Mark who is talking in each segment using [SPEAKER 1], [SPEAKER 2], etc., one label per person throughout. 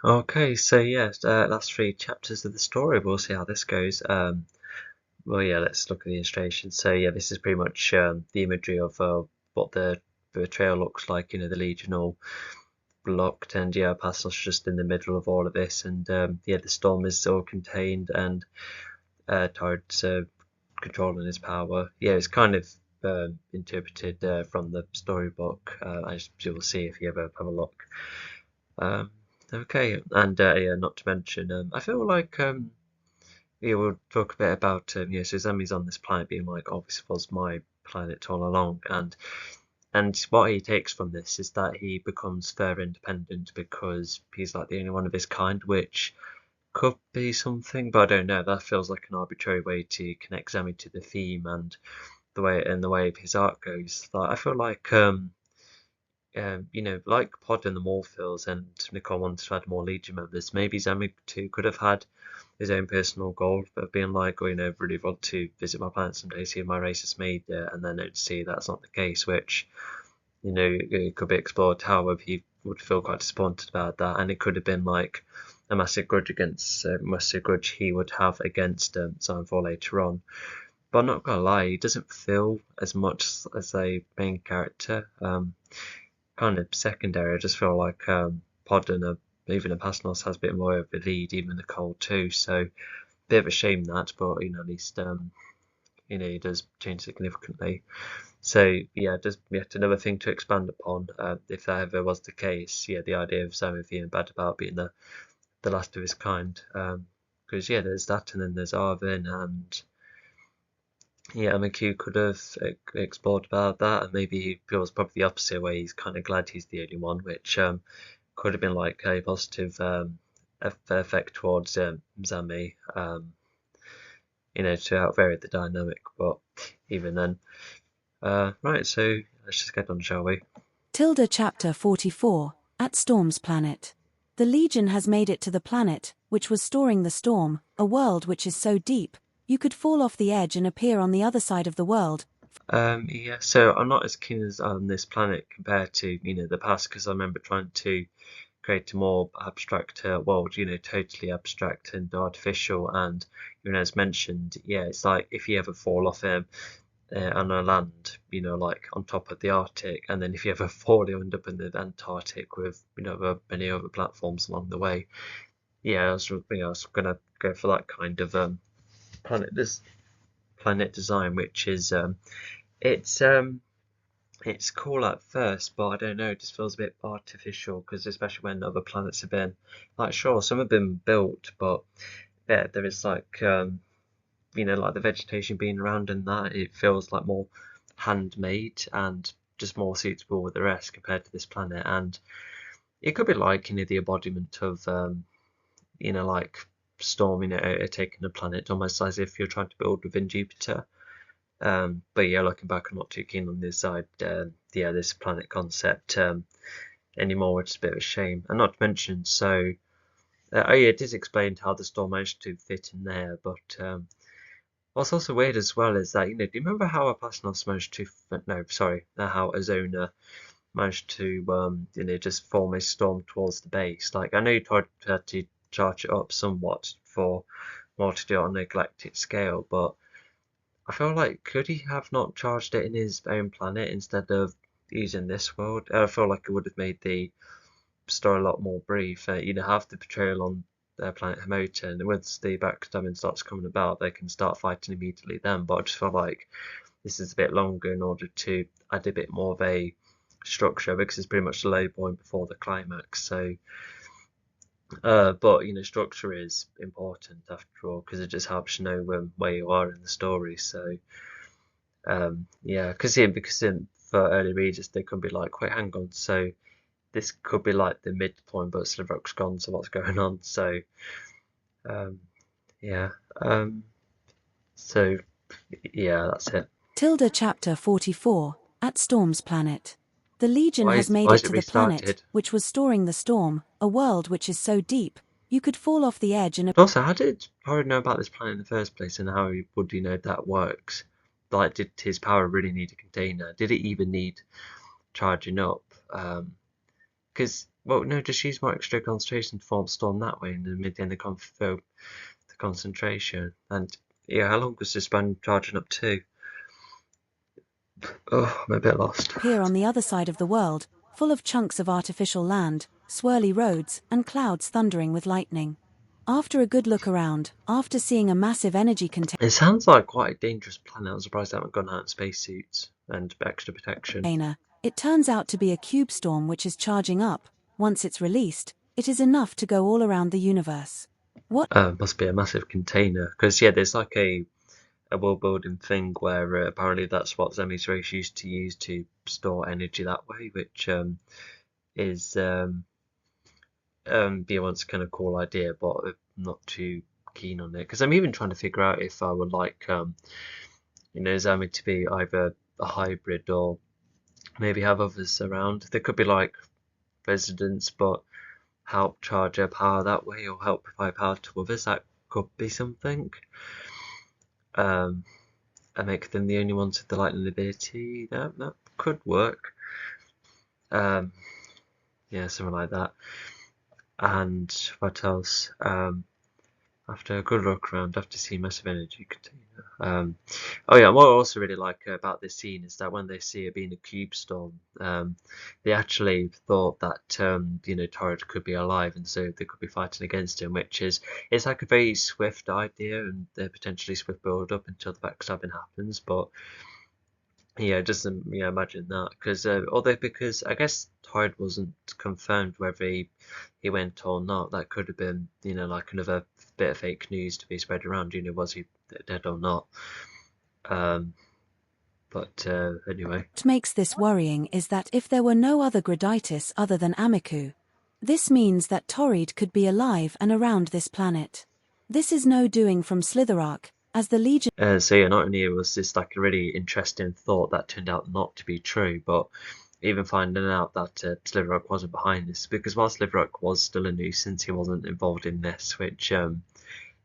[SPEAKER 1] Okay, so yes, last three chapters of the story. We'll see how this goes. Well, yeah, let's look at the illustration. So yeah, this is pretty much the imagery of what the trail looks like. The Legion all blocked, and yeah, Pastel's just in the middle of all of this, and yeah, the storm is all contained, and Todd's controlling his power. Yeah, it's kind of interpreted from the storybook, as you will see if you ever have a look. Um, okay, and yeah, not to mention, I feel like yeah, we'll talk a bit about yeah, so Zami's on this planet being like, oh, this was my planet all along, and what he takes from this is that he becomes further independent because he's like the only one of his kind, which could be something, but I don't know. That feels like an arbitrary way to connect Zami to the theme and the way of his art goes. Like, I feel like like Pod and the Morphils and Nicole wanted to add more Legion members. Maybe Zami too could have had his own personal goal of being like, oh, really want to visit my planet someday, see if my race is made there, and then to see that's not the case, which it could be explored. However, he would feel quite disappointed about that, and it could have been like a massive grudge he would have against Signfall later on. But I'm not gonna lie, he doesn't feel as much as a main character. Kind of secondary. I just feel like Pod and even a Pasnos has a bit more of a lead, even the Cole too. So bit of a shame that, but at least he does change significantly. So yeah, just yet another thing to expand upon. If that ever was the case, yeah, the idea of Sam feeling bad about being the last of his kind. Because yeah, there's that, and then there's Arvin, and yeah, McHugh could have explored about that, and maybe he feels probably the opposite way. He's kind of glad he's the only one, which could have been like a positive effect towards Zami, to help vary the dynamic. But even then, right, so let's just get on, shall we?
[SPEAKER 2] Tilda Chapter 44, At Storm's Planet. The Legion has made it to the planet, which was storing the storm, a world which is so deep, you could fall off the edge and appear on the other side of the world.
[SPEAKER 1] Yeah, so I'm not as keen as on this planet compared to the past, because I remember trying to create a more abstract world, totally abstract and artificial. And as mentioned, yeah, it's like if you ever fall off on a land, like on top of the Arctic, and then if you ever fall, you end up in the Antarctic with many other platforms along the way. Yeah, I was gonna go for that kind of planet this planet design, which is it's um it's cool at first, but I don't know, it just feels a bit artificial because especially when other planets have been like, sure, some have been built, but yeah, there is like like the vegetation being around and that it feels like more handmade and just more suitable with the rest compared to this planet. And it could be like the embodiment of like Storm, taking a planet almost as if you're trying to build within Jupiter. But yeah, looking back, I'm not too keen on this side. Yeah, this planet concept anymore, which is a bit of a shame. And not to mention, so oh yeah, it is explained how the storm managed to fit in there. But what's also weird as well is that do you remember how Apasnos managed to? No, sorry, how Azona managed to just form a storm towards the base. Like I know you had to charge it up somewhat for more to do it on a galactic scale, but I feel like could he have not charged it in his own planet instead of using this world? I feel like it would have made the story a lot more brief. Have the portrayal on their planet Hamota, and once the backstabbing starts coming about, they can start fighting immediately then. But I just feel like this is a bit longer in order to add a bit more of a structure because it's pretty much the low point before the climax. So, but structure is important after all because it just helps you know where you are in the story. So, yeah, because for early readers they could be like, wait, hang on, so this could be like the midpoint, but Slivrock's gone, so what's going on? So, um, yeah, um, so yeah, that's it.
[SPEAKER 2] Tilda Chapter 44, At Storm's Planet. The Legion
[SPEAKER 1] Why
[SPEAKER 2] has
[SPEAKER 1] is
[SPEAKER 2] made
[SPEAKER 1] why
[SPEAKER 2] it
[SPEAKER 1] is it
[SPEAKER 2] to the planet,
[SPEAKER 1] restarted?
[SPEAKER 2] which was storing the storm, a world which is so deep, you could fall off the edge and
[SPEAKER 1] Also, how did Poirot know about this planet in the first place, and how would you know that works? Like, did his power really need a container? Did it even need charging up? Because, well, no, just use more extra concentration to form storm that way, and then the concentration. And yeah, how long was this span charging up to? Oh, I'm a bit lost.
[SPEAKER 2] Appear on the other side of the world, full of chunks of artificial land, swirly roads, and clouds thundering with lightning. After a good look around, after seeing a massive energy
[SPEAKER 1] It sounds like quite a dangerous planet. I'm surprised they haven't gone out in spacesuits and extra protection.
[SPEAKER 2] container, it turns out to be a cube storm which is charging up. Once it's released, it is enough to go all around the universe. What?
[SPEAKER 1] Must be a massive container. Because, yeah, there's like a world building thing where apparently that's what Zemi's race used to use to store energy that way, which is be once kind of cool idea, but I'm not too keen on it because I'm even trying to figure out if I would like Zemi to be either a hybrid or maybe have others around. There could be like residents, but help charge their power that way or help provide power to others. That could be something. And make them the only ones with the lightning ability. That could work. Yeah, something like that. And what else? After a good look around, after seeing massive energy container. Oh yeah, what I also really like about this scene is that when they see it being a cube storm, they actually thought that Torrid could be alive, and so they could be fighting against him, which is it's like a very swift idea and potentially swift build up until the backstabbing happens, but. Yeah, just imagine that because because I guess Torrid wasn't confirmed whether he went or not. That could have been like another bit of fake news to be spread around. Was he dead or not? But anyway.
[SPEAKER 2] What makes this worrying is that if there were no other Graditis other than Amiku, this means that Torrid could be alive and around this planet. This is no doing from Slitherarch, as the Legion.
[SPEAKER 1] So yeah, not only was this like a really interesting thought that turned out not to be true, but even finding out that Slitherarch wasn't behind this, because while Slitherarch was still a nuisance, he wasn't involved in this, which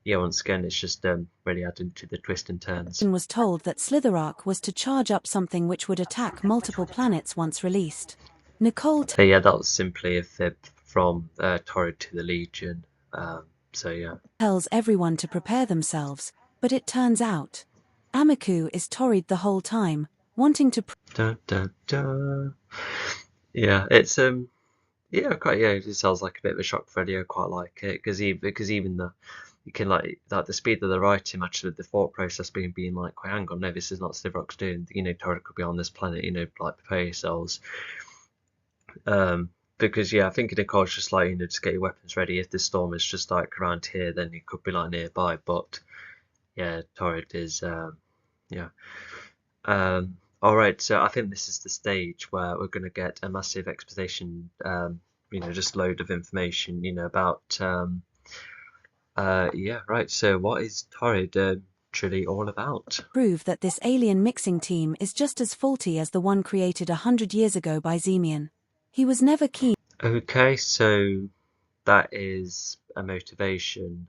[SPEAKER 1] yeah, once again, it's just really adding to the twists and turns.
[SPEAKER 2] Was told that Slitherarch was to charge up something which would attack multiple planets once released. Nicole
[SPEAKER 1] yeah, that was simply a fib from Torrid to the Legion. So yeah.
[SPEAKER 2] Tells everyone to prepare themselves, but it turns out Amiku is Torrid the whole time, wanting to.
[SPEAKER 1] Dun, dun, dun. Yeah, it's it sounds like a bit of a shock video. I quite like it because even the you can like the speed of the writing matches with the thought process being like, well, hang on, no, this is not Slitherarch's doing. Torrid could be on this planet. Like prepare yourselves. Because yeah, I think Nicole's just like just get your weapons ready. If the storm is just like around here, then it could be like nearby. But yeah, Torrid is yeah. All right, so I think this is the stage where we're going to get a massive exposition. Just load of information. About yeah, right. So what is Torrid truly all about?
[SPEAKER 2] Prove that this alien mixing team is just as faulty as the one created 100 years ago by Zemian. He was never keen.
[SPEAKER 1] Okay, so that is a motivation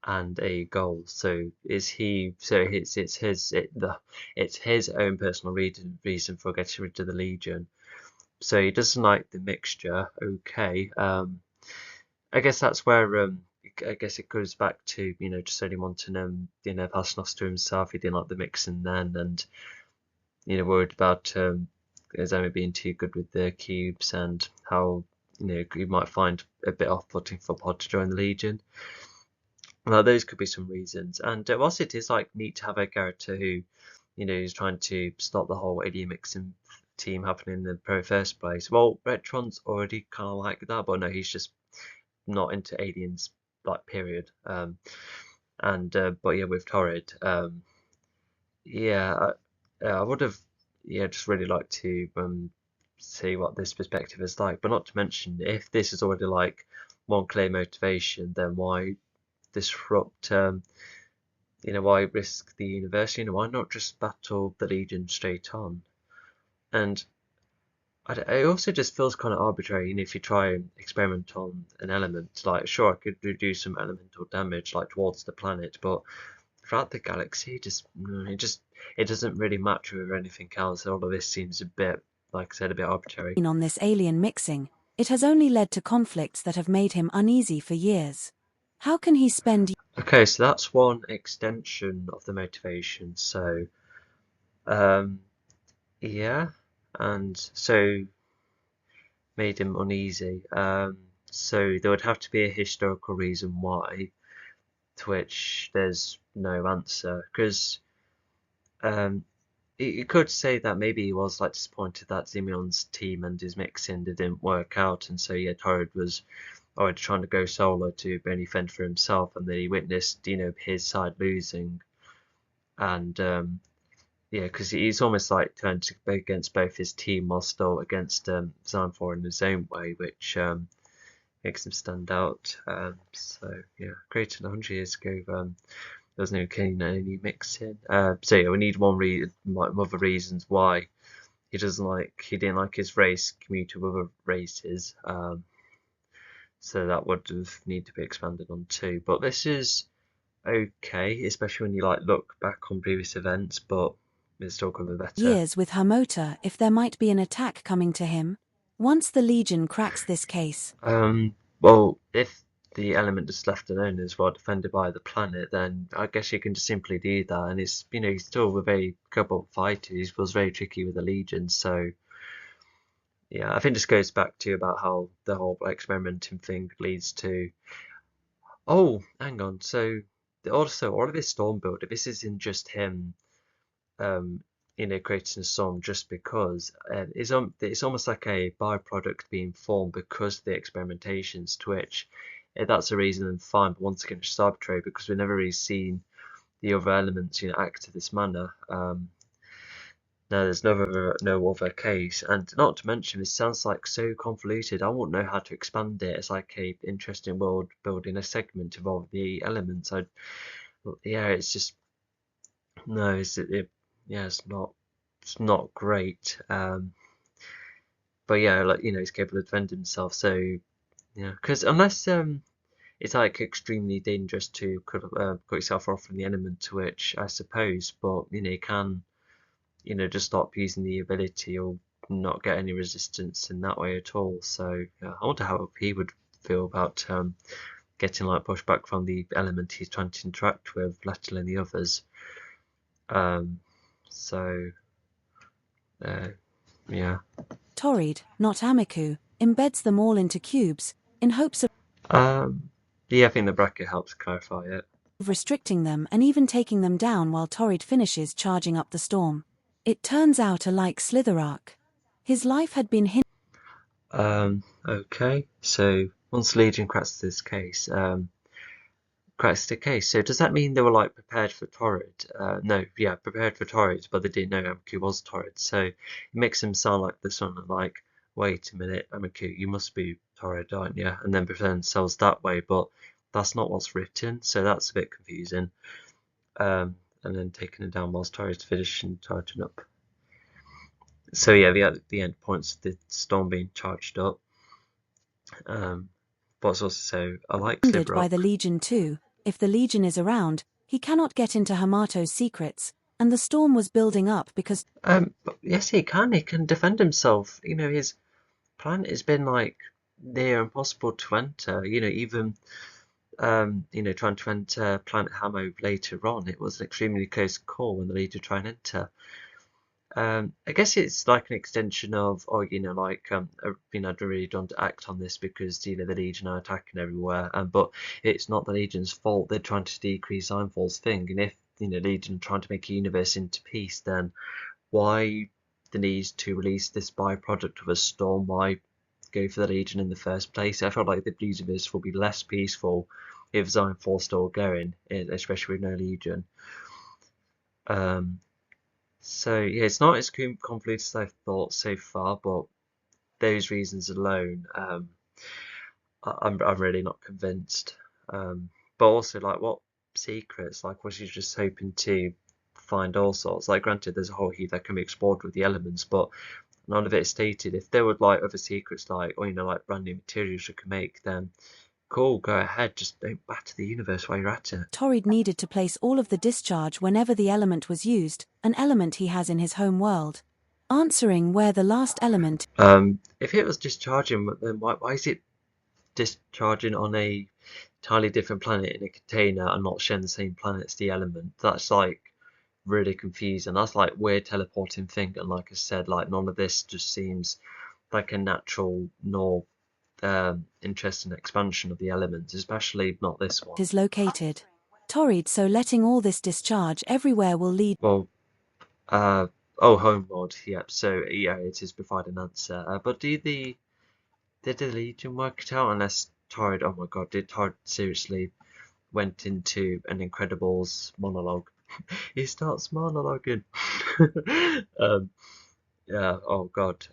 [SPEAKER 1] and a goal. So is he? So it's his own personal reason for getting rid of the Legion. So he doesn't like the mixture. Okay. I guess that's where I guess it goes back to just only wanting passing off to himself. He didn't like the mixing then, and worried about Zemi being too good with the cubes and how you might find a bit off-putting for Pod to join the Legion. Well, those could be some reasons. And whilst it is like neat to have a character who is trying to stop the whole alien mixing team happening in the very first place. Well, Retron's already kind of like that, but no, he's just not into aliens, like period. But yeah, with Torrid, yeah, I would have just really liked to see what this perspective is like. But not to mention, if this is already like one clear motivation, then why disrupt? Why risk the universe? Why not just battle the Legion straight on? And it also just feels kind of arbitrary. If you try and experiment on an element, like sure, I could do some elemental damage like towards the planet, but throughout the galaxy, it doesn't really match with anything else. All of this seems a bit like I said, a bit arbitrary.
[SPEAKER 2] On this alien mixing, it has only led to conflicts that have made him uneasy for years. How can he spend
[SPEAKER 1] Okay, so that's one extension of the motivation. So, um, yeah, and so made him uneasy. So there would have to be a historical reason why, to which there's no answer, because um, you could say that maybe he was like disappointed that Simeon's team and his mixing didn't work out, and so yeah, Torrid was already trying to go solo to only fend for himself, and then he witnessed, his side losing, and yeah, because he's almost like turned to go against both his team while still against Xanfor in his own way, which makes him stand out. So yeah, created 100 years ago. There was no killing any mixing. So yeah, we need other reasons why he didn't like his race commuted with other races. So that would have need to be expanded on too. But this is okay, especially when you like look back on previous events, but it still could be better.
[SPEAKER 2] years with Hermota if there might be an attack coming to him? Once the Legion cracks this case,
[SPEAKER 1] Well, if the element is left alone is well defended by the planet, then I guess you can just simply do that. And it's he's still a very capable fighter. He was very tricky with the Legion, so yeah, I think this goes back to about how the whole experimenting thing leads to. Oh, hang on. So also all of this storm build, if this isn't just him, um, creating a storm just because it's almost like a byproduct being formed because of the experimentations. To which, if that's a reason, then fine. But once again, it's arbitrary because we've never really seen the other elements, act to this manner. No, there's no other case, and not to mention, it sounds like so convoluted. I wouldn't know how to expand it as like a interesting world building a segment of all the elements. Yeah, it's just no, yeah, it's not great. But yeah, like he's capable of defending himself. So yeah, because unless it's like extremely dangerous to cut yourself off from the element, to which I suppose, but you can. Just stop using the ability or not get any resistance in that way at all. So yeah, I wonder how he would feel about getting like pushback from the element he's trying to interact with, let alone the others. So yeah.
[SPEAKER 2] Torrid, not Amiku, embeds them all into cubes, in hopes of
[SPEAKER 1] Yeah, I think the bracket helps clarify it.
[SPEAKER 2] restricting them and even taking them down while Torrid finishes charging up the storm. It turns out like Slitherark. His life had been
[SPEAKER 1] Okay, so once Legion cracks this case, cracks the case. So does that mean they were like prepared for Torrid? No, yeah, prepared for Torrid, but they didn't know MQ was Torrid. So it makes them sound like the son of like, wait a minute, MQ, you must be Torrid, aren't you? And then present themselves that way, but that's not what's written, so that's a bit confusing. And then taking it down whilst Torrid's finishing charging up. So yeah, the end points the storm being charged up. But it's also so I like
[SPEAKER 2] hindered
[SPEAKER 1] Sliver
[SPEAKER 2] by
[SPEAKER 1] Up.
[SPEAKER 2] the Legion too. If the Legion is around, he cannot get into Hamato's secrets, and the storm was building up because
[SPEAKER 1] But yes, he can. He can defend himself. His planet has been like near impossible to enter. Even trying to enter Planet Hamo later on, it was an extremely close call when the Legion try and enter. I guess it's like an extension of, or I'd really done to act on this because the Legion are attacking everywhere, but it's not the Legion's fault. They're trying to decrease Ironfall's thing, and if Legion are trying to make a universe into peace, then why the need to release this byproduct of a storm? Why go for the Legion in the first place? I felt like the universe will be less peaceful if Ironfall's still going, especially with no Legion. So yeah, it's not as convoluted as I thought so far, but those reasons alone, I'm really not convinced. But also like what secrets? Like was she just hoping to find all sorts? Like granted, there's a whole heap that can be explored with the elements, but none of it is stated. If there were like other secrets, like or like brand new materials you can make, then cool, go ahead. Just don't batter the universe while you're at it.
[SPEAKER 2] Torrid needed to place all of the discharge whenever the element was used, an element he has in his home world. answering where the last element
[SPEAKER 1] If it was discharging, then why is it discharging on a entirely different planet in a container and not sharing the same planet as the element? That's like really confusing. That's like weird teleporting thing, and like I said, like none of this just seems like a natural nor interesting expansion of the elements, especially not this one.
[SPEAKER 2] is located. Torrid, so letting all this discharge everywhere will lead
[SPEAKER 1] Well, uh, oh, home mod, yep. So yeah, it is providing an answer. But did the Legion work it out? Unless Torrid, oh my God, did Torrid seriously went into an Incredibles monologue? He starts monologuing. um, yeah. Oh God.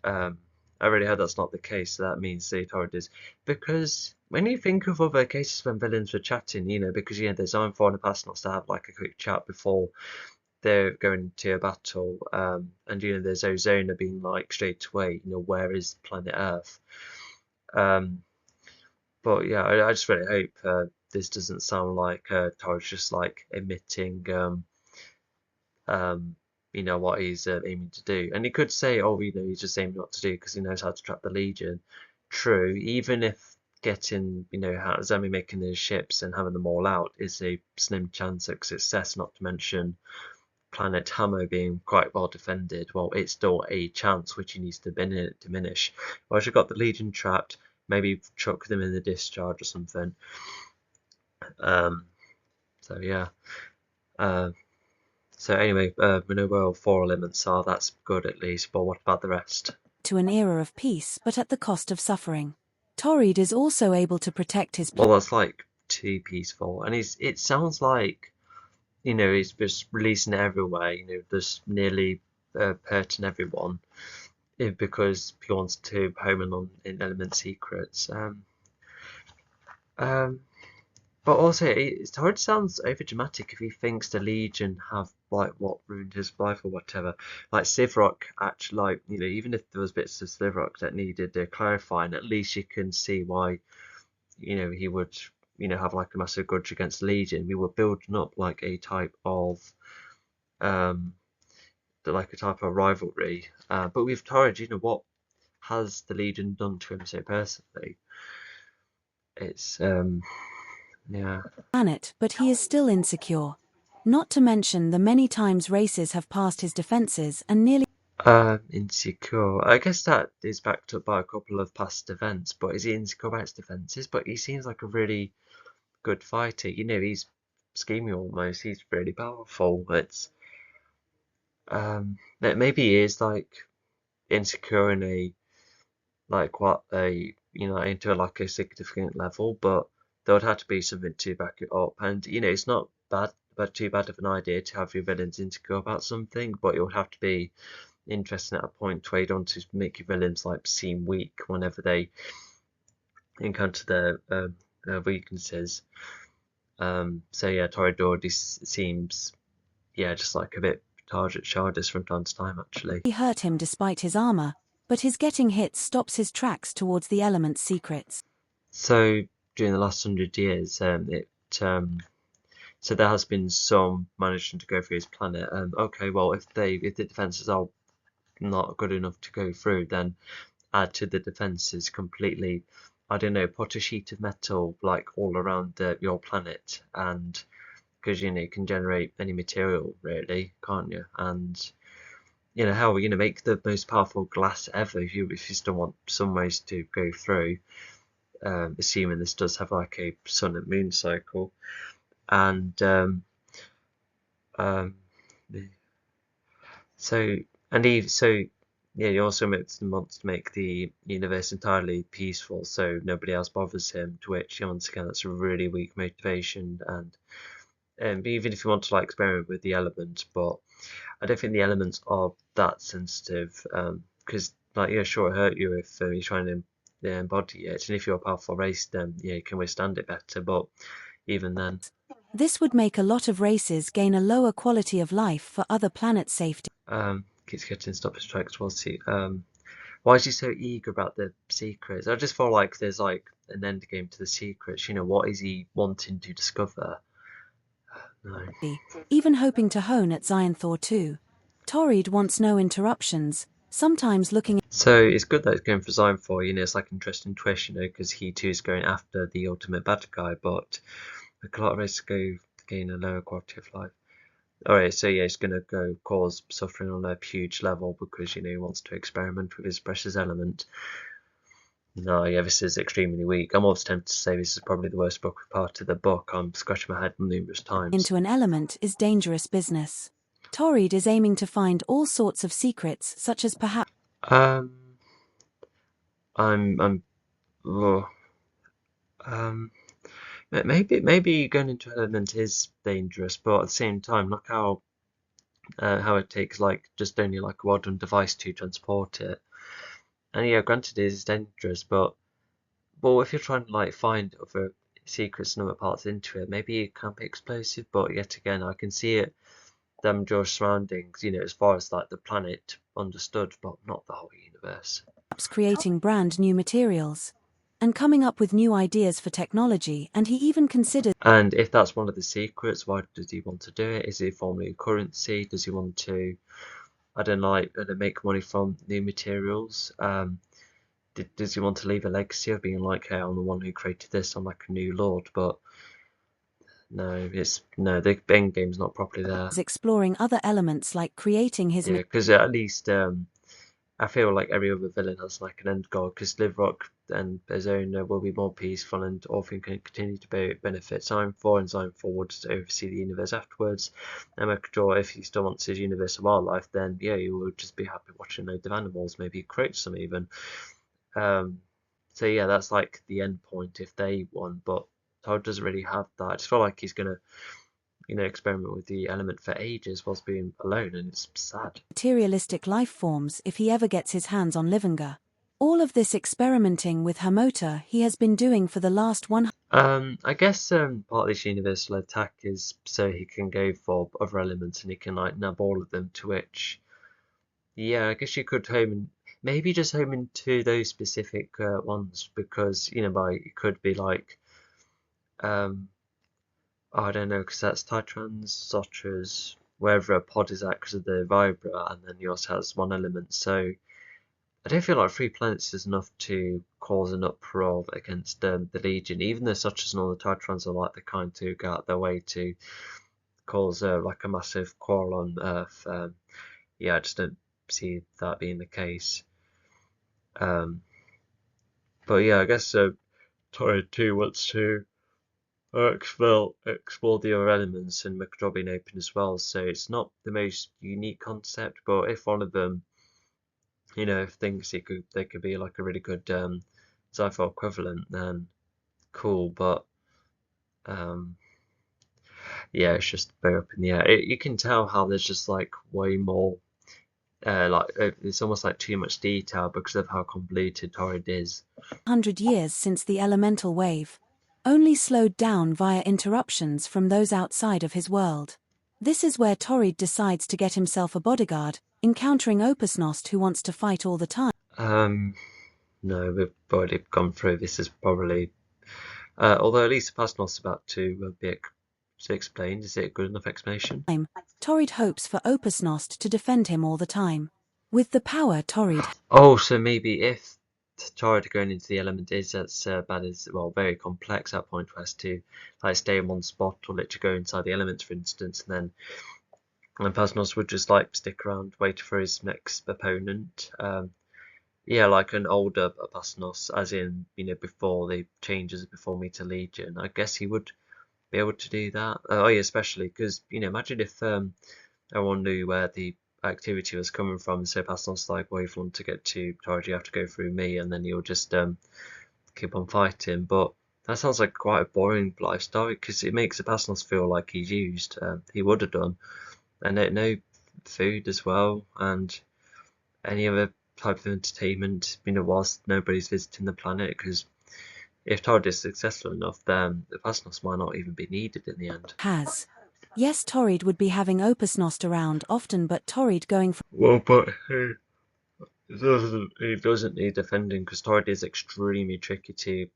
[SPEAKER 1] I really hope that's not the case. So that means the Torrid is, because when you think of other cases when villains were chatting, because there's Ironfall in the past not to have like a quick chat before they're going to a battle, and there's Ozona being like straight away, where is planet Earth? But yeah, I just really hope this doesn't sound like Torrid's just like emitting what he's aiming to do. And he could say, oh, he's just aiming not to do because he knows how to trap the Legion. True, even if getting, Zemi making those ships and having them all out is a slim chance of success, not to mention Planet Hamo being quite well defended, well, it's still a chance which he needs to diminish. Well, you've got the Legion trapped, maybe chuck them in the discharge or something. So yeah. So anyway, we know where all 4 elements are. That's good at least. But what about the rest?
[SPEAKER 2] to an era of peace, but at the cost of suffering. Torrid is also able to protect his
[SPEAKER 1] Well, that's like too peaceful, and it sounds like he's just releasing it everywhere. There's nearly hurting everyone because he wants to home in element secrets. But also, Torrid sounds over dramatic if he thinks the Legion have like what ruined his life or whatever. Like Sivrock, actually, like even if there was bits of Sivrock that needed clarifying, at least you can see why he would have like a massive grudge against the Legion. We were building up like a type of rivalry. But with Torrid, what has the Legion done to him so personally? It's yeah.
[SPEAKER 2] planet, but he is still insecure. Not to mention the many times races have passed his defenses and nearly
[SPEAKER 1] Insecure. I guess that is backed up by a couple of past events, but is he insecure about his defenses? But he seems like a really good fighter. He's scheming almost. He's really powerful. It's maybe he is like insecure in a into like a significant level, but there would have to be something to back it up. And it's not bad, but too bad of an idea to have your villains insecure about something, but it would have to be interesting at a point where you don't want to make your villains like seem weak whenever they encounter their weaknesses. So yeah, Torador seems just like a bit childish from time to time actually.
[SPEAKER 2] hurt him despite his armor, but his getting hit stops his tracks towards the element's secrets.
[SPEAKER 1] So during the last 100 years, so there has been some managing to go through his planet. Okay, well, if the defenses are not good enough to go through, then add to the defenses completely. I don't know, put a sheet of metal like all around your planet, and because you can generate any material really, can't you? And hell, make the most powerful glass ever if you still want some ways to go through. Assuming this does have like a sun and moon cycle, and he also wants to make the universe entirely peaceful, so nobody else bothers him. To which, once again, that's a really weak motivation. And even if you want to like experiment with the elements, but I don't think the elements are that sensitive. Because sure, it hurt you if you're trying to embody it, and if you're a powerful race, then you can withstand it better. But even then,
[SPEAKER 2] this would make a lot of races gain a lower quality of life for other planet safety.
[SPEAKER 1] keeps getting stop strikes. Was he? Why is he so eager about the secrets? I just feel like there's like an end game to the secrets. What is he wanting to discover? No.
[SPEAKER 2] Even hoping to hone at Xyanthor 2. Torrid wants no interruptions, sometimes looking
[SPEAKER 1] So it's good that it's going for Zone 4, it's like an interesting twist, because he too is going after the ultimate bad guy, but the lot race go to gain a lower quality of life. Alright, so yeah, it's gonna go cause suffering on a huge level because he wants to experiment with his precious element. No, yeah, this is extremely weak. I'm almost tempted to say this is probably the worst book part of the book. I'm scratching my head numerous times.
[SPEAKER 2] into an element is dangerous business. Torrid is aiming to find all sorts of secrets, such as perhaps
[SPEAKER 1] Um, I'm, oh, um, maybe going into element is dangerous, but at the same time, look how it takes like just only like a well-done device to transport it. And yeah, granted, it is dangerous, but well, if you're trying to like find other secrets and other parts into it, maybe it can be explosive. But yet again, I can see it damage surroundings, as far as like the planet understood, but not the whole universe.
[SPEAKER 2] creating brand new materials and coming up with new ideas for technology, and he even considers
[SPEAKER 1] And if that's one of the secrets, why does he want to do it? Is it formally a currency? Does he want to, I don't know, like, make money from new materials? Does he want to leave a legacy of being like, hey, I'm the one who created this, I'm like a new lord? But no, the end game's not properly there.
[SPEAKER 2] exploring other elements like creating his
[SPEAKER 1] Yeah, because at least I feel like every other villain has like an end goal, because Live Rock and Zone will be more peaceful and Orphan can continue to benefit Zone 4, and Zone 4 would oversee the universe afterwards. And Mechador, if he still wants his universe of wildlife, then yeah, you will just be happy watching loads of animals, maybe create some even. So yeah, that's like the end point if they won, but Todd doesn't really have that. I just feel like he's gonna experiment with the element for ages whilst being alone, and it's sad.
[SPEAKER 2] materialistic life forms if he ever gets his hands on Livinga. All of this experimenting with her motor he has been doing for the last 100
[SPEAKER 1] I guess part of this universal attack is so he can go for other elements and he can like nab all of them, to which, yeah, I guess you could maybe just home into those specific ones, because by it could be like um I don't know, because that's Titrans, Sotra's, wherever a pod is at because of the Vibra, and then he also has one element, so I don't feel like 3 planets is enough to cause an uproar against the Legion, even though Sotra's and all the Titrans are like the kind to go out their way to cause like a massive quarrel on Earth. Yeah, I just don't see that being the case. Um, but yeah, I guess Torrid 2 wants to explore the other elements and Mechador being open as well, so it's not the most unique concept, but if one of them, thinks they could be like a really good sci-fi equivalent, then cool, but um, yeah, it's just very up in the air. You can tell how there's just like way more, it's almost like too much detail because of how convoluted Torrid is.
[SPEAKER 2] years since the elemental wave, only slowed down via interruptions from those outside of his world. This is where Torrid decides to get himself a bodyguard, encountering Opusnost who wants to fight all the time.
[SPEAKER 1] No, we've already gone through. This is probably, although at least the Pastnos about to be explained. Is it a good enough explanation?
[SPEAKER 2] Torrid hopes for Opusnost to defend him all the time. With the power Torrid
[SPEAKER 1] Oh, so maybe if Torrid going into the element is as bad as, well, very complex at point where has to like stay in one spot or literally go inside the elements, for instance, and Pastnos would just like stick around, wait for his next opponent. Yeah, like an older Pastnos, as in, before the changes, before Meter Legion. I guess he would be able to do that. Oh yeah, especially because, imagine if everyone knew where the activity was coming from, so Pastnos like, well, if you want to get to Torrid, you have to go through me, and then you'll just keep on fighting. But that sounds like quite a boring lifestyle, because it makes the Pastnos feel like he's used. He would have done. And no food as well, and any other type of entertainment, whilst nobody's visiting the planet, because if Torrid is successful enough, then the Pastnos might not even be needed in the end.
[SPEAKER 2] has. Yes, Torrid would be having Opusnost around often, but Torrid going from
[SPEAKER 1] Well, but he doesn't need defending, because Torrid is extremely tricky to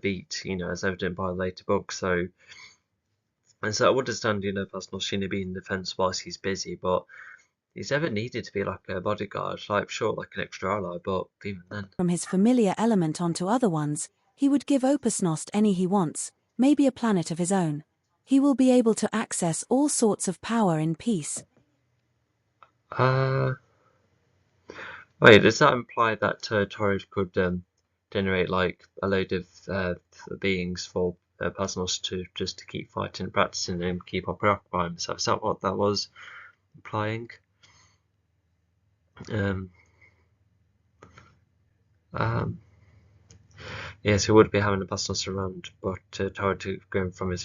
[SPEAKER 1] beat, as evident by the later books. And so I would understand, Pastnos shouldn't be in defense whilst he's busy, but he's ever needed to be like a bodyguard, like sure, like an extra ally, but even then.
[SPEAKER 2] From his familiar element onto other ones, he would give Opusnost any he wants, maybe a planet of his own. He will be able to access all sorts of power in peace.
[SPEAKER 1] Wait, does that imply that Torrid could generate like a load of beings for Pasnos to just to keep fighting and practicing and keep on preoccupying himself? Is that what that was implying? Um, um, yes, he would be having a Pasnos around, but Torrid going from his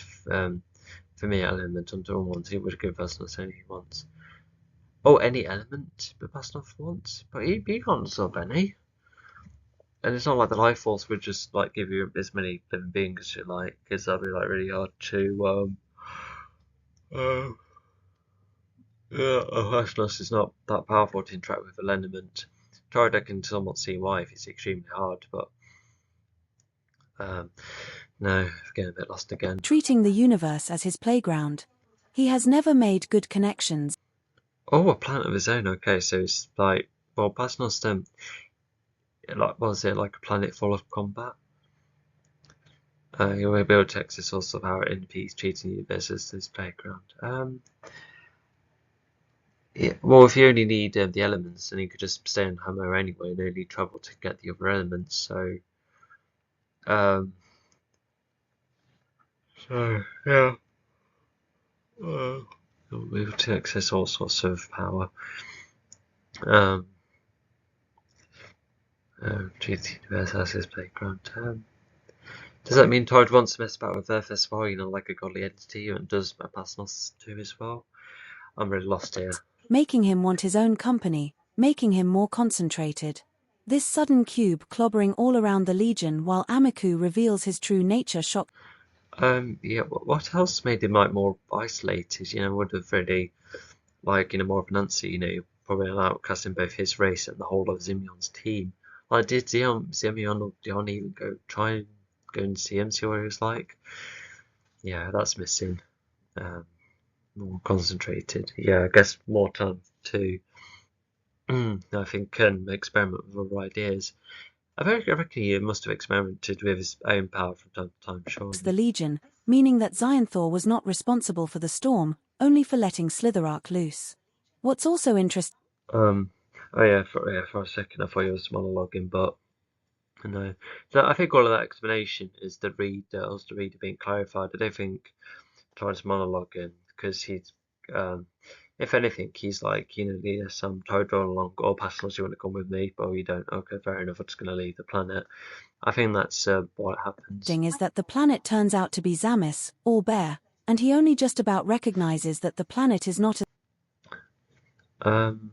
[SPEAKER 1] familiar element onto ones, he would give Pasnos any he wants. Oh, any element but Pasnos wants? But he can't absorb any. And it's not like the life force would just like give you as many living beings as you like, because that'd be like really hard to uh, yeah, Ashnos is not that powerful to interact with an element. Torrid can somewhat see why if it's extremely hard, but no, I'm getting a bit lost again.
[SPEAKER 2] Treating the universe as his playground. He has never made good connections.
[SPEAKER 1] Oh, a planet of his own. Okay, so it's like, well, Pasnos like was it like a planet full of combat? You will be able to access all sort of power in peace, treating the universe as his playground. Yeah, well, if you only need the elements, then you could just stay on Hammer anyway, and only travel to get the other elements. Um, so yeah, you'll be able to access all sorts of power. Um, treat the universe as his playground. Does that mean Torrid wants to mess about with Earth as well? You know, like a godly entity, and does Pasnos too as well? I'm really lost here.
[SPEAKER 2] Making him want his own company, making him more concentrated. This sudden cube clobbering all around the Legion while Amiku reveals his true nature shock.
[SPEAKER 1] Yeah, what else made him like more isolated? You know, would have really like, you know, more of an answer, you know, probably an outcast in both his race and the whole of Zimion's team. Like, did Zimion or Dion even try and go and see him, see what he was like? Yeah, that's missing. More concentrated. Yeah, I guess more time to, I think, can experiment with other ideas. I reckon he must have experimented with his own power from time to time, surely.
[SPEAKER 2] The Legion, meaning that Xionthor was not responsible for the storm, only for letting Slitherark loose. What's also interesting
[SPEAKER 1] Um, oh yeah, for a second I thought he was monologuing, but no. So I think all of that explanation is the reader being clarified. I don't think Todd's monologuing because he's, if anything, he's like, you know, yes, I'm Todd rolling along, or Pascal, you want to come with me? But you don't. Okay, fair enough. I'm just going to leave the planet. I think that's what happens.
[SPEAKER 2] is that the planet turns out to be Zamis, all bear, and he only just about recognizes that the planet is not
[SPEAKER 1] Um,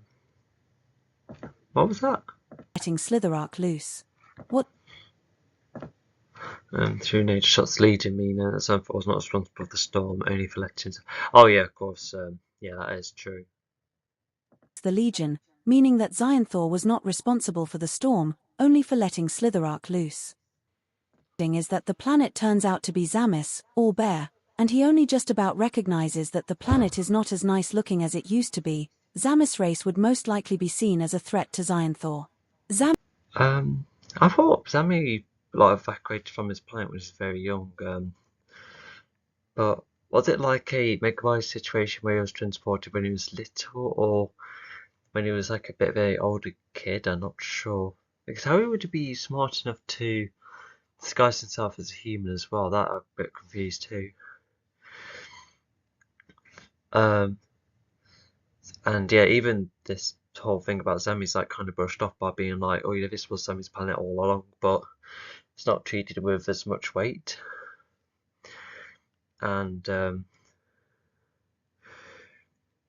[SPEAKER 1] what was that?
[SPEAKER 2] letting Slitherark loose. What?
[SPEAKER 1] Through nature shots leading me, that Xantho was not responsible for the storm, only for letting. Oh yeah, of course. Yeah, that is true.
[SPEAKER 2] The Legion, meaning that Xionthor was not responsible for the storm, only for letting Slitherark loose. Is that the planet turns out to be Zamis, all bear, and he only just about recognizes that the planet is not as nice looking as it used to be. Zamis race would most likely be seen as a threat to Xionthor.
[SPEAKER 1] I thought Zami like evacuated from his planet when he was very young. But was it like a Megawire situation where he was transported when he was little, or when he was like a bit of an older kid? I'm not sure. Because how would he be smart enough to disguise himself as a human as well? That I'm a bit confused too. Um, and yeah, even this whole thing about Zami's like kind of brushed off by being like, oh yeah, this was Zami's planet all along, but it's not treated with as much weight. And uh,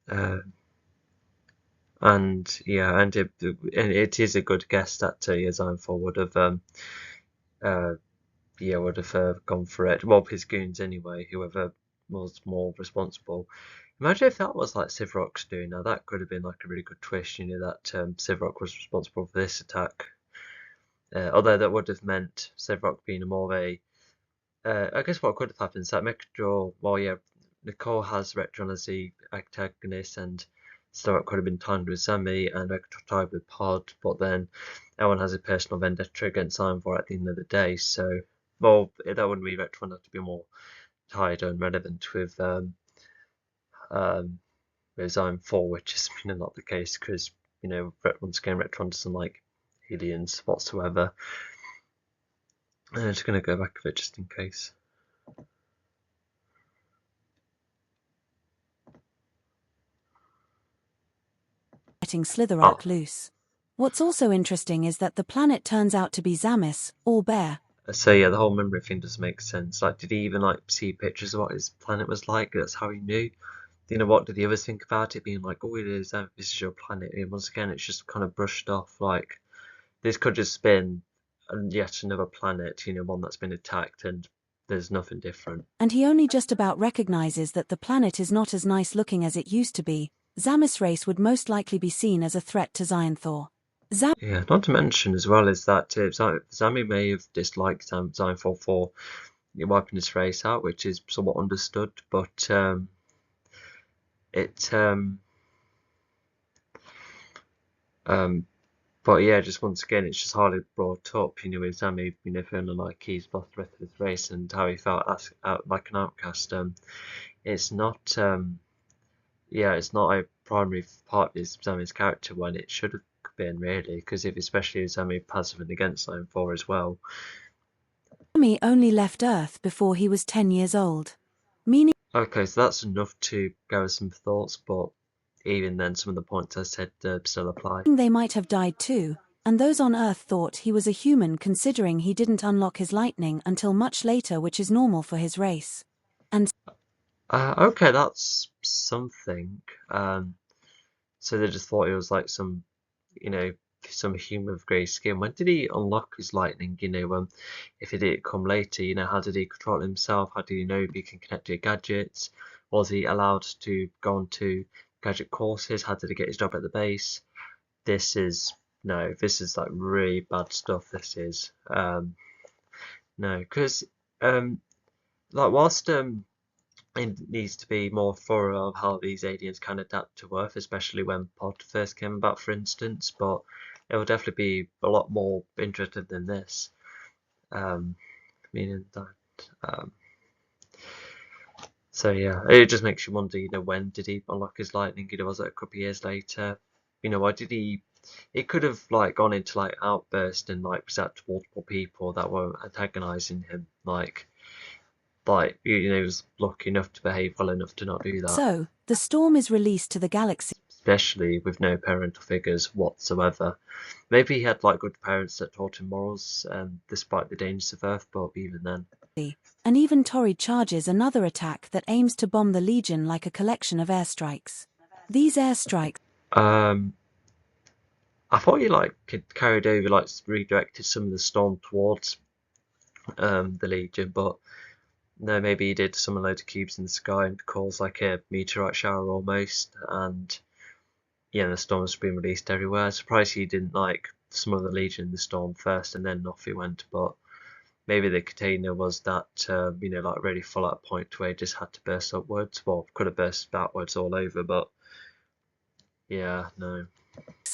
[SPEAKER 1] yeah, and it is a good guess that Yazanfor would have gone for it. Well, his goons anyway, whoever was more responsible. Imagine if that was like Sivrock's doing. Now that could have been like a really good twist, you know, that Sivrock was responsible for this attack. Although that would have meant Sivrock being more of a. I guess what could have happened is that Mechador, well, yeah, Nicole has Retron as the antagonist, and so it could have been timed with Zami and tied with Pod, but then everyone has a personal vendetta against Ironfor at the end of the day. So, well, that wouldn't be Retron have to be more tied and relevant um, with Ironfor, which is not the case because once again Retron doesn't like aliens whatsoever. And I'm just going to go back a bit just in case.
[SPEAKER 2] Letting Slitherak loose. What's also interesting is that the planet turns out to be Zamis, all bare.
[SPEAKER 1] So yeah, the whole memory thing does make sense. Like, did he even see pictures of what his planet was like? That's how he knew. What did the others think about it? Being like, oh, it is. This is your planet. And once again, it's just kind of brushed off. Like, this could just been yet another planet. One that's been attacked, and there's nothing different.
[SPEAKER 2] And he only just about recognizes that the planet is not as nice looking as it used to be. Zamis race would most likely be seen as a threat to Xionthor.
[SPEAKER 1] Yeah, not to mention as well is that Zami may have disliked Xionthor for wiping his race out, which is somewhat understood, but but yeah, just once again, it's just hardly brought up, with Zami, feeling like he's lost the rest of his race and how he felt like an outcast. It's not, it's not a primary part of Zami's character when it should have been, really, because especially if Zami passive against Zone 4 as well.
[SPEAKER 2] Zami only left Earth before he was 10 years old. Meaning.
[SPEAKER 1] Okay, so that's enough to go with some thoughts, but even then, some of the points I said still apply.
[SPEAKER 2] They might have died too, and those on Earth thought he was a human considering he didn't unlock his lightning until much later, which is normal for his race. And
[SPEAKER 1] okay, that's something. So they just thought he was like some human with grey skin. When did he unlock his lightning? If it did come later, how did he control himself? How did he know if he can connect to gadgets? Was he allowed to go on to gadget courses? How did he get his job at the base? This is like really bad stuff. This is no, because like whilst it needs to be more thorough of how these aliens can adapt to Earth, especially when Pod first came about, for instance. But it will definitely be a lot more interested than this. Meaning that. So yeah, it just makes you wonder. When did he unlock his lightning? Was it a couple of years later? Why did he? It could have gone into outburst and upset multiple people that were antagonizing him. He was lucky enough to behave well enough to not do that.
[SPEAKER 2] So, the storm is released to the galaxy.
[SPEAKER 1] Especially with no parental figures whatsoever. Maybe he had good parents that taught him morals, despite the dangers of Earth, but even then.
[SPEAKER 2] And even Torrid charges another attack that aims to bomb the Legion like a collection of airstrikes. These airstrikes.
[SPEAKER 1] I thought he carried over, redirected some of the storm towards the Legion, but no, maybe he did summon loads of cubes in the sky and caused a meteorite shower almost, and yeah, the storm's been released everywhere. I'm surprised he didn't summon the Legion in the storm first and then off he went, but maybe the container was that really full at a point where it just had to burst upwards. Well, could have burst backwards all over, but yeah, no.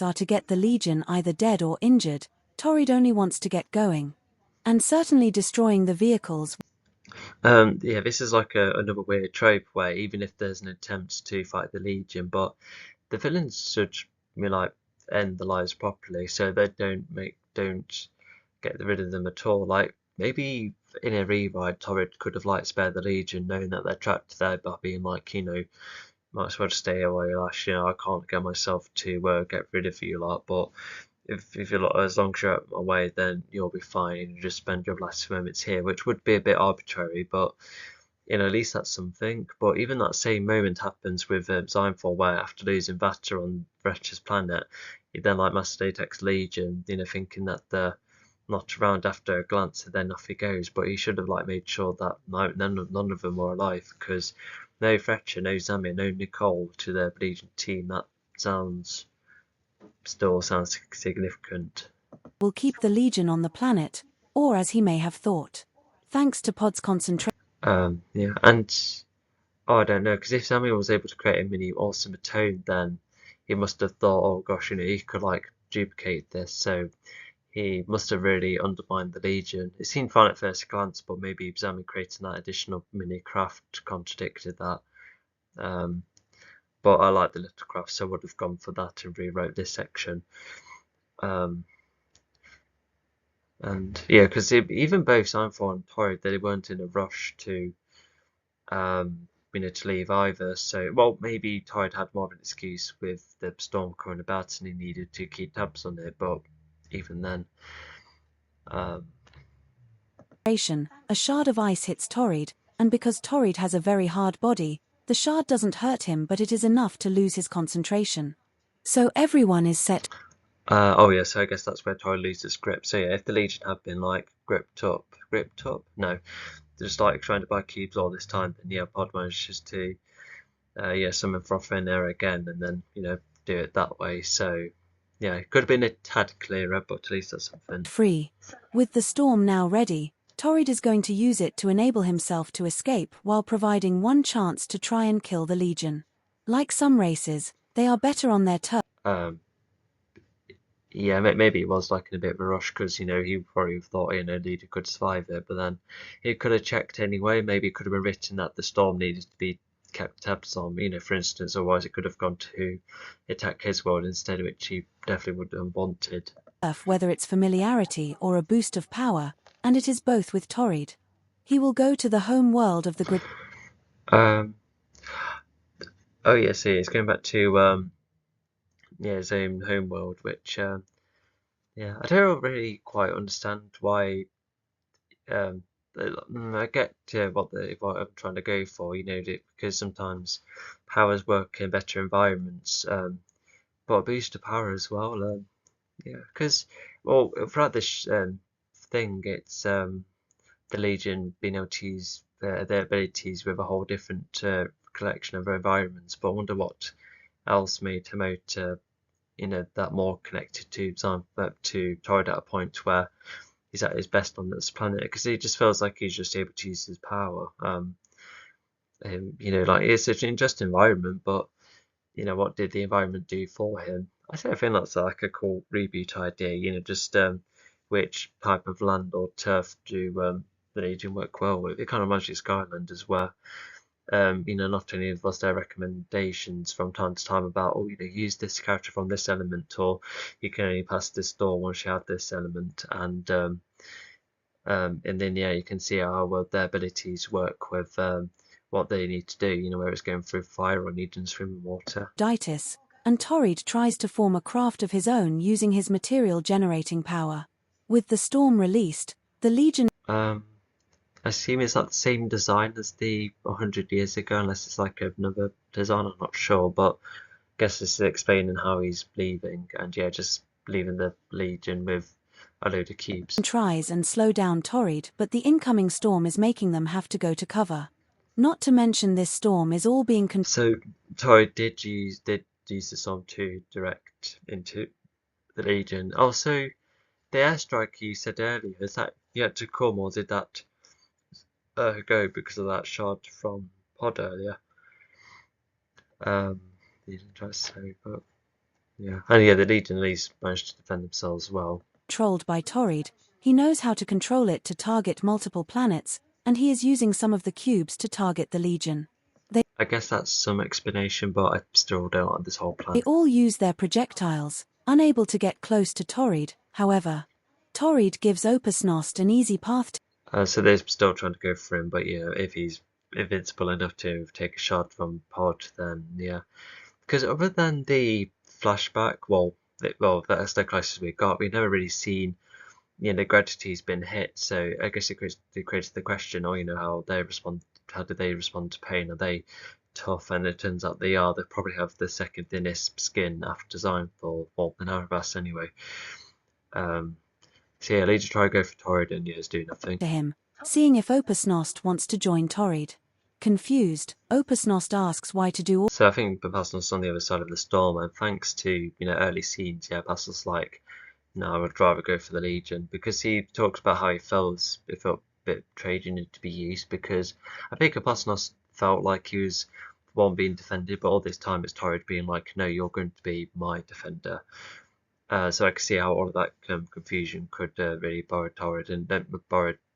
[SPEAKER 2] Are to get the Legion either dead or injured. Torrid only wants to get going, and certainly destroying the vehicles.
[SPEAKER 1] Yeah, this is another weird trope where even if there's an attempt to fight the Legion, but the villains should end the lives properly, so they don't get rid of them at all. Maybe in a rewrite, Torrid could have spared the Legion, knowing that they're trapped there, by being might as well just stay away. I can't get myself to get rid of you lot, but if you're as long as you're away, then you'll be fine. And you just spend your last moments here, which would be a bit arbitrary, but at least that's something. But even that same moment happens with Xionthor, where after losing Vata on Wretch's planet, he then Master Datex Legion, thinking that they're not around after a glance, and then off he goes. But he should have made sure that none of them were alive, because no Fletcher, no Zami, no Nicole to their Legion team. That still sounds significant.
[SPEAKER 2] Will keep the Legion on the planet, or as he may have thought. Thanks to Pod's concentration.
[SPEAKER 1] Yeah, and I don't know, because if Zami was able to create a mini automaton, then he must have thought, oh gosh, he could like duplicate this, so he must have really undermined the Legion. It seemed fine at first glance, but maybe Zami creating that additional mini craft contradicted that. But I like the little craft, so I would have gone for that and rewrote this section. And yeah, because even both Signfall and Torrid, they weren't in a rush to to leave either. So, well, maybe Torrid had more of an excuse with the storm coming about and he needed to keep tabs on it, but even then.
[SPEAKER 2] A shard of ice hits Torrid, and because Torrid has a very hard body, the shard doesn't hurt him, but it is enough to lose his concentration. So everyone is set.
[SPEAKER 1] Oh yeah, so I guess that's where Torrid loses grip. So yeah, if the Legion had been like gripped up? No, they're just like trying to buy cubes all this time, then yeah, Pod manages to summon Frother in there again, and then do it that way. So yeah, it could have been a tad clearer, but at least that's something.
[SPEAKER 2] Free. With the storm now ready, Torrid is going to use it to enable himself to escape while providing one chance to try and kill the Legion. Like some races, they are better on their turf.
[SPEAKER 1] Yeah, maybe it was like in a bit of a rush because he probably thought Leader could survive it, but then he could have checked anyway. Maybe it could have been written that the storm needed to be kept tabs on, for instance, otherwise it could have gone to attack his world instead, which he definitely would have wanted.
[SPEAKER 2] Whether it's familiarity or a boost of power, and it is both with Torrid. He will go to the home world of the grid.
[SPEAKER 1] Oh yes, he is going back to his own home world, which I don't really quite understand why. I get what I'm trying to go for, because sometimes powers work in better environments, but a boost of power as well. Because throughout this thing, it's the Legion being able to use their abilities with a whole different collection of environments. But I wonder what else made him out, that more connected to Torrid at a point where he's at his best on this planet, because he just feels like he's just able to use his power. Like it's such an interesting environment, but what did the environment do for him? I think that's like a cool reboot idea. Just which type of land or turf do the Legion work well with? It kind of reminds me of Skylanders, where not only was there recommendations from time to time about, use this character from this element, or you can only pass this door once you have this element, and then you can see how well their abilities work with what they need to do, where it's going through fire or needing to swim in water.
[SPEAKER 2] And Torrid tries to form a craft of his own using his material generating power. With the storm released, the Legion...
[SPEAKER 1] I assume it's not the same design as the 100 years ago, unless it's like another design, I'm not sure, but I guess this is explaining how he's leaving, and just leaving the Legion with a load of cubes.
[SPEAKER 2] Tries and slow down Torrid, but the incoming storm is making them have to go to cover. Not to mention this storm is all being...
[SPEAKER 1] So Torrid did use the storm to direct into the Legion. Also, the airstrike you said earlier, is that yet to come, or did that go because of that shard from Pod earlier? He didn't try to say, but yeah. And the Legion at least managed to defend themselves well.
[SPEAKER 2] Controlled by Torrid, he knows how to control it to target multiple planets, and he is using some of the cubes to target the Legion.
[SPEAKER 1] I guess that's some explanation, but I still don't like this whole plan.
[SPEAKER 2] They all use their projectiles, unable to get close to Torrid. However, Torrid gives Opusnost an easy path to...
[SPEAKER 1] So they're still trying to go for him, but if he's invincible enough to take a shot from Pod, then because other than the flashback, that's the closest we got. We've never really seen Gradity's been hit, so I guess it creates the question, how they respond. How do they respond to pain? Are they tough? And it turns out they are. They probably have the second thinnest skin after Signfall, or the Narabas anyway. So Legion try to go for Torrid, and it's doing nothing.
[SPEAKER 2] To him, seeing if Opusnost wants to join Torrid. Confused, Opusnost asks why to do all...
[SPEAKER 1] So I think Pastel's on the other side of the storm, and thanks to early scenes, Pastel's like, no, I would rather go for the Legion, because he talks about how he felt a bit betrayed, to be used, because I think Pastel felt like he was one being defended, but all this time it's Torrid being like, no, you're going to be my defender. So I can see how all of that confusion could really bother Torrid and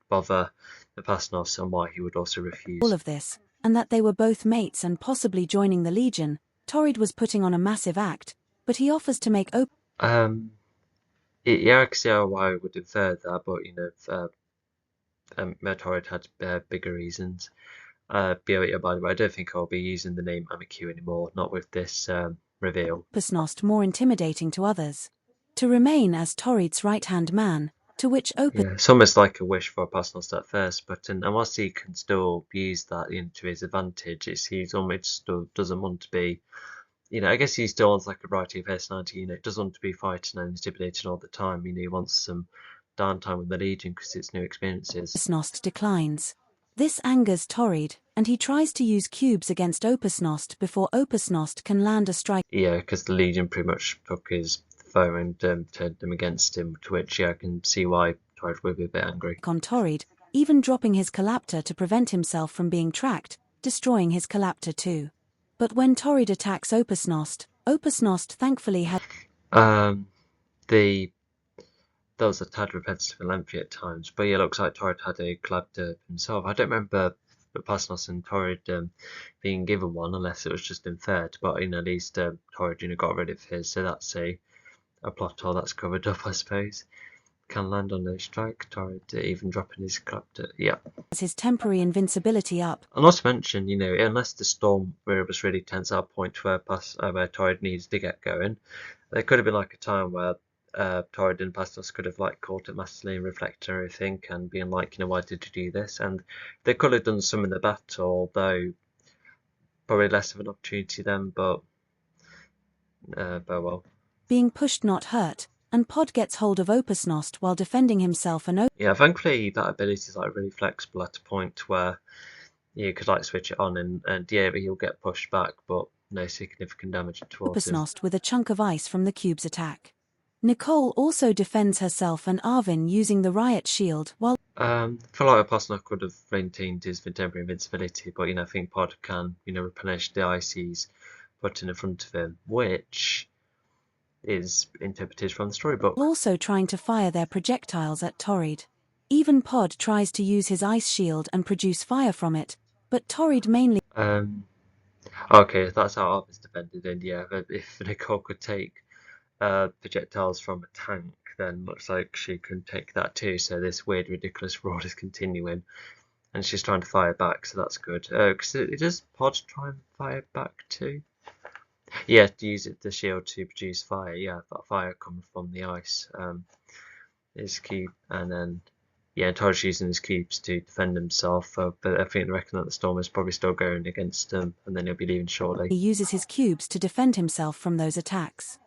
[SPEAKER 1] bother the Pasnos, and why he would also refuse.
[SPEAKER 2] All of this, and that they were both mates and possibly joining the Legion, Torrid was putting on a massive act, but he offers to make
[SPEAKER 1] Yeah, I can see how I would infer that, but Torrid had bigger reasons. By the way, I don't think I'll be using the name Amiku anymore, not with this reveal.
[SPEAKER 2] Opusnost more intimidating to others. To remain as Torrid's right-hand man, to which
[SPEAKER 1] Yeah, it's almost like a wish for a Pasnost at first, but unless he can still use that to his advantage, he's almost still doesn't want to be, I guess he still wants like a variety of personality, doesn't want to be fighting and intimidating all the time, he wants some downtime with the Legion because it's new experiences.
[SPEAKER 2] Opusnost declines. This angers Torrid, and he tries to use cubes against Opusnost before Opusnost can land a strike.
[SPEAKER 1] Yeah, because the Legion pretty much took his foe and turned them against him, to which I can see why Torrid would be a bit angry.
[SPEAKER 2] On Torrid, even dropping his Collaptor to prevent himself from being tracked, destroying his Collaptor too. But when Torrid attacks Opusnost thankfully had
[SPEAKER 1] That was a tad repetitive and lengthy at times, but yeah, it looks like Torrid had a Collaptor himself. I don't remember Pasnos and Torrid being given one, unless it was just inferred, but at least Torrid got rid of his, so that's a plot hole that's covered up, I suppose. Can land on no strike, Torrid even dropping his Collaptor, yeah.
[SPEAKER 2] his temporary invincibility up.
[SPEAKER 1] And not to mention, unless the storm where it was really tense at a point where Torrid needs to get going, there could have been like a time where Torrid and Pastos could have caught it masterly and reflected everything and being like, why did you do this? And they could have done some in the battle, though probably less of an opportunity then, but well.
[SPEAKER 2] Being pushed not hurt, and Pod gets hold of Opusnost while defending himself and
[SPEAKER 1] yeah, thankfully that ability is really flexible at a point where you could switch it on and yeah, he'll get pushed back, but no significant damage towards him.
[SPEAKER 2] Opusnost with a chunk of ice from the cube's attack. Nicole also defends herself and Arvin using the riot shield while
[SPEAKER 1] I feel like Pasnos could have maintained his temporary invincibility, but I think Pod can replenish the ice he's put in front of him, which is interpreted from the storybook.
[SPEAKER 2] Also trying to fire their projectiles at Torrid. Even Pod tries to use his ice shield and produce fire from it, but Torrid mainly
[SPEAKER 1] okay, that's how Arvin's defended, and yeah, if Nicole could take projectiles from a tank, then looks like she can take that too, so this weird ridiculous roar is continuing and she's trying to fire back, so that's good. Because it does Pod try and fire back too? Yeah, to use the shield to produce fire. Yeah, that fire comes from the ice. His cube, and then yeah, Torrid's using his cubes to defend himself. But I think they reckon that the storm is probably still going against him, and then he'll be leaving shortly.
[SPEAKER 2] he uses his cubes to defend himself from those attacks.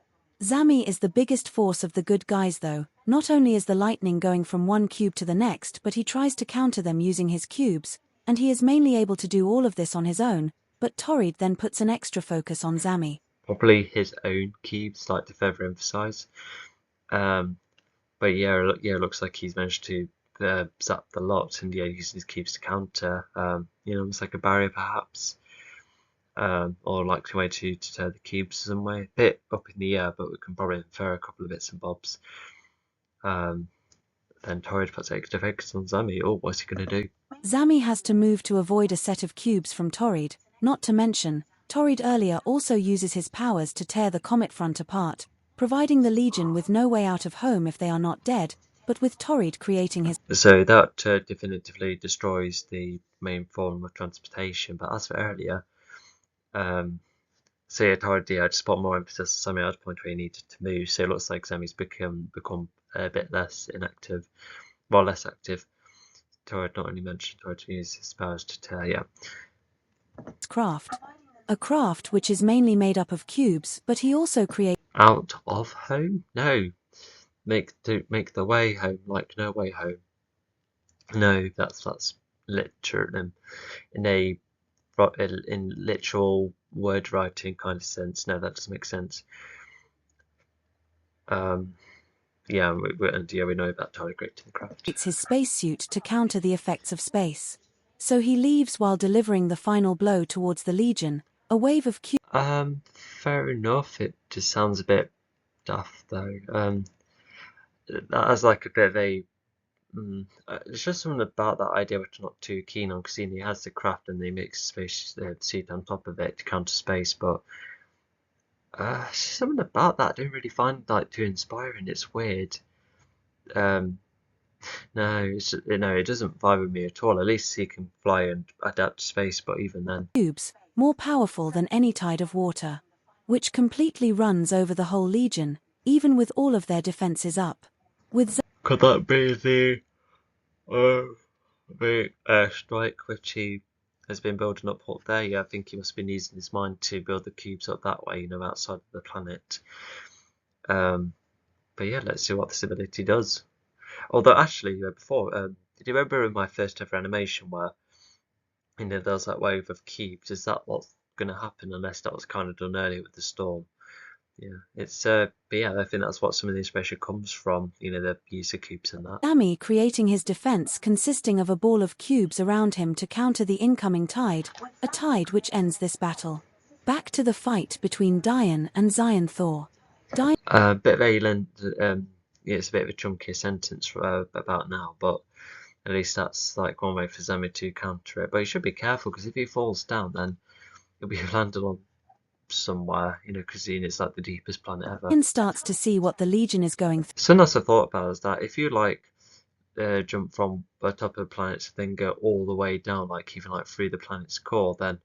[SPEAKER 2] Zami is the biggest force of the good guys though. Not only is the lightning going from one cube to the next, but he tries to counter them using his cubes, and he is mainly able to do all of this on his own, but Torrid then puts an extra focus on Zami.
[SPEAKER 1] Probably his own cubes, to further emphasize. But yeah, it looks like he's managed to zap the lot, and yeah, using his cubes to counter. Almost like a barrier perhaps. Or a way to tear the cubes some way. A bit up in the air, but we can probably infer a couple of bits and bobs. Then Torrid puts extra focus on Zami. Oh, what's he going to do?
[SPEAKER 2] Zami has to move to avoid a set of cubes from Torrid, not to mention, Torrid earlier also uses his powers to tear the Comet Front apart, providing the Legion with no way out of home if they are not dead, but with Torrid creating his...
[SPEAKER 1] So that definitively destroys the main form of transportation, but as for earlier, so yeah, Torrid just put more emphasis on Zami at a point where he needed to move, so it looks like Zami's become a bit less inactive, well, less active. Torrid not only mentioned Torrid to use his powers to tear, yeah.
[SPEAKER 2] Craft. A craft which is mainly made up of cubes, but he also creates...
[SPEAKER 1] Out of home? No. Make the way home, like no way home. No, that's literal in literal word writing kind of sense. No, that doesn't make sense. Yeah, we know about Torrid creating the craft.
[SPEAKER 2] It's his spacesuit to counter the effects of space. So he leaves while delivering the final blow towards the Legion, A wave of cubes.
[SPEAKER 1] Fair enough. It just sounds a bit daft though. That has like a bit of a it's just something about that idea which I'm not too keen on because he has the craft and they mix space seed on top of it to counter space, but something about that I don't really find like too inspiring. It's weird. Um, no, it doesn't vibe with me at all. At least he can fly and adapt to space, but even then,
[SPEAKER 2] Cubes, more powerful than any tide of water, which completely runs over the whole Legion, even with all of their defenses up. With
[SPEAKER 1] could that be uh, the airstrike which he has been building up there? Yeah, I think he must have been using his mind to build the cubes up that way, outside of the planet. Um, but yeah, let's see what this ability does. Although actually, before, did you remember in my first ever animation where there was that wave of cubes? Is that what's going to happen unless that was kind of done earlier with the storm? Yeah, but yeah, I think that's what some of the inspiration comes from. The use of cubes and that.
[SPEAKER 2] Sammy creating his defense consisting of a ball of cubes around him to counter the incoming tide, a tide which ends this battle. Back to the fight between Diane and Xyanthor.
[SPEAKER 1] Bit of a yeah, it's a bit of a chunkier sentence about now, but at least that's like one way for Zemi to counter it. But he should be careful because if he falls down, then he'll be landed on somewhere, because it's like the deepest planet ever.
[SPEAKER 2] Diane starts to see what the Legion is going through.
[SPEAKER 1] Something else I thought about is that if you jump from the top of the planet and then go all the way down, like even like through the planet's core, then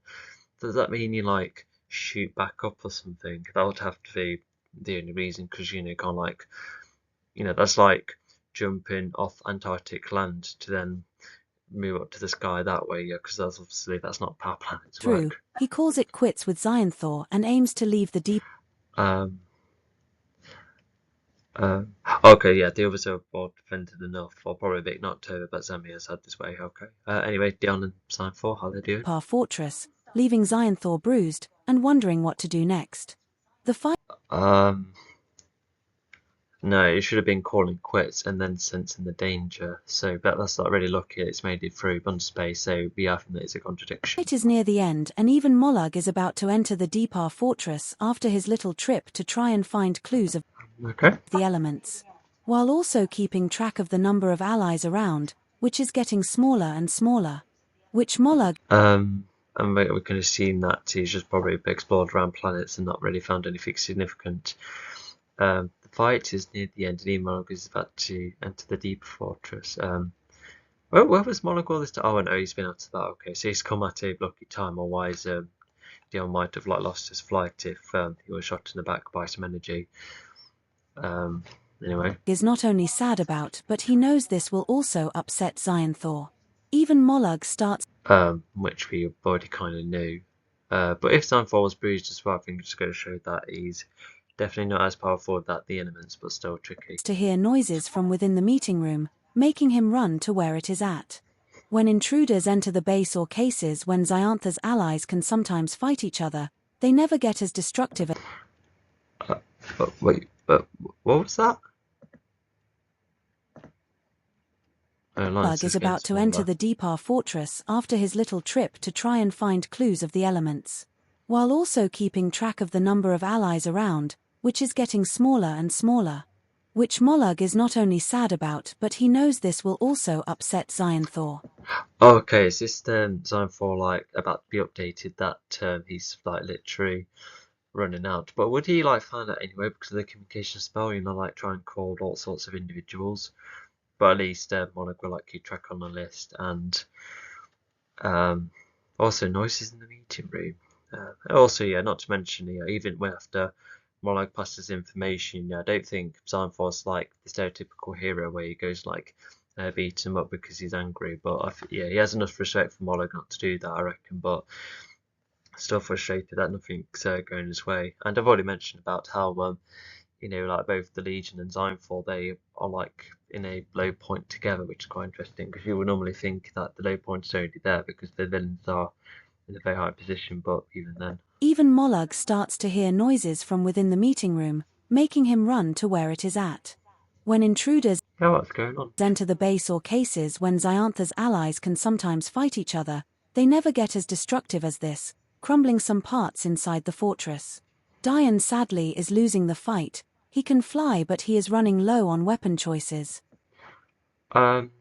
[SPEAKER 1] does that mean you like shoot back up or something? That would have to be the only reason, because can't like that's like jumping off Antarctic land to then move up to the sky that way, yeah, because that's not how planets work.
[SPEAKER 2] He calls it quits with Xyanthor and aims to leave the deep.
[SPEAKER 1] Okay, yeah, the others are well defended enough, or probably a bit knocked over, but Zemi has had this way. Okay. Anyway, Dion and Xyanthor, how they doing?
[SPEAKER 2] Fortress, leaving Xyanthor bruised and wondering what to do next. The fight.
[SPEAKER 1] No, it should have been calling quits and then sensing the danger. So, but that's not really lucky. It's made it through bunch space. So, I think that is a contradiction.
[SPEAKER 2] It is near the end, and even Mollug is about to enter the Deepar Fortress after his little trip to try and find clues of the elements, while also keeping track of the number of allies around, which is getting smaller and smaller. Which Mollug.
[SPEAKER 1] And we can assume that he's just probably explored around planets and not really found anything significant. The fight is near the end, and Mollug is about to enter the Deep Fortress. Where was Mollug all this time? Oh, no, he's been out of that. Okay, so he's come at a lucky time. Otherwise, Dion might have lost his flight if he was shot in the back by some energy. Anyway,
[SPEAKER 2] is not only sad about, but he knows this will also upset Xyanthor. Even Mollug starts.
[SPEAKER 1] Which we already kind of knew. But if Xyanthor was bruised as well, I think it's going to show that he's definitely not as powerful as the elements, but still tricky.
[SPEAKER 2] To hear noises from within the meeting room, making him run to where it is at. When intruders enter the base or cases when Xyanthor's allies can sometimes fight each other, they never get as destructive as.
[SPEAKER 1] But what was that?
[SPEAKER 2] Mollug is about to enter the Deepar Fortress after his little trip to try and find clues of the elements, while also keeping track of the number of allies around, which is getting smaller and smaller. Which Mollug is not only sad about, but he knows this will also upset Xyanthor.
[SPEAKER 1] Okay, is this Xyanthor about to be updated that he's literally running out? But would he find out anyway because of the communication spell? Try and call all sorts of individuals. But at least Mollug will keep track on the list, and also noises in the meeting room. Also, yeah, not to mention, even after Mollug passes information, I don't think Xyanthor's the stereotypical hero where he goes beat him up because he's angry. But he has enough respect for Mollug not to do that, I reckon. But still frustrated that nothing's going his way. And I've already mentioned about how both the Legion and Xyanthor, they are in a low point together, which is quite interesting because you would normally think that the low point is only there because the villains are in a very high position, but even then.
[SPEAKER 2] Even Mollug starts to hear noises from within the meeting room, making him run to where it is at. When intruders
[SPEAKER 1] what's going on?
[SPEAKER 2] Enter the base or cases when Xyanthor's allies can sometimes fight each other, they never get as destructive as this. crumbling some parts inside the fortress. Dian sadly is losing the fight. He can fly, but he is running low on weapon choices.
[SPEAKER 1] Did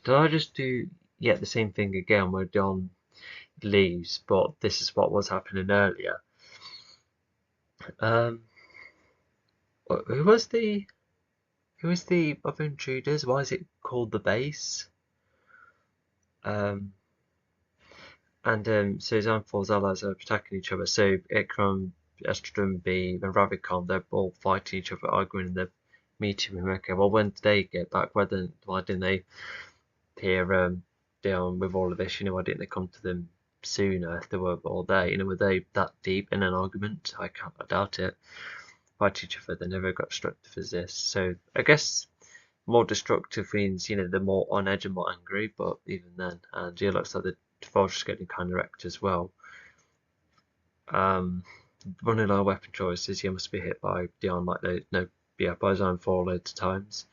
[SPEAKER 1] I just do the same thing again where Don leaves, but this is what was happening earlier? Um, who was the other intruders? Why is it called the base? So Zanfor's allies are attacking each other. So Ikram, Estradun, B, and Ravikon, they're all fighting each other, arguing in the meeting room. Okay, well, when did they get back? Why didn't they hear Dion with all of this? Why didn't they come to them sooner if they were all there? Were they that deep in an argument? I doubt it. Fight each other, they never got destructive as this. So I guess more destructive means, they're more on edge and more angry, but even then, and it looks like the Forge is getting kind of wrecked as well. Running low weapon choices, you must be hit by Dion by Zone 4 loads of times.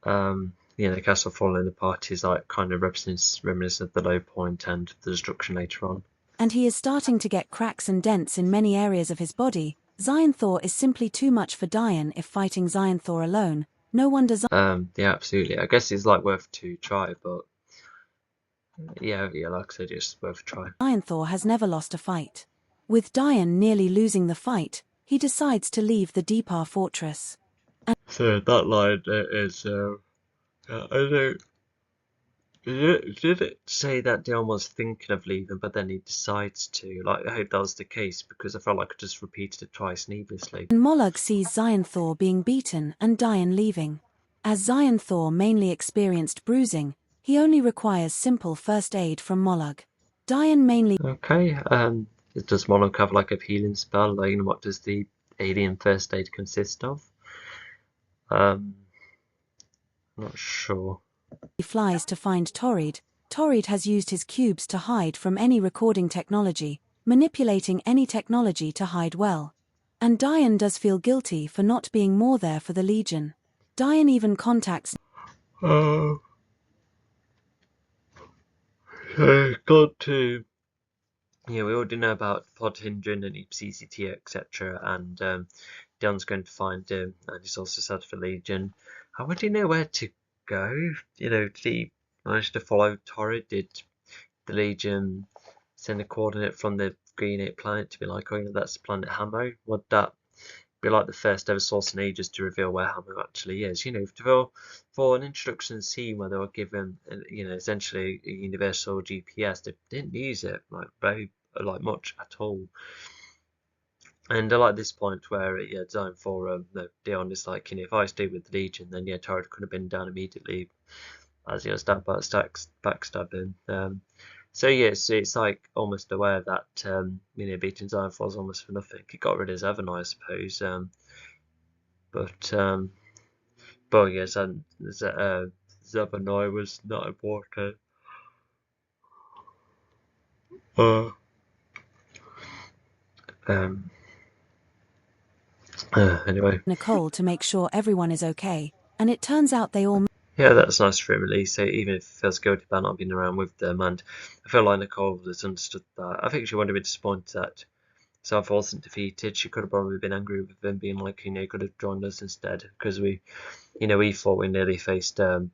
[SPEAKER 1] The castle falling apart is like kind of reminiscent of the low point and the destruction later on.
[SPEAKER 2] And he is starting to get cracks and dents in many areas of his body. Xionthor is simply too much for Dian if fighting Xionthor alone. No wonder
[SPEAKER 1] yeah, absolutely. I guess it's like worth to try, but yeah, like I said, it's worth a try.
[SPEAKER 2] Xionthor has never lost a fight. With Dian nearly losing the fight, he decides to leave the Deepar fortress.
[SPEAKER 1] So that line is, I don't. Did it say that Dion was thinking of leaving, but then he decides to? Like, I hope that was the case, because I felt like I just repeated it twice needlessly.
[SPEAKER 2] And Mollog sees Xionthor being beaten and Dian leaving. As Xionthor mainly experienced bruising, he only requires simple first aid from Mollog. Dian mainly...
[SPEAKER 1] Okay, does Mollog have like a healing spell? Like, what does the alien first aid consist of? I'm not sure.
[SPEAKER 2] He flies to find Torrid. Torrid has used his cubes to hide from any recording technology, manipulating any technology to hide well. And Dian does feel guilty for not being more there for the Legion. Dian even contacts...
[SPEAKER 1] So got to... we already know about Pod Hindran and CCT, etc. And Dion's going to find him, and he's also sad for Legion. How would he know where to go? Did he manage to follow Torrid? Did the Legion send a coordinate from the Green 8 planet to be like, that's planet Hamo? Would that be like the first ever source in ages to reveal where Hamo actually is? For an introduction scene where they were given, essentially a universal GPS, they didn't use it very much at all. And I like this point where Zone 4, Dion is like, if I stayed with the Legion, then Torrid could have been down immediately as he was stabbed by backstabbing. So it's like almost aware that beating Zone 4 was almost for nothing. He got rid of Zavanoy, I suppose. But yes, and Zavanoy was not important. Anyway.
[SPEAKER 2] Nicole to make sure everyone is okay, and it turns out they all...
[SPEAKER 1] Yeah, that's nice for him at least. So even if he feels guilty about not being around with them, and I feel like Nicole has understood that. I think she wouldn't have been disappointed that South wasn't defeated. She could have probably been angry with him, being like, he could have joined us instead, because we thought we nearly faced the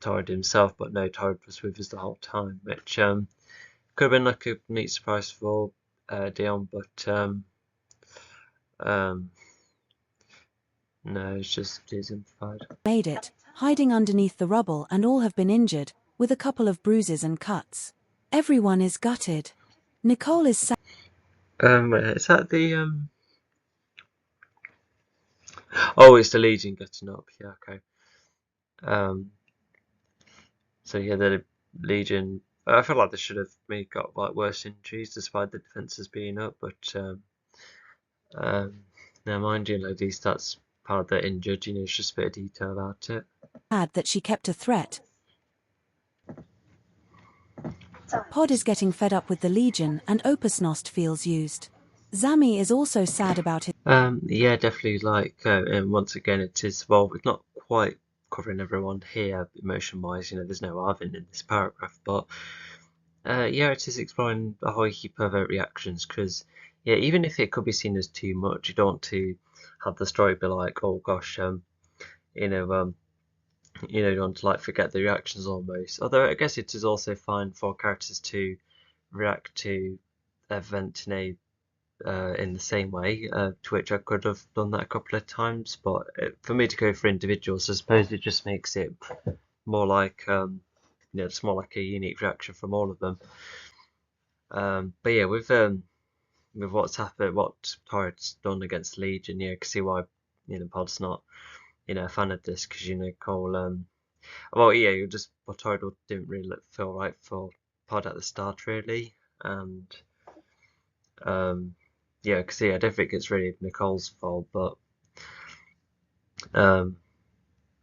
[SPEAKER 1] Torrid himself, but no, Torrid was with us the whole time, which could have been like a neat surprise for Dion, but no, it's just he's implied.
[SPEAKER 2] Made it, hiding underneath the rubble, and all have been injured, with a couple of bruises and cuts. Everyone is gutted. Nicole is sad.
[SPEAKER 1] Is that the Oh, it's the Legion getting up. Yeah, okay. So yeah, the Legion. I feel like they should have maybe got worse injuries despite the defenses being up, but now mind you, at least that's part of the injured. It's just a bit of detail about it.
[SPEAKER 2] That she kept a threat. Pod is getting fed up with the Legion, and Opusnost feels used. Zami is also sad about it.
[SPEAKER 1] Yeah, definitely. And once again, it is it's not quite covering everyone here emotion-wise. There's no Arvin in this paragraph, but Yeah, it is exploring the whole heap of reactions because, yeah, even if it could be seen as too much, you don't want to have the story be like, oh gosh, you know, um, you don't want to like forget the reactions almost. Although I guess it is also fine for characters to react to event in the same way, to which I could have done that a couple of times. But for me to go for individuals, I suppose it just makes it more like, it's more like a unique reaction from all of them. But yeah, with what's happened, what Torrid's done against Legion, yeah, I can see why Pod's not a fan of this because Cole, well, yeah, you just what Torrid didn't really feel right for Pod at the start really, and um, yeah, because yeah, I don't think it's really Nicole's fault, um,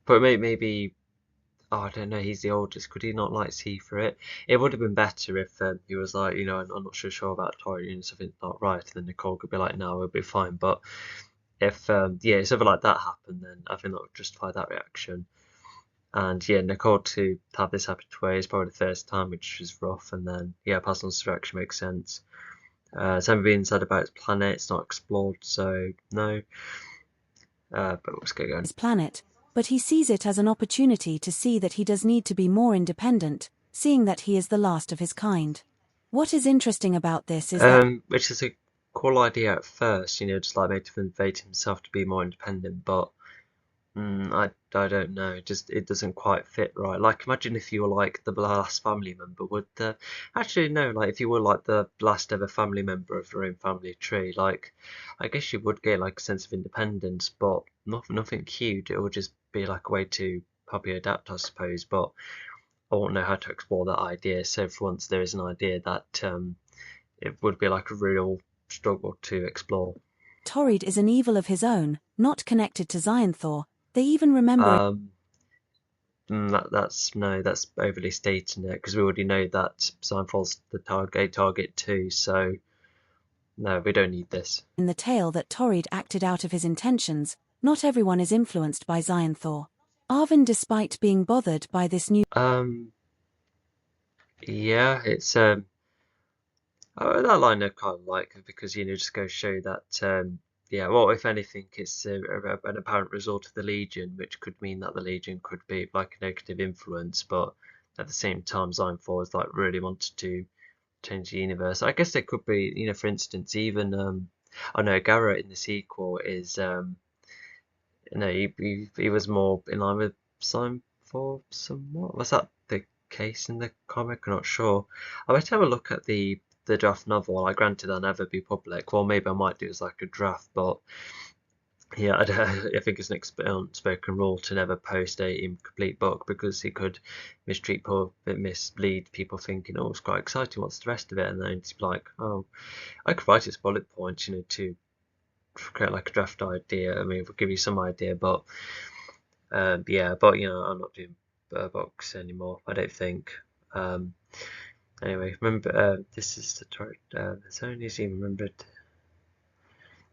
[SPEAKER 1] but maybe. Oh, I don't know. He's the oldest. Could he not like see through it? It would have been better if he was like, I'm not sure about Tori, something's not right, and then Nicole could be like, no, we'll be fine. But if yeah, something like that happened, then I think that would justify that reaction. And yeah, Nicole to have this happen twice is probably the first time, which is rough. And then yeah, Parsons' reaction makes sense. Something being said about his planet, it's not explored, so no. But let's get going.
[SPEAKER 2] His planet, but he sees it as an opportunity to see that he does need to be more independent, seeing that he is the last of his kind. What is interesting about this is that
[SPEAKER 1] Which is a cool idea at first, just like motivate himself to be more independent, but I don't know. It doesn't quite fit right. Like imagine if you were like the last family member, would the actually no, like if you were like the last ever family member of your own family tree, like I guess you would get like a sense of independence, but nothing huge. It would just be like a way to probably adapt, I suppose. But I won't know how to explore that idea. So for once there is an idea that it would be like a real struggle to explore.
[SPEAKER 2] Torrid is an evil of his own, not connected to Xionthor. They even remember
[SPEAKER 1] Um, that's no, that's overly stating it because we already know that Seinfeld's the target too. So no, we don't need this.
[SPEAKER 2] in the tale that Torrid acted out of his intentions. Not everyone is influenced by Xionthor. Arvin, despite being bothered by this new
[SPEAKER 1] Um, yeah, it's that line I kind of like because just go show that yeah, well, if anything, it's an apparent result of the Legion, which could mean that the Legion could be like a negative influence, but at the same time, Zine4 is like really wanted to change the universe. I guess there could be, for instance, even I know Garrett in the sequel is he was more in line with Zine4 somewhat. Was that the case in the comic? I'm not sure. I might have a look at the draft novel. I granted I'll never be public. Well, maybe I might do as like a draft, but yeah, I think it's an unspoken rule to never post a incomplete book because it could mislead people thinking, oh, it's quite exciting. What's the rest of it? And then it's like, oh, I could write its bullet points, to create like a draft idea. I mean, it will give you some idea, but yeah, but I'm not doing books anymore. I don't think. Um, anyway, remember, this is the it's only even remembered.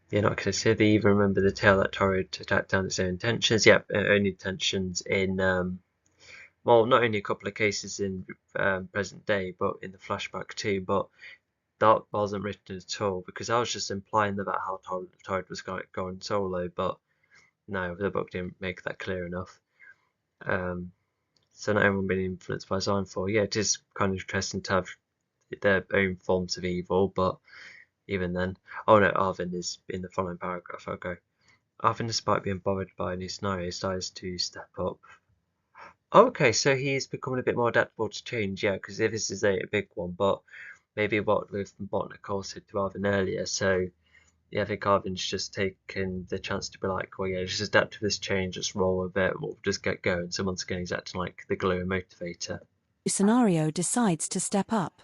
[SPEAKER 1] Yeah, not because they even remember the tale that Torrid attacked down its own intentions. Yeah, own intentions in well, not only a couple of cases in present day, but in the flashback too. But that wasn't written at all because I was just implying about how Torrid was going solo. But no, the book didn't make that clear enough. Um, so not everyone being influenced by Xionthor. Yeah, it is kind of interesting to have their own forms of evil, but even then, oh no, Arvin is in the following paragraph. Okay. Arvin, despite being bothered by a new scenario, decides to step up. Oh, okay, so he's becoming a bit more adaptable to change, yeah, because this is a big one, but maybe what Nicole said to Arvin earlier, so yeah, I think Arvin's just taken the chance to be like, well, yeah, just adapt to this change, just roll with it, we'll just get going. So once again, he's acting like the glue and motivator.
[SPEAKER 2] scenario decides to step up.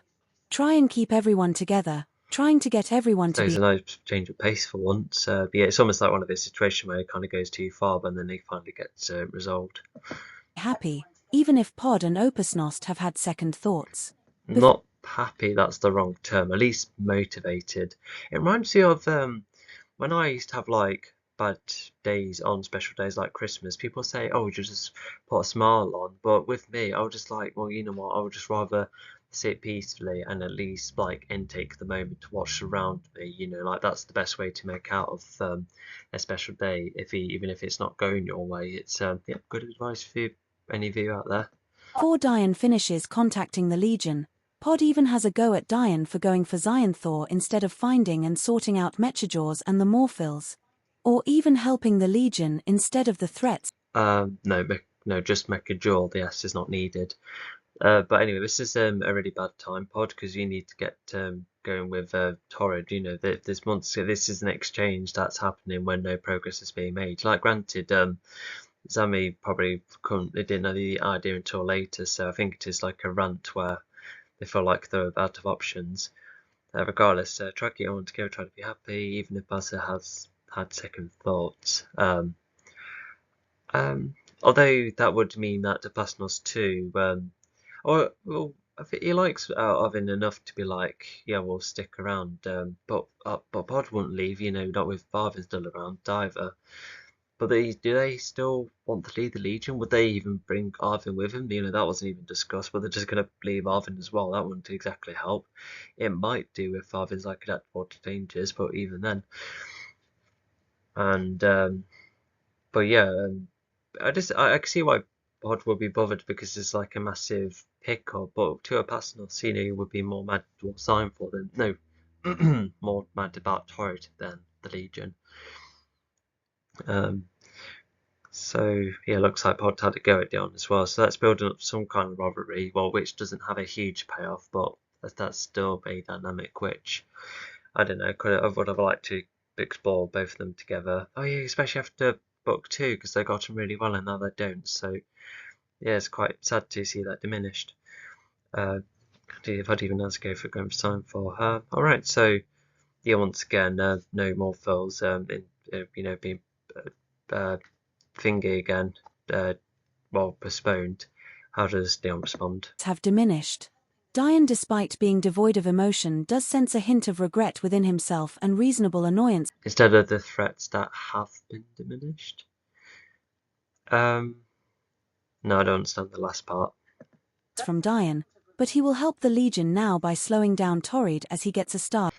[SPEAKER 2] Try and keep everyone together, trying to get everyone to
[SPEAKER 1] So it's
[SPEAKER 2] be
[SPEAKER 1] a nice change of pace for once. But yeah, it's almost like one of those situations where it kind of goes too far, but then it finally gets resolved.
[SPEAKER 2] happy, even if Pod and Opusnost have had second thoughts.
[SPEAKER 1] Not happy, that's the wrong term. At least motivated. It reminds me of when I used to have like bad days on special days like Christmas. People say, "Oh, you just put a smile on," but with me, I was just like, "Well, you know what? I would just rather sit peacefully and at least like intake the moment to watch around me. Like that's the best way to make out of a special day. Even if it's not going your way, it's yeah, good advice for you, any of you out there.
[SPEAKER 2] Before Diane finishes contacting the Legion, Pod even has a go at Diane for going for Xyanthor instead of finding and sorting out Mechajaws and the Morphils, or even helping the Legion instead of the threats.
[SPEAKER 1] No, just make a jewel. The S is not needed. But anyway, this is a really bad time, Pod, because you need to get going with Torrid. There's months. This is an exchange that's happening when no progress is being made. Like, granted, Zami probably didn't know the idea until later, so I think it is like a rant where they feel like they're out of options. Regardless, try to get on together, try to be happy, even if Buzzer has had second thoughts. Although that would mean that the Plasnos too, well, I think he likes Oven enough to be like, yeah, we'll stick around. But Pod won't leave, not with Barvin still around either. But do they still want to lead the Legion? Would they even bring Arvin with him? That wasn't even discussed. But they're just going to leave Arvin as well. That wouldn't exactly help. It might do if Arvin's like adaptable to dangers, but even then. And but yeah, I can see why Pod would be bothered because it's like a massive pickup. But to a Pasnos, he would be more mad to sign for them. No, more mad about Torrid than the Legion. So yeah, looks like Pod had a go at Dion as well. So that's building up some kind of rivalry, well, which doesn't have a huge payoff, but that's still a dynamic which I don't know. I would have liked to explore both of them together. Oh yeah, especially after book 2 because they got on really well and now they don't. So yeah, it's quite sad to see that diminished. If I'd even asked to go for going for sign for her. All right, so yeah, once again, no more fills. Being thingy again, postponed. How does Dion respond?
[SPEAKER 2] Have diminished. Diane, despite being devoid of emotion, does sense a hint of regret within himself and reasonable annoyance.
[SPEAKER 1] Instead of the threats that have been diminished. No, I don't understand the last part.
[SPEAKER 2] From Diane, but he will help the Legion now by slowing down Torrid as he gets a start.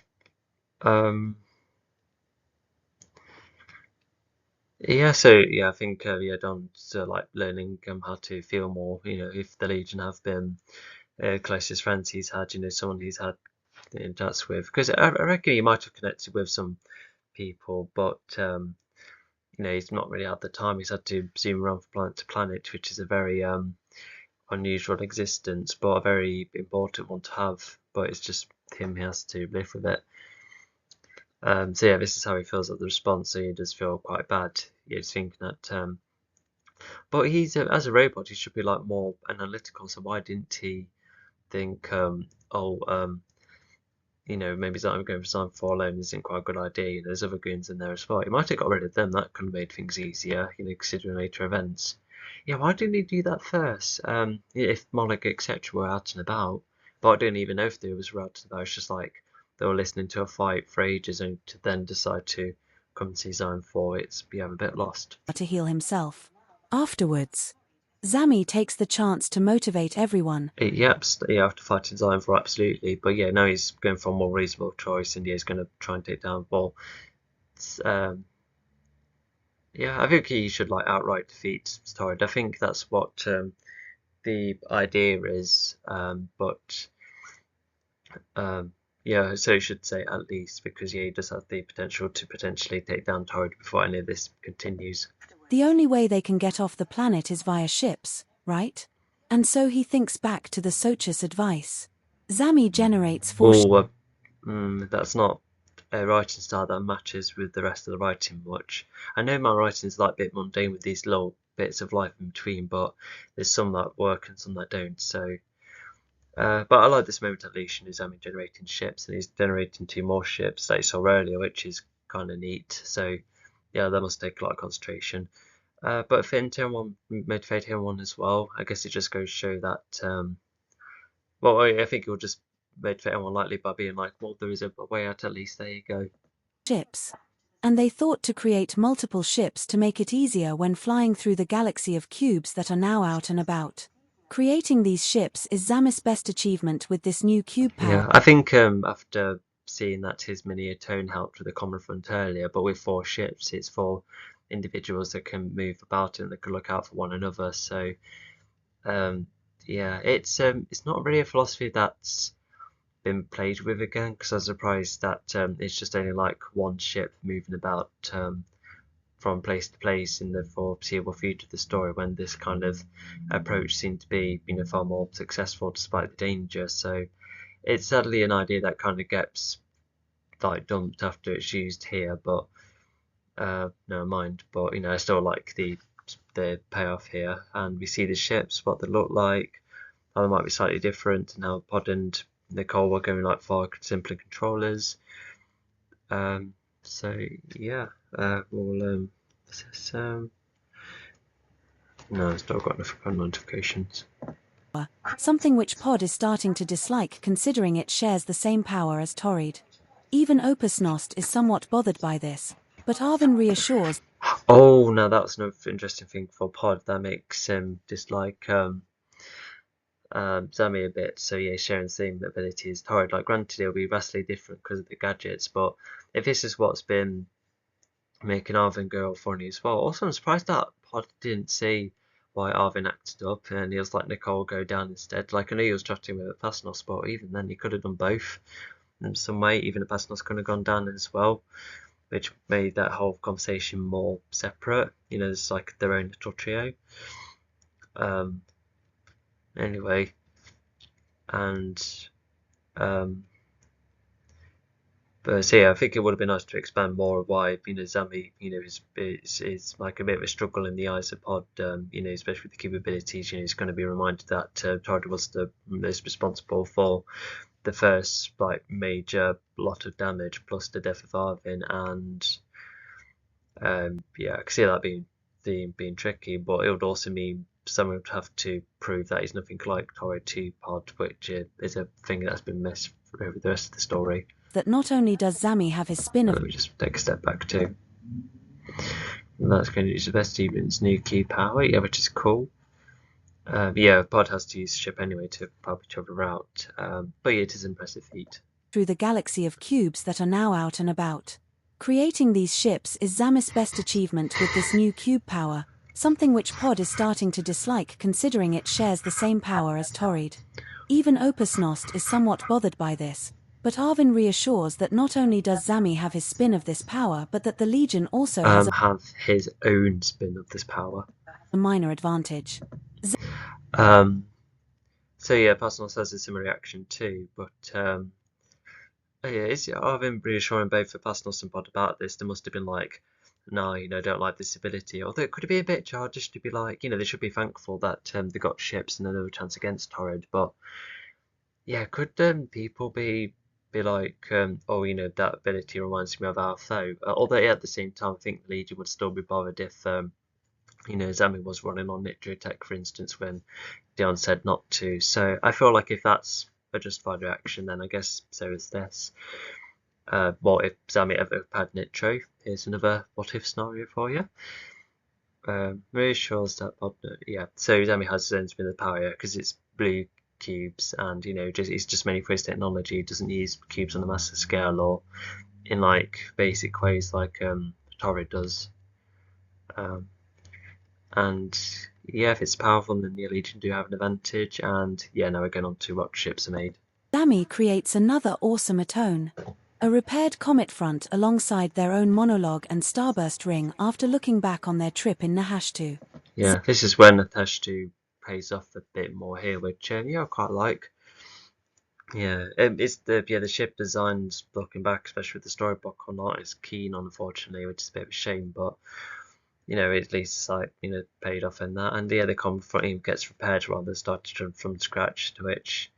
[SPEAKER 1] Yeah, so yeah, I think Don's like learning how to feel more. If the Legion have been closest friends he's had, someone he's had chats with, because I reckon he might have connected with some people, but he's not really had the time. He's had to zoom around from planet to planet, which is a very unusual existence, but a very important one to have. But it's just him; he has to live with it. So yeah, this is how he feels at the response. So he does feel quite bad. He's thinking that, but he's as a robot, he should be like more analytical. So why didn't he think, maybe Zion going for Zion 4 alone isn't quite a good idea. There's other goons in there as well. He might have got rid of them. That could have made things easier, considering later events. Yeah, why didn't he do that first? If Moloch, etc. were out and about, but I don't even know if they were out and about. It's just like they were listening to a fight for ages and to then decide to come see Zion 4. I'm a bit lost.
[SPEAKER 2] To heal himself. Afterwards, Zami takes the chance to motivate everyone.
[SPEAKER 1] Yep, after fighting Zion 4, absolutely. But yeah, now he's going for a more reasonable choice and he's going to try and take down Ball. Yeah, I think he should outright defeat Torrid. I think that's what the idea is. Yeah, so he should say at least, because he does have the potential to potentially take down Torrid before any of this continues.
[SPEAKER 2] The only way they can get off the planet is via ships, right? And so he thinks back to the Sochus advice. Zami generates 4
[SPEAKER 1] that's not a writing style that matches with the rest of the writing much. I know my writing is a bit mundane with these little bits of life in between, but there's some that work and some that don't. So, but I like this moment at least. Zami generating ships, and he's generating 2 more ships that you saw earlier, which is kind of neat. So, yeah, that must take a lot of concentration. But for Intel motivate him one as well. I guess it just goes to show that. Well, I think it will just motivate everyone lightly by being like, well, there is a way out at least. There you go.
[SPEAKER 2] Ships. And they thought to create multiple ships to make it easier when flying through the galaxy of cubes that are now out and about. Creating these ships is Zammis' best achievement with this new cube power.
[SPEAKER 1] Yeah, I think after seeing that his mini tone helped with the common front earlier, but with 4 ships, it's 4 individuals that can move about and that can look out for one another. So yeah, it's not really a philosophy that's been played with again, because I was surprised that it's just only like 1 ship moving about from place to place in the foreseeable future of the story, when this kind of approach seemed to be, far more successful despite the danger. So it's sadly an idea that kind of gets like dumped after it's used here, but never mind. But I still like the payoff here, and we see the ships, what they look like, how they might be slightly different, and how Pod and Nicole were going like far simpler controllers. So yeah, we'll is this, no, I've still got enough notifications.
[SPEAKER 2] Something which Pod is starting to dislike, considering it shares the same power as Torrid. Even Opus Nost is somewhat bothered by this, but Arvin reassures.
[SPEAKER 1] Oh, now that's another interesting thing for Pod that makes him dislike Zami a bit. So yeah, sharing the same ability as Torrid. Like, granted, it'll be vastly different because of the gadgets, but if this is what's been making Arvin go all funny as well. Also, I'm surprised that Pod didn't see why Arvin acted up and he was like Nicole go down instead. Like, I know he was chatting with Pasnos, but even then he could have done both in some way. Even if Pasnos could have gone down as well, which made that whole conversation more separate. It's like their own little trio. Anyway, and but so yeah, I think it would have been nice to expand more of why Zami is like a bit of a struggle in the eyes of Pod. Especially with the capabilities. He's going to be reminded that Torrid was the most responsible for the first like major lot of damage, plus the death of Arvin, and yeah, I can see that being tricky. But it would also mean someone would have to prove that he's nothing like Torrid to Pod, which is a thing that's been missed over the rest of the story.
[SPEAKER 2] That not only does Zami have his spin of.
[SPEAKER 1] Let me just take a step back too. And that's going to use the best Steven's new key power, yeah, which is cool. Yeah, Pod has to use the ship anyway to help each other out. But yeah, it is an impressive feat.
[SPEAKER 2] Through the galaxy of cubes that are now out and about. Creating these ships is Zammis' best achievement with this new cube power, something which Pod is starting to dislike, considering it shares the same power as Torrid. Even Opus Nost is somewhat bothered by this, but Arvin reassures that not only does Zami have his spin of this power, but that the Legion also has
[SPEAKER 1] have his own spin of this power.
[SPEAKER 2] A minor advantage.
[SPEAKER 1] So yeah, Pasnos has a similar reaction too, but yeah, I've been reassuring both for Pasnos and Pod about this. They must have been like, no, don't like this ability. Although it could be a bit childish to be like, they should be thankful that they got ships and another chance against Torrid. But yeah, could people be like, oh, that ability reminds me of Alpha. Although yeah, at the same time, I think the Legion would still be bothered if Zami was running on Nitrotech, for instance, when Dion said not to. So I feel like if that's a justified reaction, then I guess so is this. What if Zami ever had Nitro? Here's another what if scenario for you. Reassures that yeah. So Zami has his own spin of the power because it's blue cubes, and it's just mainly for his technology. He doesn't use cubes on a massive scale or in like basic ways like Torrid does. And yeah, if it's powerful, then the Legion do have an advantage. And yeah, now we're going on to what ships are made.
[SPEAKER 2] Zami creates another awesome atone. A repaired comet front alongside their own monologue and starburst ring after looking back on their trip in Nahashtu.
[SPEAKER 1] Yeah, this is when Nahashtu pays off a bit more here, which yeah, I quite like. Yeah, it's the ship designs looking back, especially with the storybook, I'm not as keen on, unfortunately, which is a bit of a shame, but at least it's like paid off in that. And yeah, the common front gets repaired rather than started from scratch, to which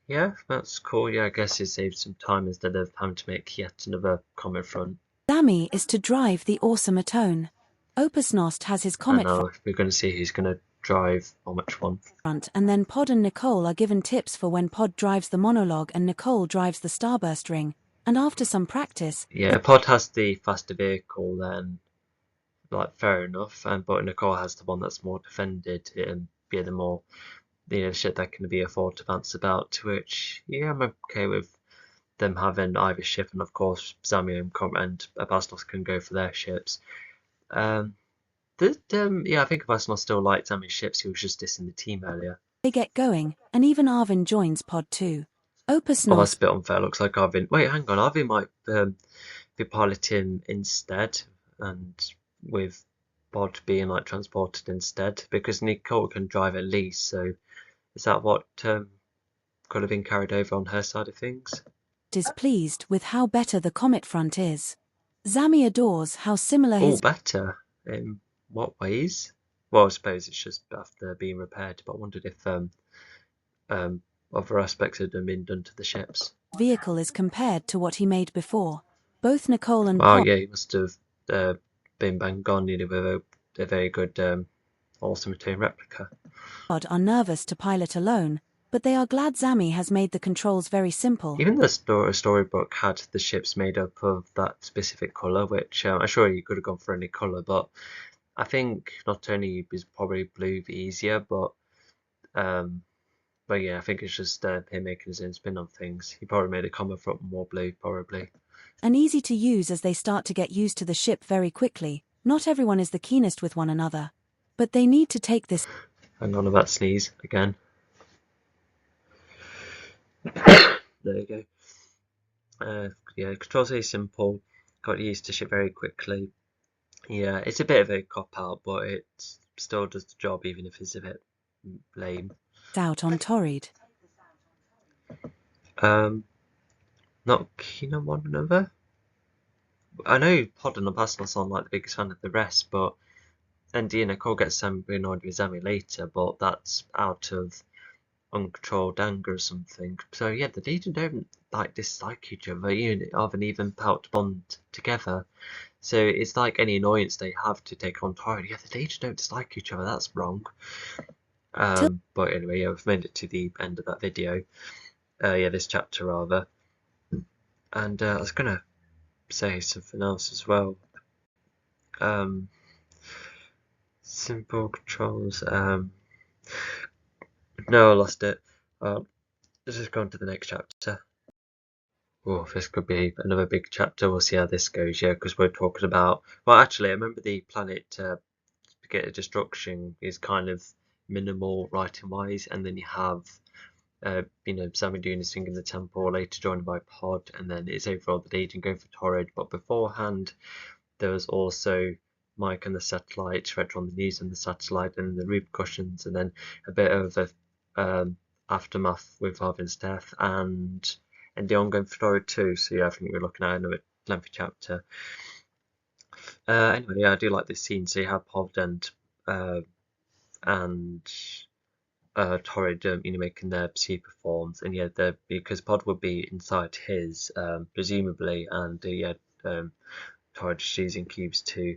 [SPEAKER 1] yeah, that's cool. Yeah, I guess it saves some time instead of having to make yet another comet front.
[SPEAKER 2] Zami is to drive the awesome atone. Opus Nost has his comet
[SPEAKER 1] front. We're going to see who's going to drive on which one.
[SPEAKER 2] And then Pod and Nicole are given tips for when Pod drives the monologue and Nicole drives the starburst ring. And after some practice,
[SPEAKER 1] yeah, Pod has the faster vehicle, then like fair enough, but Nicole has the one that's more defended, and yeah, the more shit that can be afford to bounce about. To which, yeah, I'm okay with them having either ship, and of course Zamir and Bastos can go for their ships. Yeah, I think Bastos still liked Zamir's ships. He was just dissing the team earlier.
[SPEAKER 2] They get going, and even Arvin joins Pod 2. Opus
[SPEAKER 1] Oh, that's
[SPEAKER 2] North.
[SPEAKER 1] a bit unfair. Looks like Arvin. Wait, hang on. Arvin might be piloting instead, and with Bod being like transported instead, because Nicole can drive at least. So is that what could have been carried over on her side of things?
[SPEAKER 2] Is pleased with how better the Comet front is. Zami adores how similar
[SPEAKER 1] Oh,
[SPEAKER 2] his
[SPEAKER 1] better. In what ways? Well, I suppose it's just after being repaired, but I wondered if other aspects had been done to the ships.
[SPEAKER 2] vehicle is compared to what he made before. Both Nicole and
[SPEAKER 1] Wow,
[SPEAKER 2] Pod
[SPEAKER 1] yeah, he must have been bang on, with a very good automaton replica.
[SPEAKER 2] are nervous to pilot alone, but they are glad Zami has made the controls very simple.
[SPEAKER 1] Even the storybook had the ships made up of that specific colour, which I'm sure you could have gone for any colour, but I think not only is probably blue easier, um, but yeah, I think it's just him making his own spin on things. He probably made a comment from more blue, probably.
[SPEAKER 2] And easy to use as they start to get used to the ship very quickly. Not everyone is the keenest with one another. But they need to take this.
[SPEAKER 1] Hang on about sneeze again. There you go. Yeah, controls are simple. Got used to ship very quickly. Yeah, it's a bit of a cop out, but it still does the job, even if it's a bit lame.
[SPEAKER 2] Out on Torrid.
[SPEAKER 1] Not keen on one another. I know Pod and Bastos aren't like the biggest fan of the rest, but then Nicole gets annoyed with Zami later, but that's out of uncontrolled anger or something. So yeah, the Legion don't like dislike each other, even felt bond together. So it's like any annoyance they have to take on Torrid. Yeah, the Legion don't dislike each other. That's wrong. But anyway, yeah, we've made it to the end of that video. Yeah, this chapter rather. And I was gonna say something else as well. Simple controls. No, I lost it. Let's just go on to the next chapter. Oh, this could be another big chapter. We'll see how this goes, yeah, because we're talking about. Well, actually, I remember the planet Spaghetti Destruction is kind of minimal writing wise, and then you have Sammy doing his thing in the temple, later joined by Pod, and then it's overall the Legion going for Torrid. But beforehand, there was also Mike and the satellite, Retro on the news and the satellite, and the repercussions, and then a bit of a aftermath with Arvin's death, and the ongoing story too. So yeah, I think we're looking at another lengthy chapter. Anyway, yeah, I do like this scene. So you have Pod and Torrid, making their super forms, and yeah, because Pod would be inside his, presumably, and Torrid just using cubes to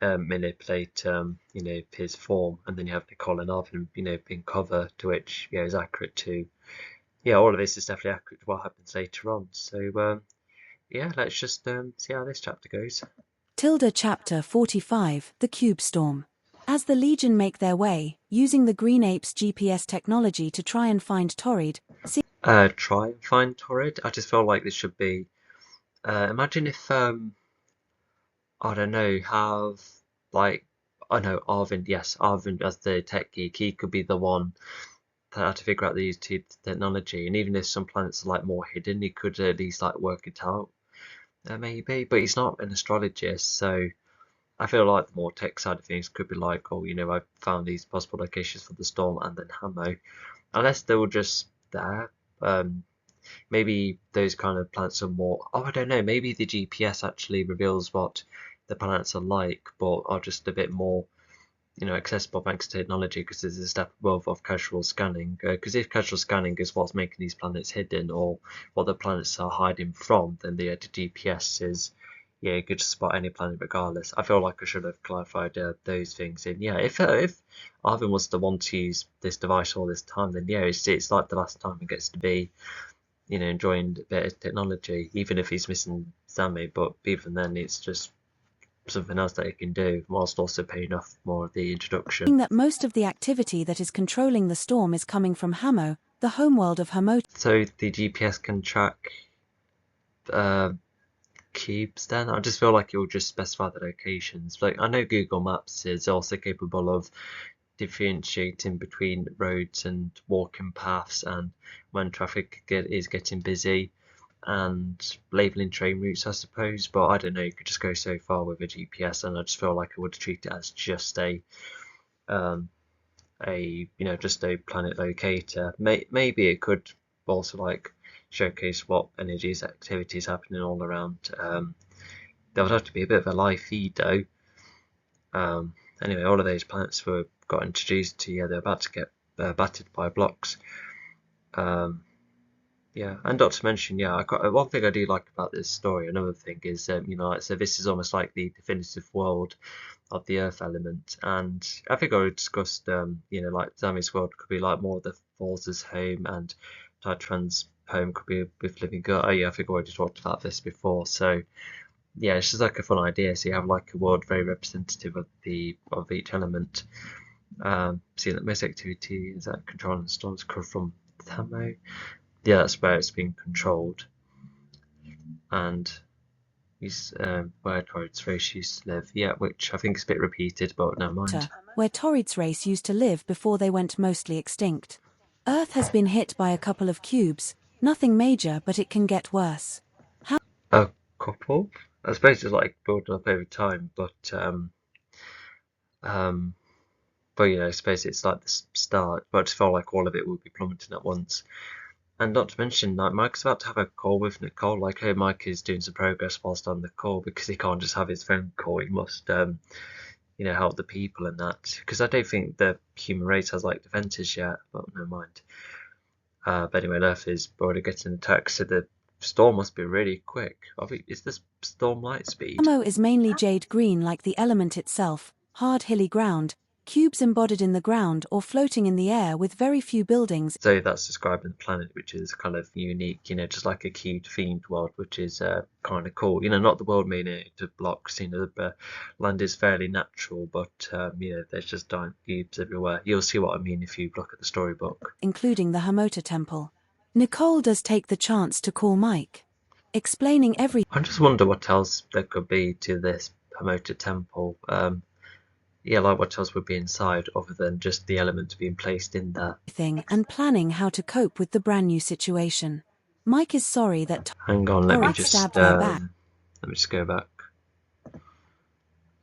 [SPEAKER 1] manipulate, his form, and then you have Nicole and Arvin, being cover, to which, is accurate to, all of this is definitely accurate to what happens later on. So, yeah, let's just see how this chapter goes.
[SPEAKER 2] Tilda Chapter 45, The Cube Storm. As the Legion make their way, using the Green Ape's GPS technology to try and find Torrid.
[SPEAKER 1] Try and find Torrid? I just feel like this should be, imagine if, I don't know, have, like, I know Arvin, yes, Arvin as the tech geek, he could be the one that had to figure out the technology, and even if some planets are like more hidden, he could at least like work it out, maybe. But he's not an astrologist, so I feel like the more tech side of things could be like, oh, I found these possible locations for the storm and then Hamo, unless they were just there. Maybe those kind of planets are more. Oh, I don't know. Maybe the GPS actually reveals what the planets are like, but are just a bit more, accessible thanks to technology, because there's a step above of casual scanning. Because if casual scanning is what's making these planets hidden, or what the planets are hiding from, then the GPS is, you could just spot any planet regardless. I feel like I should have clarified those things. And yeah, if Arvin was the one to use this device all this time, then yeah, it's like the last time he gets to be, enjoying a bit of technology, even if he's missing Sammy. But even then, it's just something else that he can do, whilst also paying off more of the introduction.
[SPEAKER 2] Seeing that most of the activity that is controlling the storm is coming from Hamo, the homeworld of Hamota.
[SPEAKER 1] So the GPS can track cubes then? I just feel like it will just specify the locations. Like, I know Google Maps is also capable of differentiating between roads and walking paths and when traffic is getting busy and labeling train routes, I suppose, but I don't know, you could just go so far with a GPS, and I just feel like I would treat it as just just a planet locator. Maybe it could also like showcase what energies activities happening all around. There would have to be a bit of a live feed though. Anyway, all of those planets got introduced to, they're about to get battered by blocks. Yeah, and not to mention, one thing I do like about this story, another thing is, like, so this is almost like the definitive world of the Earth element, and I think I already discussed, like Zami's world could be like more of the Forza's home, and Titran's home could be with Living God. Oh yeah, I think I already talked about this before, so yeah, it's just like a fun idea. So you have like a world very representative of each element. Seeing that most activity is that controlling storms come from Thamo. Yeah, that's where it's being controlled, and he's where Torrid's race used to live. Yeah, which I think is a bit repeated, but never mind.
[SPEAKER 2] Where Torrid's race used to live before they went mostly extinct. Earth has been hit by a couple of cubes, nothing major, but it can get worse.
[SPEAKER 1] A couple? I suppose it's like building up over time, but I suppose it's like the start. But I just felt like all of it would be plummeting at once. And not to mention, like, Mike's about to have a call with Nicole. Like, hey, Mike is doing some progress whilst on the call because he can't just have his phone call. He must, help the people and that. Because I don't think the human race has like defenses yet. But never mind. But anyway, Earth is already getting attacked, so the storm must be really quick. Is this storm light speed?
[SPEAKER 2] Hamo is mainly jade green like the element itself, hard hilly ground, cubes embodied in the ground or floating in the air with very few buildings.
[SPEAKER 1] So that's describing the planet, which is kind of unique, just like a cube themed world, which is kind of cool. Not the world made into blocks. The land is fairly natural, but there's just giant cubes everywhere. You'll see what I mean if you look at the storybook.
[SPEAKER 2] Including the Hamota temple. Nicole does take the chance to call Mike, explaining everything.
[SPEAKER 1] I just wonder what else there could be to this Hamota temple. Like what else would be inside other than just the elements being placed in there.
[SPEAKER 2] And planning how to cope with the brand new situation. Mike is sorry that
[SPEAKER 1] Hang on, let me just go back.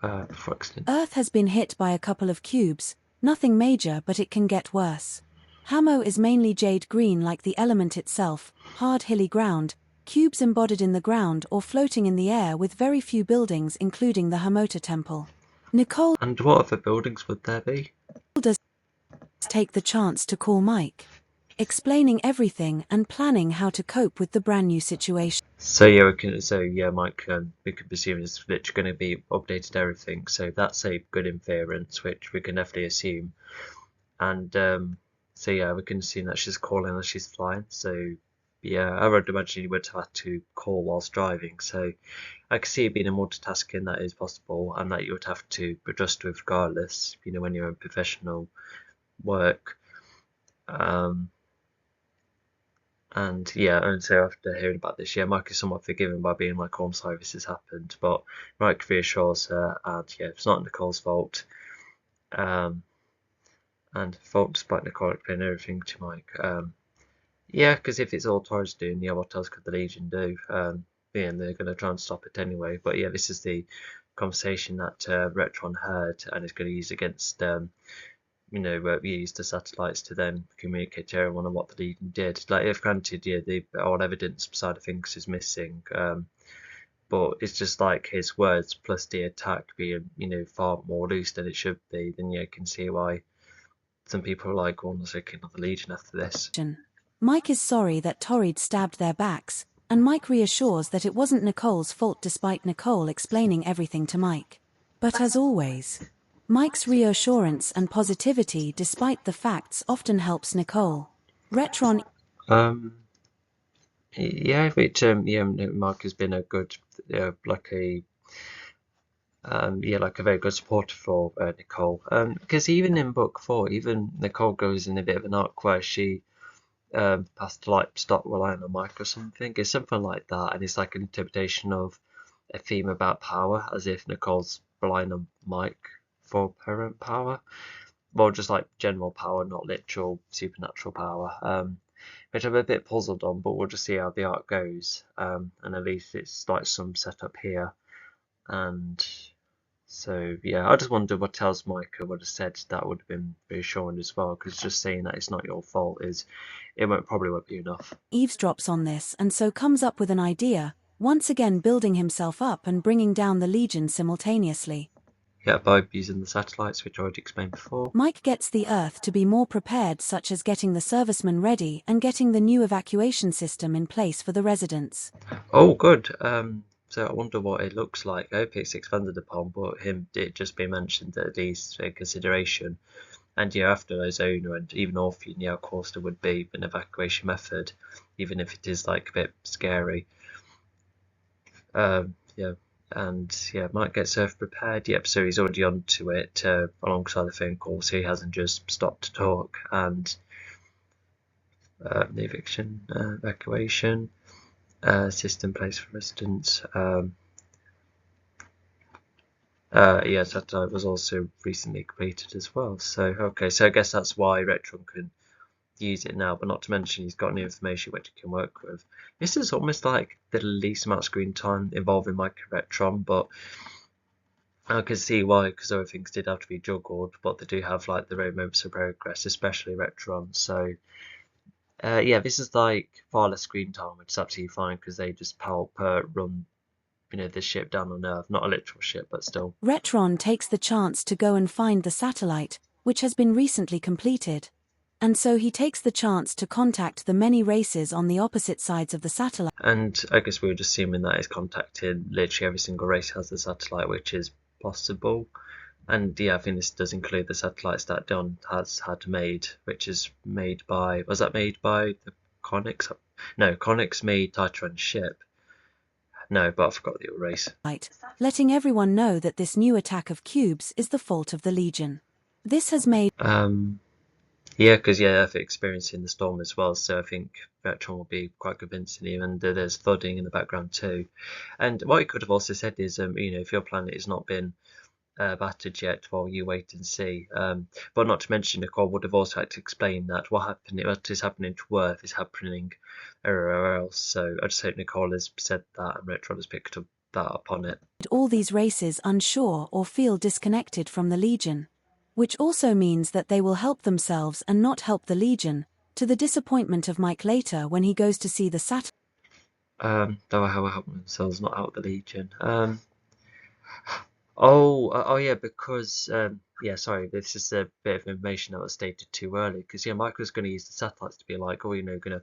[SPEAKER 1] Before accident.
[SPEAKER 2] Earth has been hit by a couple of cubes, nothing major, but it can get worse. Hamo is mainly jade green like the element itself, hard hilly ground, cubes embodied in the ground or floating in the air with very few buildings including the Hamota temple. Nicole
[SPEAKER 1] and what other buildings would there be?
[SPEAKER 2] Does take the chance to call Mike, explaining everything and planning how to cope with the brand new situation.
[SPEAKER 1] So Mike, we could presume is literally going to be updated everything. So that's a good inference, which we can definitely assume. And we can assume that she's calling as she's flying. So yeah, I would imagine you would have to call whilst driving. So I can see it being a multitasking that is possible, and that you would have to adjust with regardless. When you're in professional work. And so after hearing about this, Mike is somewhat forgiven by being like, oh, I'm sorry this has happened, but Mike reassures her, and it's not Nicole's fault. And fault despite Nicole explaining everything to Mike. Because if it's all Torrid's doing, what else could the Legion do? They're going to try and stop it anyway. But this is the conversation that Retron heard and is going to use against we use the satellites to then communicate to everyone on what the Legion did. Like, if granted, the all evidence side of things is missing, but it's just like his words plus the attack being, far more loose than it should be. Then you can see why some people are like, almost looking at the Legion after this.
[SPEAKER 2] Mike is sorry that Torrid stabbed their backs, and Mike reassures that it wasn't Nicole's fault despite Nicole explaining everything to Mike. But as always, Mike's reassurance and positivity despite the facts often helps Nicole. Retron.
[SPEAKER 1] Mark has been a good, yeah, like a very good supporter for Nicole. Because even in book 4, even Nicole goes in a bit of an arc where she has to like stop relying on Mike or something. It's something like that, and it's like an interpretation of a theme about power, as if Nicole's relying on Mike for her own power. Well, just like general power, not literal supernatural power. Which I'm a bit puzzled on, but we'll just see how the arc goes. And at least it's like some setup here. And so, yeah, I just wonder what else Micah would have said that would have been reassuring as well, because just saying that it's not your fault is, probably won't be enough.
[SPEAKER 2] Eavesdrops on this and so comes up with an idea, once again building himself up and bringing down the Legion simultaneously.
[SPEAKER 1] Yeah, by using the satellites, which I already explained before.
[SPEAKER 2] Mike gets the Earth to be more prepared, such as getting the servicemen ready and getting the new evacuation system in place for the residents.
[SPEAKER 1] Oh, good. So I wonder what it looks like. I hope it's expanded upon, but it just be mentioned at least in consideration. And yeah, after Ozona and even Orpheum, yeah, of course there would be an evacuation method, even if it is like a bit scary. Yeah, and yeah, Mike gets Earth prepared. Yep, so he's already on to it alongside the phone call, so he hasn't just stopped to talk. And the evacuation system place for residents. Yes, that was also recently completed as well. So okay, so I guess that's why Retron can use it now, but not to mention he's got new information which he can work with. This is almost like the least amount of screen time involving Mike and Retron, but I can see why, because other things did have to be juggled, but they do have like their own moments of progress, especially Retron. So yeah, this is like far less screen time, which is absolutely fine because they just help run the ship down on Earth, not a literal ship, but still.
[SPEAKER 2] Retron takes the chance to go and find the satellite, which has been recently completed. And so he takes the chance to contact the many races on the opposite sides of the satellite.
[SPEAKER 1] And I guess we were just assuming that he's contacted literally every single race has the satellite, which is possible. And yeah, I think this does include the satellites that Don has had made, which is made by, was that made by the Conics? No, Conics made Titran's ship. No, but I forgot the race.
[SPEAKER 2] Letting everyone know that this new attack of cubes is the fault of the Legion. This has made
[SPEAKER 1] yeah, because yeah, I've experiencing the storm as well, so I think Bertrand will be quite convincing you, and there's thudding in the background too. And what he could have also said is, if your planet has not been battered yet, well, you wait and see. But not to mention, Nicole would have also had to explain that what is happening to Earth is happening everywhere else. So I just hope Nicole has said that and Retron has picked up that up on it.
[SPEAKER 2] All these races unsure or feel disconnected from the Legion, which also means that they will help themselves and not help the Legion, to the disappointment of Mike later when he goes to see the satellite.
[SPEAKER 1] They'll help themselves, not help the Legion. Oh yeah, because yeah, sorry, this is a bit of information that was stated too early. Because yeah, Mike was going to use the satellites to be like, oh, gonna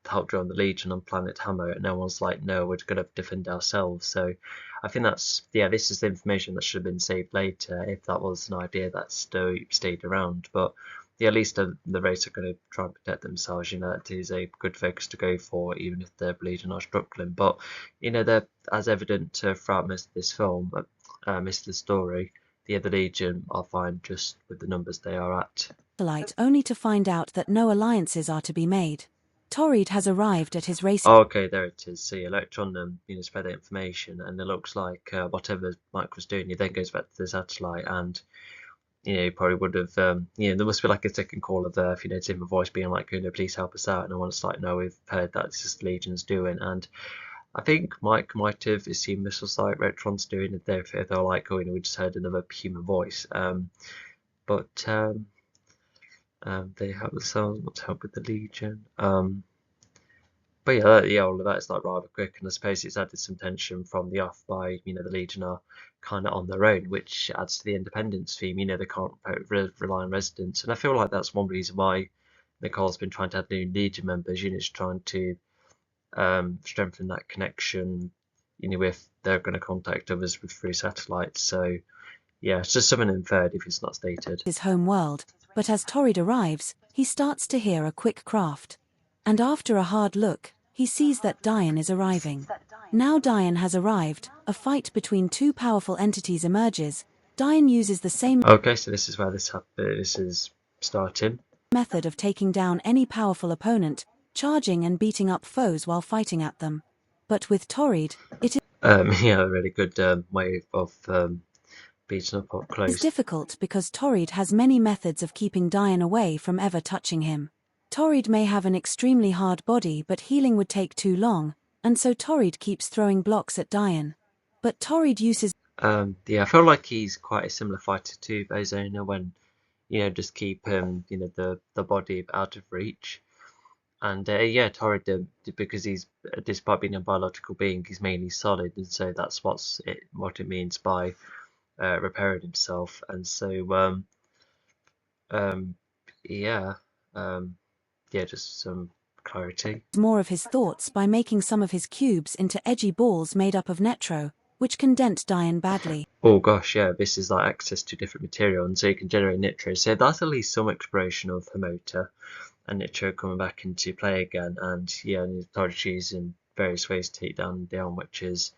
[SPEAKER 1] help join the Legion on Planet Hammer, and no one's like, no, we're gonna defend ourselves. So I think this is the information that should have been saved later if that was an idea that stayed around. But yeah, at least the race are going to try and protect themselves. That is a good focus to go for, even if the Legion are struggling. But they're as evident throughout most of this film, most of the story. The Legion are fine just with the numbers they are at.
[SPEAKER 2] Only to find out that no alliances are to be made. Torrid has arrived at his race.
[SPEAKER 1] Oh, okay, there it is. So Electron spread the information, and it looks like whatever Mike was doing, he then goes back to the satellite, and he probably would have there must be like a second call of Earth, to him a voice being like, please help us out, and I want to like, no, we've heard that this is the Legion's doing. And I think Mike might have assumed this was like Retron's doing it there, if they're like, we just heard another human voice. But they help themselves, not to help with the Legion. But yeah, all of that is like rather quick, and I suppose it's added some tension from the off by the Legion are kind of on their own, which adds to the independence theme. They can't rely on residents, and I feel like that's one reason why Nicole's been trying to add new Legion members. She's trying to strengthen that connection. If they're going to contact others through satellites. So yeah, it's just something inferred if it's not stated.
[SPEAKER 2] His home world, but as Torrid arrives, he starts to hear a quick craft. And after a hard look, he sees that Diane is arriving. Now Diane has arrived, a fight between two powerful entities emerges. Diane uses the same
[SPEAKER 1] Okay, so this is where this is starting.
[SPEAKER 2] method of taking down any powerful opponent, charging and beating up foes while fighting at them. But with Torrid, it
[SPEAKER 1] Yeah, a really good way of beating up close.
[SPEAKER 2] is difficult because Torrid has many methods of keeping Diane away from ever touching him. Torrid may have an extremely hard body, but healing would take too long, and so Torrid keeps throwing blocks at Diane. But Torrid uses
[SPEAKER 1] Yeah, I feel like he's quite a similar fighter to Ozona when, just keep the body out of reach. And yeah, Torrid, because he's despite being a biological being, he's mainly solid, and so that's what it means by repairing himself. And so um, yeah, yeah, just some clarity.
[SPEAKER 2] more of his thoughts by making some of his cubes into edgy balls made up of Netro, which can dent Diane badly.
[SPEAKER 1] Oh gosh, yeah, this is like access to different material, and so you can generate nitro. So that's at least some exploration of Hemota and nitro coming back into play again. And yeah, and he's started choosing various ways to take down Dion, which is,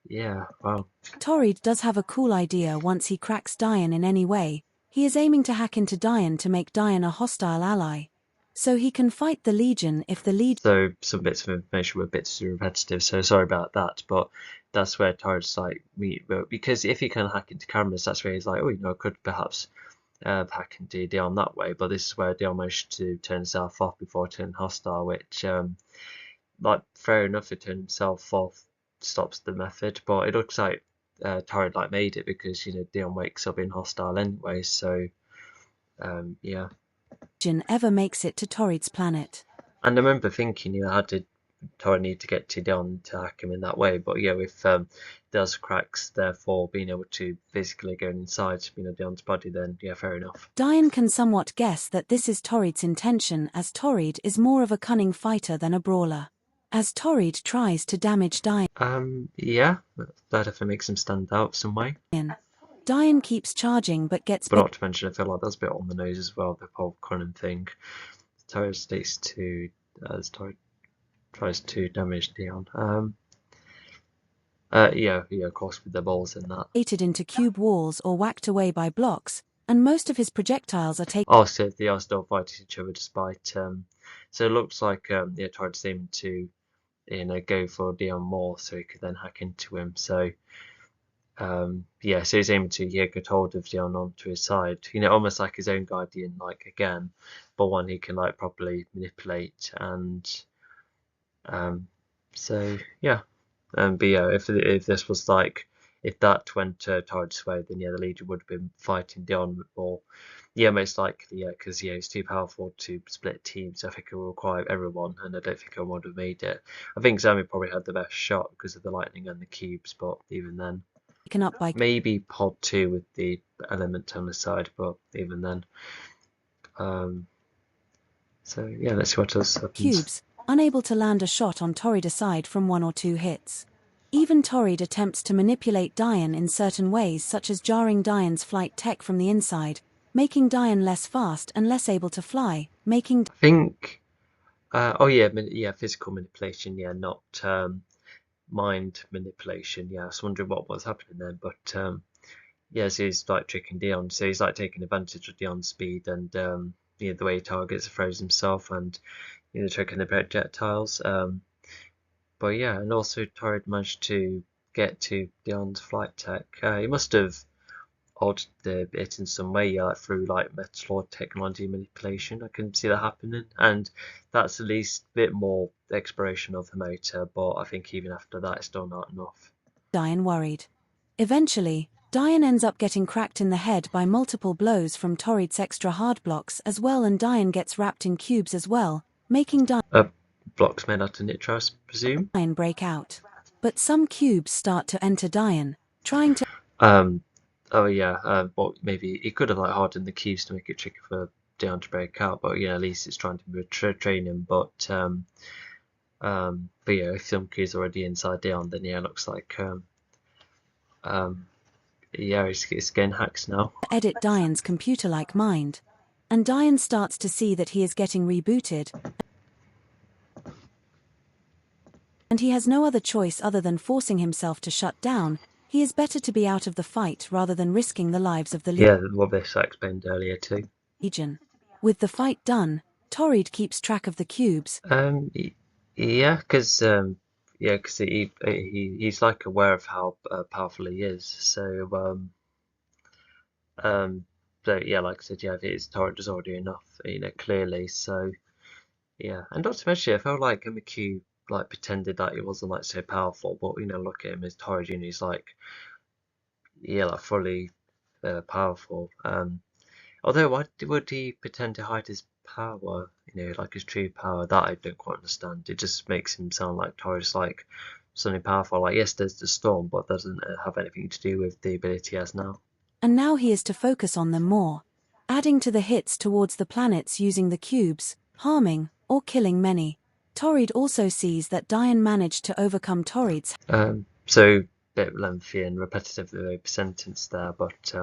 [SPEAKER 1] yeah, wow.
[SPEAKER 2] Torrid does have a cool idea once he cracks Diane in any way. He is aiming to hack into Diane to make Diane a hostile ally. So he can fight the Legion if the Legion...
[SPEAKER 1] So some bits of information were a bit too repetitive, so sorry about that, but that's where Torrid's like, because if he can hack into cameras, that's where he's like, oh, I could perhaps hack into Dion that way, but this is where Dion managed to turn himself off before turning hostile, which, like, fair enough, to turn himself off stops the method, but it looks like Torrid like made it because Dion wakes up in hostile anyway, so yeah.
[SPEAKER 2] ever makes it to Torrid's planet.
[SPEAKER 1] And I remember thinking, how did Torrid need to get to Dion to hack him in that way? But yeah, with those cracks, therefore being able to physically go inside, Dion's body, then yeah, fair enough.
[SPEAKER 2] Diane can somewhat guess that this is Torrid's intention, as Torrid is more of a cunning fighter than a brawler. As Torrid tries to damage Diane,
[SPEAKER 1] yeah, that definitely makes him stand out some way.
[SPEAKER 2] Diane keeps charging but gets...
[SPEAKER 1] But not to mention, I feel like that's a bit on the nose as well, the whole cunning thing. Torrid states to, as Torrid tries to damage Dion. Yeah, of course, with the balls in that.
[SPEAKER 2] into cube walls or whacked away by blocks, and most of his projectiles are taken...
[SPEAKER 1] Oh, so they are still fighting each other despite... so it looks like yeah, Torrid seemed to, go for Dion more so he could then hack into him. So... yeah, so he's aiming to get hold of Dion onto his side, almost like his own guardian, like again, but one he can like properly manipulate. And so yeah, but yeah, if this was like, if that went Torrid's way, then yeah, the Legion would have been fighting Dion, or yeah, most likely, yeah, because yeah, he's too powerful to split teams. I think it will require everyone, and I don't think everyone would have made it. I think Zami probably had the best shot because of the lightning and the cubes, but even then.
[SPEAKER 2] up by
[SPEAKER 1] Maybe pod 2 with the element on the side, but even then. So yeah, let's see what else happens.
[SPEAKER 2] cubes, unable to land a shot on Torrid aside from 1 or 2 hits. Even Torrid attempts to manipulate Diane in certain ways, such as jarring Diane's flight tech from the inside, making Diane less fast and less able to fly, making...
[SPEAKER 1] I think... oh yeah, physical manipulation, yeah, not... mind manipulation. Yeah, I was wondering what was happening then, but yeah, so he's like tricking Dion, so he's like taking advantage of Dion's speed and the way he targets, throws himself, and tricking the projectiles. But yeah, and also Torrid managed to get to Dion's flight tech. He must have altered it in some way, yeah, like through like Metalord technology manipulation. I can see that happening, and that's at least a bit more exploration of the motor, but I think even after that, it's still not enough.
[SPEAKER 2] Diane worried. Eventually, Diane ends up getting cracked in the head by multiple blows from Torrid's extra hard blocks as well, and Diane gets wrapped in cubes as well, making
[SPEAKER 1] blocks made out of nitro, I presume.
[SPEAKER 2] Diane break out. But some cubes start to enter Diane, trying to...
[SPEAKER 1] Oh yeah, well maybe he could have like hardened the cubes to make it tricky for Dion to break out, but yeah, at least it's trying to train him. But yeah, if some cubes are already inside Dion, then yeah, it looks like yeah, it's getting hacked now.
[SPEAKER 2] Edit Diane's computer-like mind, and Diane starts to see that he is getting rebooted. and he has no other choice other than forcing himself to shut down. He is better to be out of the fight rather than risking the lives of the
[SPEAKER 1] Yeah, well, this I explained earlier too.
[SPEAKER 2] Legion. With the fight done, Torrid keeps track of the cubes.
[SPEAKER 1] Yeah, because he's like aware of how powerful he is. Um, so yeah, like I said, yeah, his torrent is already enough, clearly. So yeah, and not to mention, I felt like McHugh like pretended that he wasn't like so powerful, but look at him, his torrent, he's like yeah, like fully powerful. Although why would he pretend to hide his power? Like his true power. That I don't quite understand. It just makes him sound like Taurus, like something powerful. Like yes, there's the storm, but doesn't have anything to do with the ability he has now.
[SPEAKER 2] And now he is to focus on them more, adding to the hits towards the planets using the cubes, harming or killing many. Torrid also sees that Diane managed to overcome Torrid's
[SPEAKER 1] So bit lengthy and repetitive sentence there, but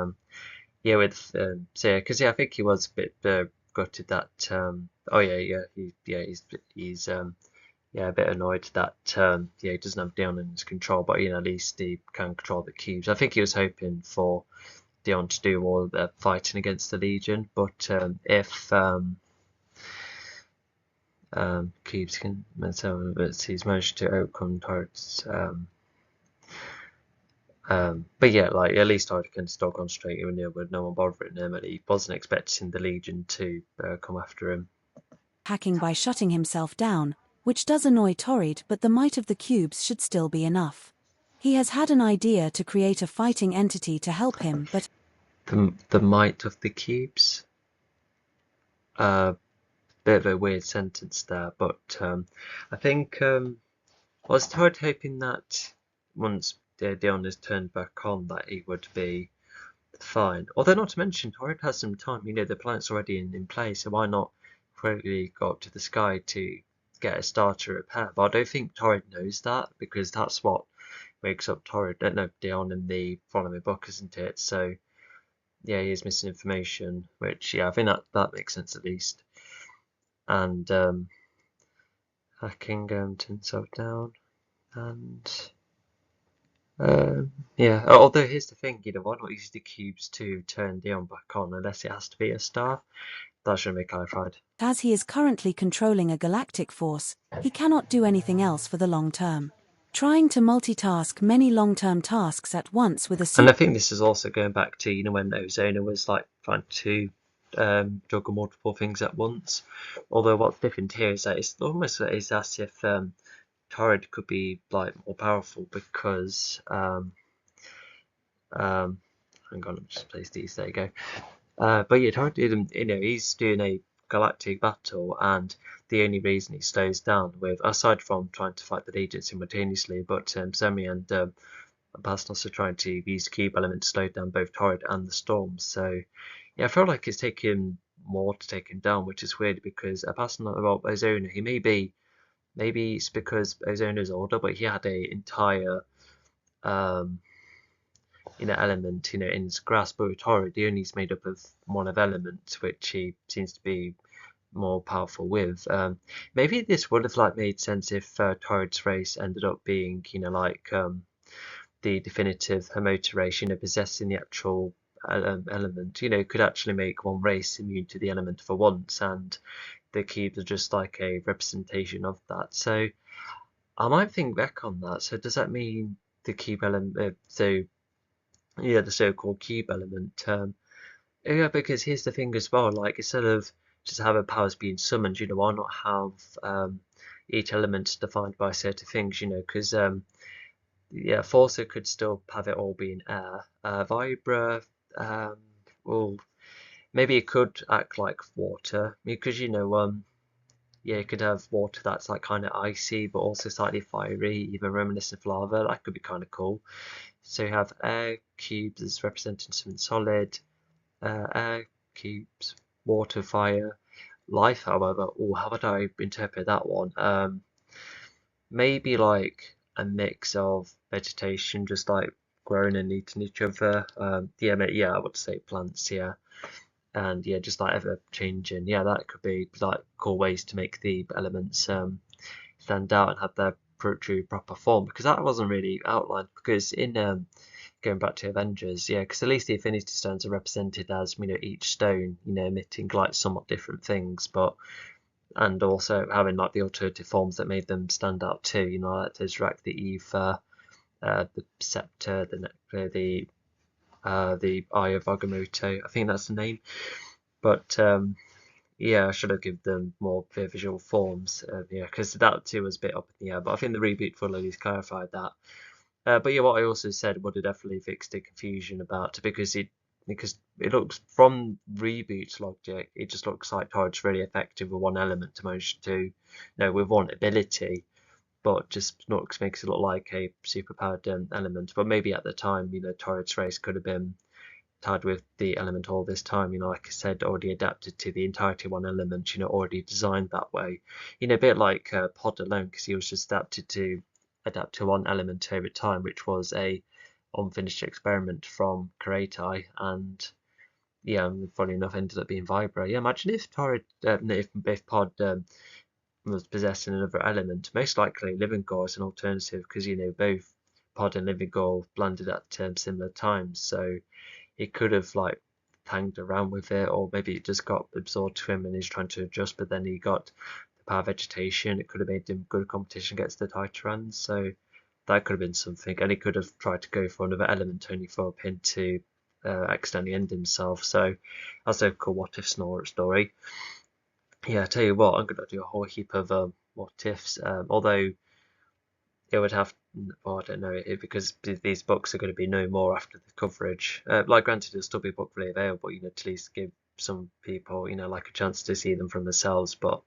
[SPEAKER 1] yeah, with so yeah, because yeah, I think he was a bit gutted that oh he's yeah, a bit annoyed that yeah, he doesn't have Dion in his control, but at least he can control the cubes. I think he was hoping for Dion to do all the fighting against the Legion, but if cubes can, so he's managed to overcome turrets. But yeah, like at least I can still concentrate even with no one bothering him, and he wasn't expecting the Legion to come after him.
[SPEAKER 2] hacking by shutting himself down, which does annoy Torrid, but the might of the cubes should still be enough. He has had an idea to create a fighting entity to help him, but
[SPEAKER 1] The might of the cubes. Bit of a weird sentence there, but I think I was hoping that once Dion is turned back on, that he would be fine. Although not to mention, Torrid has some time. The planet's already in place, so why not quickly go up to the sky to get a starter repair? But I don't think Torrid knows that, because that's what wakes up Torrid. No, Dion in the following book, isn't it? So yeah, he is missing information, which yeah, I think that makes sense at least. And hacking turn himself down, and yeah. Although here's the thing, why not use the cubes to turn Dion back on, unless it has to be a star? That should be clarified.
[SPEAKER 2] as he is currently controlling a galactic force, he cannot do anything else for the long term. Trying to multitask many long-term tasks at once with a
[SPEAKER 1] And I think this is also going back to when Ozona was like trying to juggle multiple things at once. Although what's different here is that it's almost as if Torrid could be like more powerful because hang on, let me just place these. There you go. But yeah, Torrid, he's doing a galactic battle, and the only reason he slows down, with aside from trying to fight the Legion simultaneously, but Semi and Bastos are trying to use the cube element to slow down both Torrid and the Storm. So yeah, I feel like it's taking more to take him down, which is weird because well, Ozona, maybe it's because Ozona's older, but he had a entire um, element in his grasp. But with Torrid, he only is made up of one of elements, which he seems to be more powerful with. Maybe this would have like made sense if Torrid's race ended up being like the definitive Hermota race, possessing the actual element, could actually make one race immune to the element for once, and the cubes are just like a representation of that. So I might think back on that. So does that mean the cube element? So yeah, the so-called cube element. Yeah, because here's the thing as well. Like instead of just having powers being summoned, why not have each element defined by certain things? Because yeah, Forza could still have it all be in air. Vibra, well, maybe it could act like water, because yeah, you could have water that's like kind of icy, but also slightly fiery, even reminiscent of lava. That could be kind of cool. So you have air cubes as representing something solid, air cubes, water, fire, life. However, oh, how would I interpret that one? Maybe like a mix of vegetation, just like growing and eating each other. Yeah, I would say plants. Yeah, and yeah, just like ever changing. Yeah, that could be like cool ways to make the elements stand out and have their true proper form, because that wasn't really outlined. Because in going back to Avengers, yeah, because at least the Infinity Stones are represented as, each stone, emitting like somewhat different things, but and also having like the alternative forms that made them stand out too, like the Drak, the Ether, the Scepter, the Eye of Agamotto, I think that's the name. But yeah, I should have given them more visual forms, yeah, because that too was a bit up in the air. But I think the reboot fully at least clarified that. But yeah, what I also said would have definitely fixed the confusion about, because it looks from reboot logic, it just looks like Torrid's really effective with one element to manage to, with one ability, but just looks makes it look like a superpowered element. But maybe at the time, Torrid's race could have been tied with the element all this time, like I said, already adapted to the entirety of one element, already designed that way, a bit like Pod alone, because he was just adapt to one element over time, which was a unfinished experiment from Karatai, and yeah, funny enough, ended up being Vibra. Yeah, imagine if Torrid, if Pod was possessing another element. Most likely, Living Gore is an alternative, because both Pod and Living Gore landed at similar times, so he could have like hanged around with it, or maybe it just got absorbed to him and he's trying to adjust, but then he got the power vegetation. It could have made him good competition against the Titarans, so that could have been something. And he could have tried to go for another element only for a pin to accidentally end himself. So that's a cool what if story. Yeah, I tell you what, I'm gonna do a whole heap of what ifs, although it would have, well, I don't know, because these books are going to be no more after the coverage. Like, granted, there'll still be bookly available, to at least give some people, like a chance to see them for themselves, but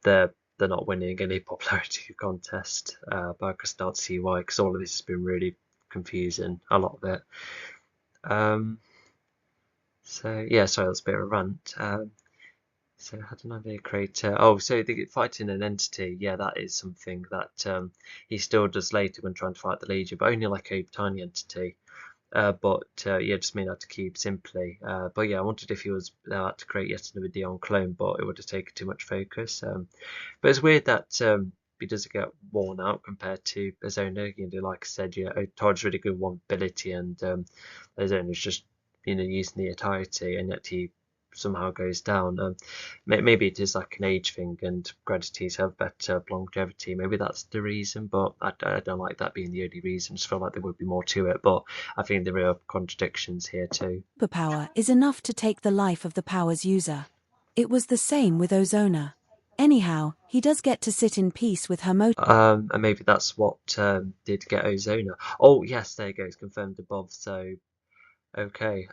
[SPEAKER 1] they're not winning any popularity contest. But I can start to see why, because all of this has been really confusing, a lot of it. So yeah, sorry, that's a bit of a rant. So how did I create? Oh, so the fighting an entity, yeah, that is something that he still does later when trying to fight the Legion, but only like a tiny entity. But yeah, just made that to keep simply. But yeah, I wondered if he was allowed to create yet another Dion clone, but it would have taken too much focus. But it's weird that he doesn't get worn out compared to Azona. Like I said, yeah, Todd's really good one ability, and Azona's just using the entirety, and yet he somehow goes down. Maybe it is like an age thing, and gradities have better longevity. Maybe that's the reason, but I don't like that being the only reason. I just feel like there would be more to it, but I think there are contradictions here too.
[SPEAKER 2] Superpower is enough to take the life of the power's user. It was the same with Ozona. Anyhow, he does get to sit in peace with her motor.
[SPEAKER 1] And maybe that's what did get Ozona. Oh yes, there you go. It's confirmed above. So okay.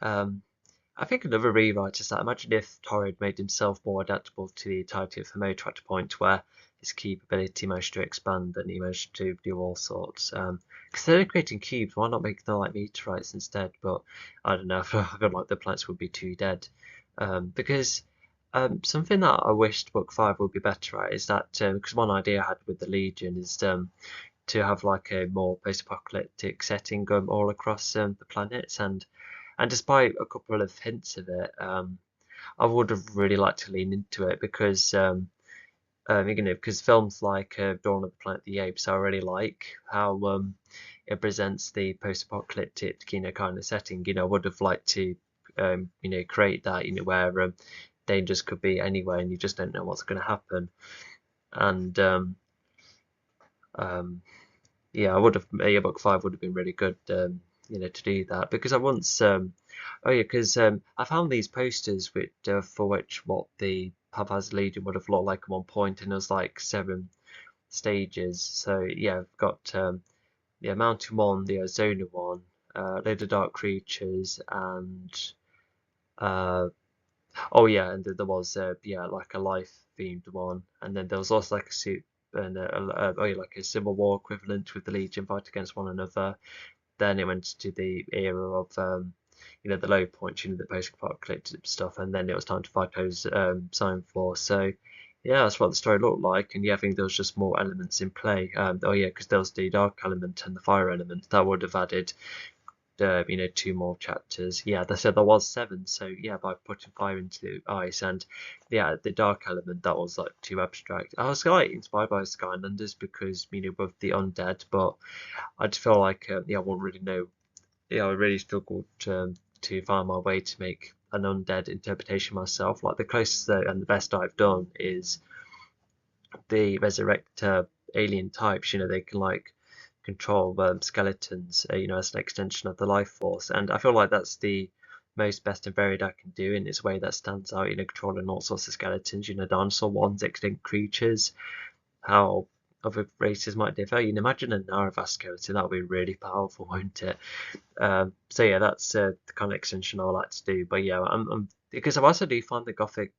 [SPEAKER 1] I think another rewrite is that imagine if Torrid made himself more adaptable to the entirety of the motor at a point where his cube ability managed to expand and he managed to do all sorts. Because instead of creating cubes, why not make them like meteorites instead? But I don't know, I feel like the planets would be too dead. Because something that I wished Book 5 would be better at is that, because one idea I had with the Legion is to have like a more post-apocalyptic setting going all across the planets, and despite a couple of hints of it, I would have really liked to lean into it, because because films like Dawn of the Planet of the Apes, I really like how it presents the post-apocalyptic kind of setting. I would have liked to create that where dangers could be anywhere and you just don't know what's going to happen. And yeah, I would have, Book 5 would have been really good, to do that, because I once, oh yeah, because I found these posters which for what the Haphazard Legion would have looked like at one point, and it was like 7 stages. So yeah, I've got yeah, Mountain 1, the Ozona one, load of dark creatures, and oh yeah, and there was yeah, like a life themed one, and then there was also like a suit and oh yeah, like a Civil War equivalent with the Legion fight against one another. Then it went to the era of the low point, the post-apocalyptic stuff, and then it was time to fight those Sign Force. So yeah, that's what the story looked like, and yeah, I think there was just more elements in play. Oh yeah, because there was the dark element and the fire element that would have added 2 more chapters. Yeah, they said there was 7. So yeah, by putting fire into the ice and yeah, the dark element that was like too abstract. I was like inspired by Skylanders because with the undead, but I just feel like yeah, I won't really know. Yeah, I really struggled to find my way to make an undead interpretation myself. Like the closest and the best I've done is the resurrector alien types. They can like control skeletons, as an extension of the life force, and I feel like that's the most best and varied I can do in its way that stands out. Controlling all sorts of skeletons, dinosaur ones, extinct creatures, how other races might differ. Imagine a Naravask skeleton, that would be really powerful, won't it? So yeah, that's the kind of extension I like to do. But yeah, I'm because I also do find the gothic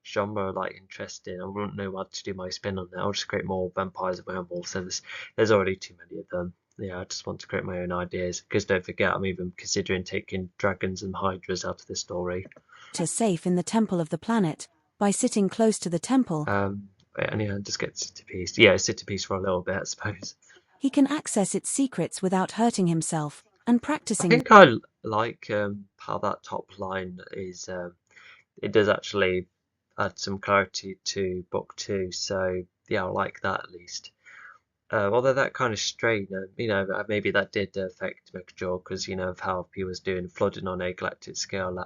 [SPEAKER 1] genre like interesting. I wouldn't know what to do my spin on it. I'll just create more vampires and werewolves. So there's already too many of them. Yeah, I just want to create my own ideas. Because don't forget, I'm even considering taking dragons and hydras out of the story.
[SPEAKER 2] Safe in the temple of the planet by sitting close to the temple.
[SPEAKER 1] And yeah, just get Citypiece. Yeah, Citypiece for a little bit, I suppose.
[SPEAKER 2] He can access its secrets without hurting himself and practicing.
[SPEAKER 1] I think I like how that top line is. It does actually add some clarity to book 2. So yeah, I like that at least. Although that kind of strain, maybe that did affect McJaw because of how he was doing flooding on a galactic scale,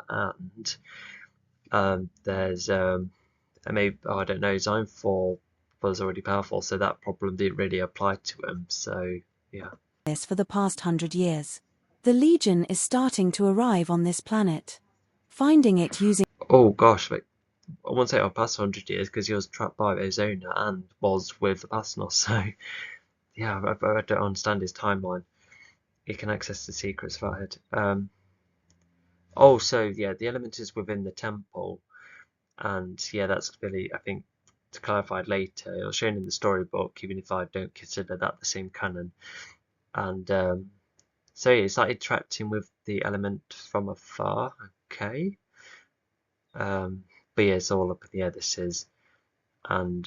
[SPEAKER 1] and there's maybe I don't know, Zone 4 was already powerful, so that problem didn't really apply to him. So yeah.
[SPEAKER 2] This for the past 100 years. The Legion is starting to arrive on this planet, finding it using.
[SPEAKER 1] Oh gosh, wait. I won't say I've passed 100 years because he was trapped by his owner and was with the Pasnos. So yeah, I don't understand his timeline. He can access the secrets via it. Oh, so yeah, the element is within the temple, and yeah, that's really, I think, clarified later. It was shown in the storybook, even if I don't consider that the same canon. And so yeah, it's like interacting with the element from afar. Okay. But yeah, it's all up in the air, this is. And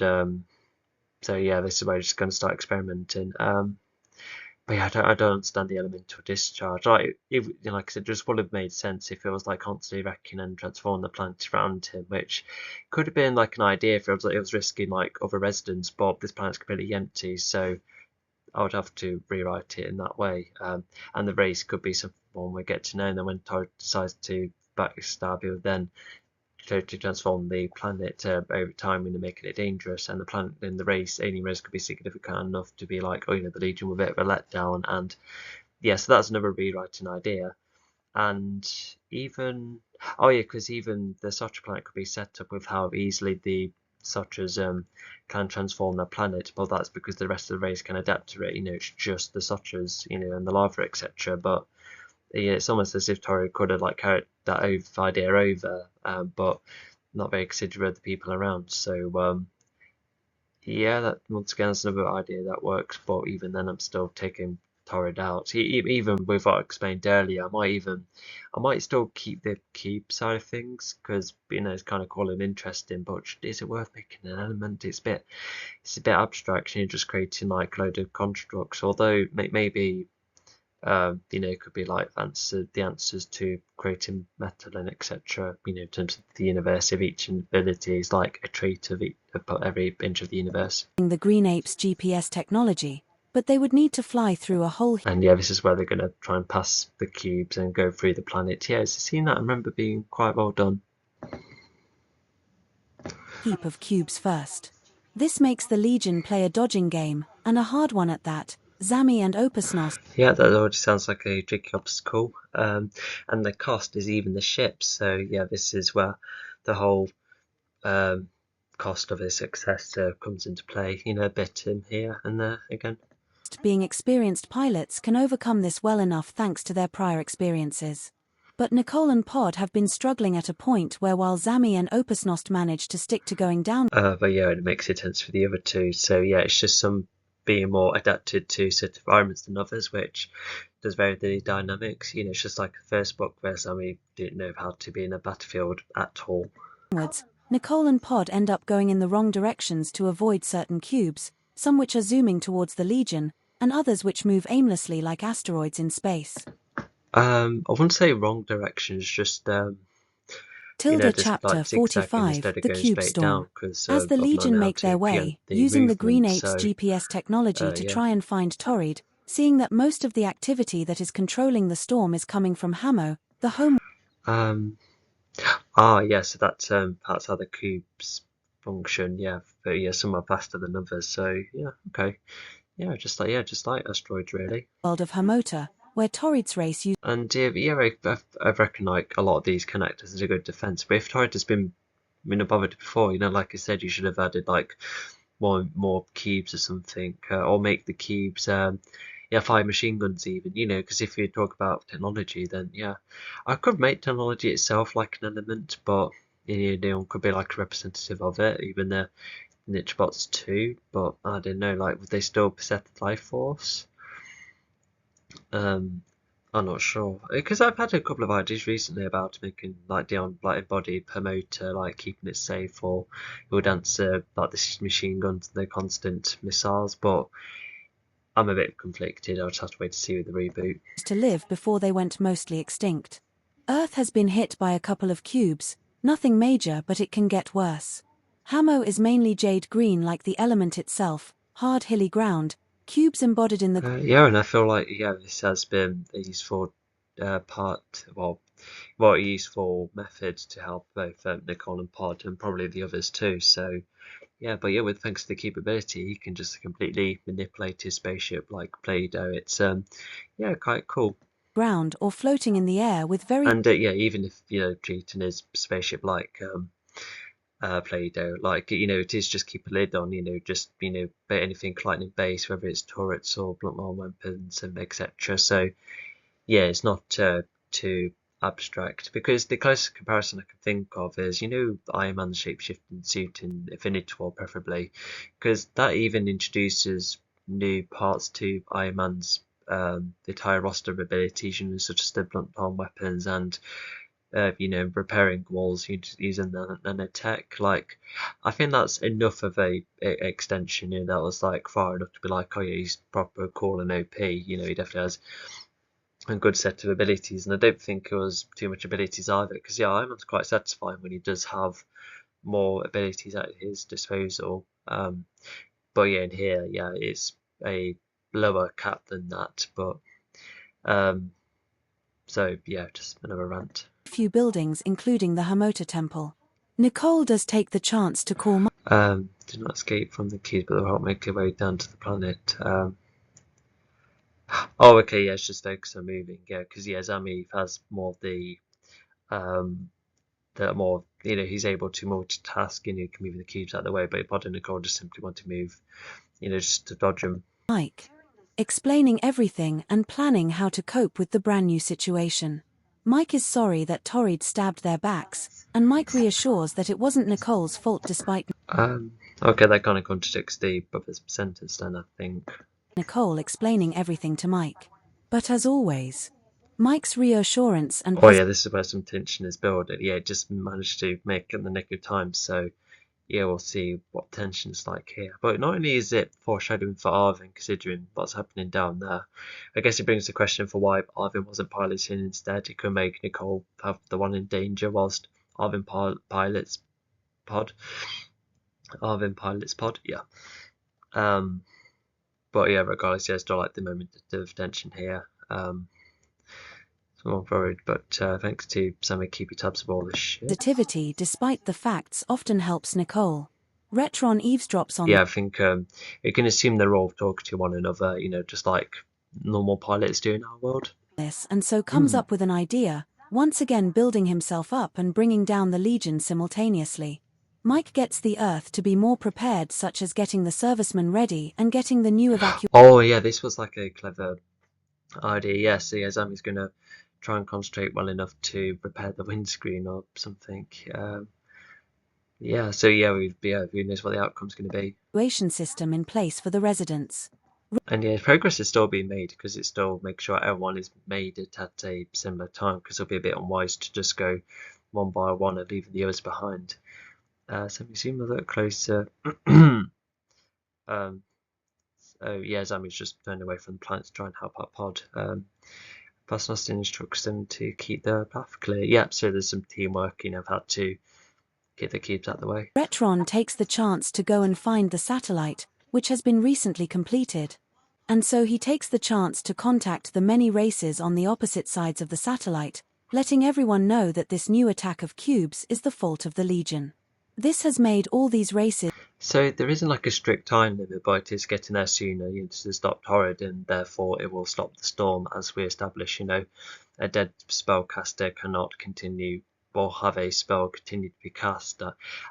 [SPEAKER 1] so yeah, this is where I'm just going to start experimenting. But yeah, I don't understand the elemental discharge. Like I said, it just would have made sense if it was like constantly wrecking and transforming the planet around him, which could have been like an idea if it was risking like other residents, but this planet's completely empty, so I would have to rewrite it in that way. And the race could be someone we get to know, and then when Todd decides to backstab you, then totally transform the planet over time, making it dangerous, and the planet in the race, alien race, could be significant enough to be like, oh, the Legion were a bit of a letdown. And yeah, so that's another rewriting idea. And even, oh yeah, because even the Sotra planet could be set up with how easily the Sotras can transform their planet, but that's because the rest of the race can adapt to it. It's just the Sotras, and the lava, etc. But yeah, it's almost as if Tori could have like carried that idea over, but not very considerate of the people around. So yeah, that once again is another idea that works. But even then, I'm still taking Torrid out. Even with what I explained earlier, I might still keep the cube side of things because it's kind of cool and interesting. But is it worth making an element? It's a bit abstract. You're just creating like a load of constructs. Although maybe. It could be like the answers to creating metal and etc. In terms of the universe, if each ability is like a trait of every inch of the universe.
[SPEAKER 2] The Green Apes GPS technology, but they would need to fly through a whole.
[SPEAKER 1] And yeah, this is where they're going to try and pass the cubes and go through the planet. Yeah, it's a scene that I remember being quite well done.
[SPEAKER 2] Heap of cubes first. This makes the Legion play a dodging game, and a hard one at that. Zami and Opusnos.
[SPEAKER 1] Yeah, that already sounds like a tricky obstacle. And the cost is even the ships. So yeah, this is where the whole cost of a success comes into play. A bit here and there again.
[SPEAKER 2] Being experienced pilots can overcome this well enough thanks to their prior experiences. But Nicole and Pod have been struggling at a point where while Zami and Opusnost manage to stick to going down.
[SPEAKER 1] But yeah, it makes it tense for the other two. So yeah, it's just some being more adapted to certain environments than others, which does vary the dynamics. It's just like the first book where Sammy didn't know how to be in a battlefield at all.
[SPEAKER 2] Nicole and Pod end up going in the wrong directions to avoid certain cubes, some which are zooming towards the Legion, and others which move aimlessly like asteroids in space.
[SPEAKER 1] I wouldn't say wrong direction. It's just
[SPEAKER 2] Tilda
[SPEAKER 1] just
[SPEAKER 2] chapter
[SPEAKER 1] like zigzagging
[SPEAKER 2] 45,
[SPEAKER 1] instead of
[SPEAKER 2] the
[SPEAKER 1] going
[SPEAKER 2] cube
[SPEAKER 1] straight down
[SPEAKER 2] storm.
[SPEAKER 1] because
[SPEAKER 2] As the
[SPEAKER 1] I've not known
[SPEAKER 2] Legion
[SPEAKER 1] how
[SPEAKER 2] make their
[SPEAKER 1] to
[SPEAKER 2] way,
[SPEAKER 1] preempt the
[SPEAKER 2] using the Green
[SPEAKER 1] movement.
[SPEAKER 2] Apes
[SPEAKER 1] So
[SPEAKER 2] GPS technology to
[SPEAKER 1] yeah.
[SPEAKER 2] try and find Torrid, seeing that most of the activity that is controlling the storm is coming from Hamo, the home
[SPEAKER 1] Um. Yeah. So that's how the cubes function. Yeah. But yeah, some are faster than others. So yeah. Okay. Just like asteroids really.
[SPEAKER 2] world of Hamota, where Torrid's race
[SPEAKER 1] And I reckon like a lot of these connectors as a good defense. But if Torrid has been bothered before, like I said, you should have added like more cubes or something, or make the cubes fire machine guns even, because if you talk about technology, then yeah, I could make technology itself like an element, but could be like a representative of it, even the niche bots too. But I don't know, like would they still possess the life force? Um, I'm not sure because I've had a couple of ideas recently about making like the like embodied promoter, like keeping it safe, or it would answer like the machine guns and the constant missiles. But I'm a bit conflicted. I'll just have to wait to see with the reboot.
[SPEAKER 2] used to live before they went mostly extinct. Earth has been hit by a couple of cubes, nothing major, but it can get worse. Hamo is mainly jade green like the element itself, hard hilly ground, cubes embodied in the
[SPEAKER 1] Yeah, and I feel like this has been a useful a useful method to help both Nicole and Pod, and probably the others too. So yeah, but yeah, with thanks to the capability, he can just completely manipulate his spaceship like Play-Doh. It's quite cool.
[SPEAKER 2] ground or floating in the air with very
[SPEAKER 1] And even if treating his spaceship like Play-Doh, like it is just keep a lid on, just anything lightning base, whether it's turrets or blunt arm weapons and etc. So yeah, it's not too abstract, because the closest comparison I can think of is Iron Man's shapeshifting suit in Infinity War, preferably, because that even introduces new parts to Iron Man's the entire roster of abilities, such as the blunt arm weapons and repairing walls using the nanotech. Like, I think that's enough of a extension. That was like far enough to be like, oh yeah, he's proper cool and OP. He definitely has a good set of abilities, and I don't think it was too much abilities either. Because yeah, Ironman's quite satisfying when he does have more abilities at his disposal. But yeah, in here, yeah, it's a lower cap than that. But um, so yeah, just another rant.
[SPEAKER 2] few buildings including the Hamota temple. Nicole does take the chance to call
[SPEAKER 1] Did not escape from the keys, but they won't make their way down to the planet. Oh, okay, yeah, it's just focus on moving, yeah, because yeah, Zami has more of um, the more, he's able to multitask, he can move the cubes out of the way, but Pod and Nicole just simply want to move, just to dodge them.
[SPEAKER 2] Mike, explaining everything and planning how to cope with the brand new situation. Mike is sorry that Torrid stabbed their backs, and Mike reassures that it wasn't Nicole's fault despite
[SPEAKER 1] Okay, that kind of contradicts the brother's sentence then, I think.
[SPEAKER 2] Nicole explaining everything to Mike. But as always, Mike's reassurance and
[SPEAKER 1] Oh yeah, this is where some tension is building. Yeah, just managed to make it in the nick of time, so yeah, we'll see what tension's like here. But not only is it foreshadowing for Arvin, considering what's happening down there, I guess it brings the question for why Arvin wasn't piloting instead. It could make Nicole have the one in danger whilst Arvin pilots pod. Arvin pilots pod, yeah. Um, but yeah, regardless, yeah, I still like the moment of tension here. I'm worried, but thanks to Sammy keeping tabs of all this shit.
[SPEAKER 2] positivity despite the facts often helps Nicole. Retron eavesdrops on
[SPEAKER 1] Yeah, I think you can assume they're all talking to one another, just like normal pilots do in our world.
[SPEAKER 2] this and so comes up with an idea, once again building himself up and bringing down the Legion simultaneously. Mike gets the Earth to be more prepared, such as getting the servicemen ready and getting the new evacuation.
[SPEAKER 1] Oh yeah, this was like a clever idea. Yeah, so yeah, Zami's gonna try and concentrate well enough to repair the windscreen or something. Yeah, so yeah, who knows what the outcome's gonna be.
[SPEAKER 2] System in place for the residents.
[SPEAKER 1] And yeah, progress is still being made because it still makes sure everyone is made it at a similar time, because it'll be a bit unwise to just go one by one and leaving the others behind. So we zoom a little closer. So yeah, Zami's just turned away from the planet to try and help out Pod. Vasnos instructs them to keep the path clear. Yep, so there's some teamwork, I've had to get the cubes out of the way.
[SPEAKER 2] Retron takes the chance to go and find the satellite, which has been recently completed. And so he takes the chance to contact the many races on the opposite sides of the satellite, letting everyone know that this new attack of cubes is the fault of the Legion. This has made all these races.
[SPEAKER 1] So there isn't like a strict time limit, but it is getting there sooner, to stop Torrid, and therefore it will stop the storm, as we establish. A dead spellcaster cannot continue or have a spell continue to be cast.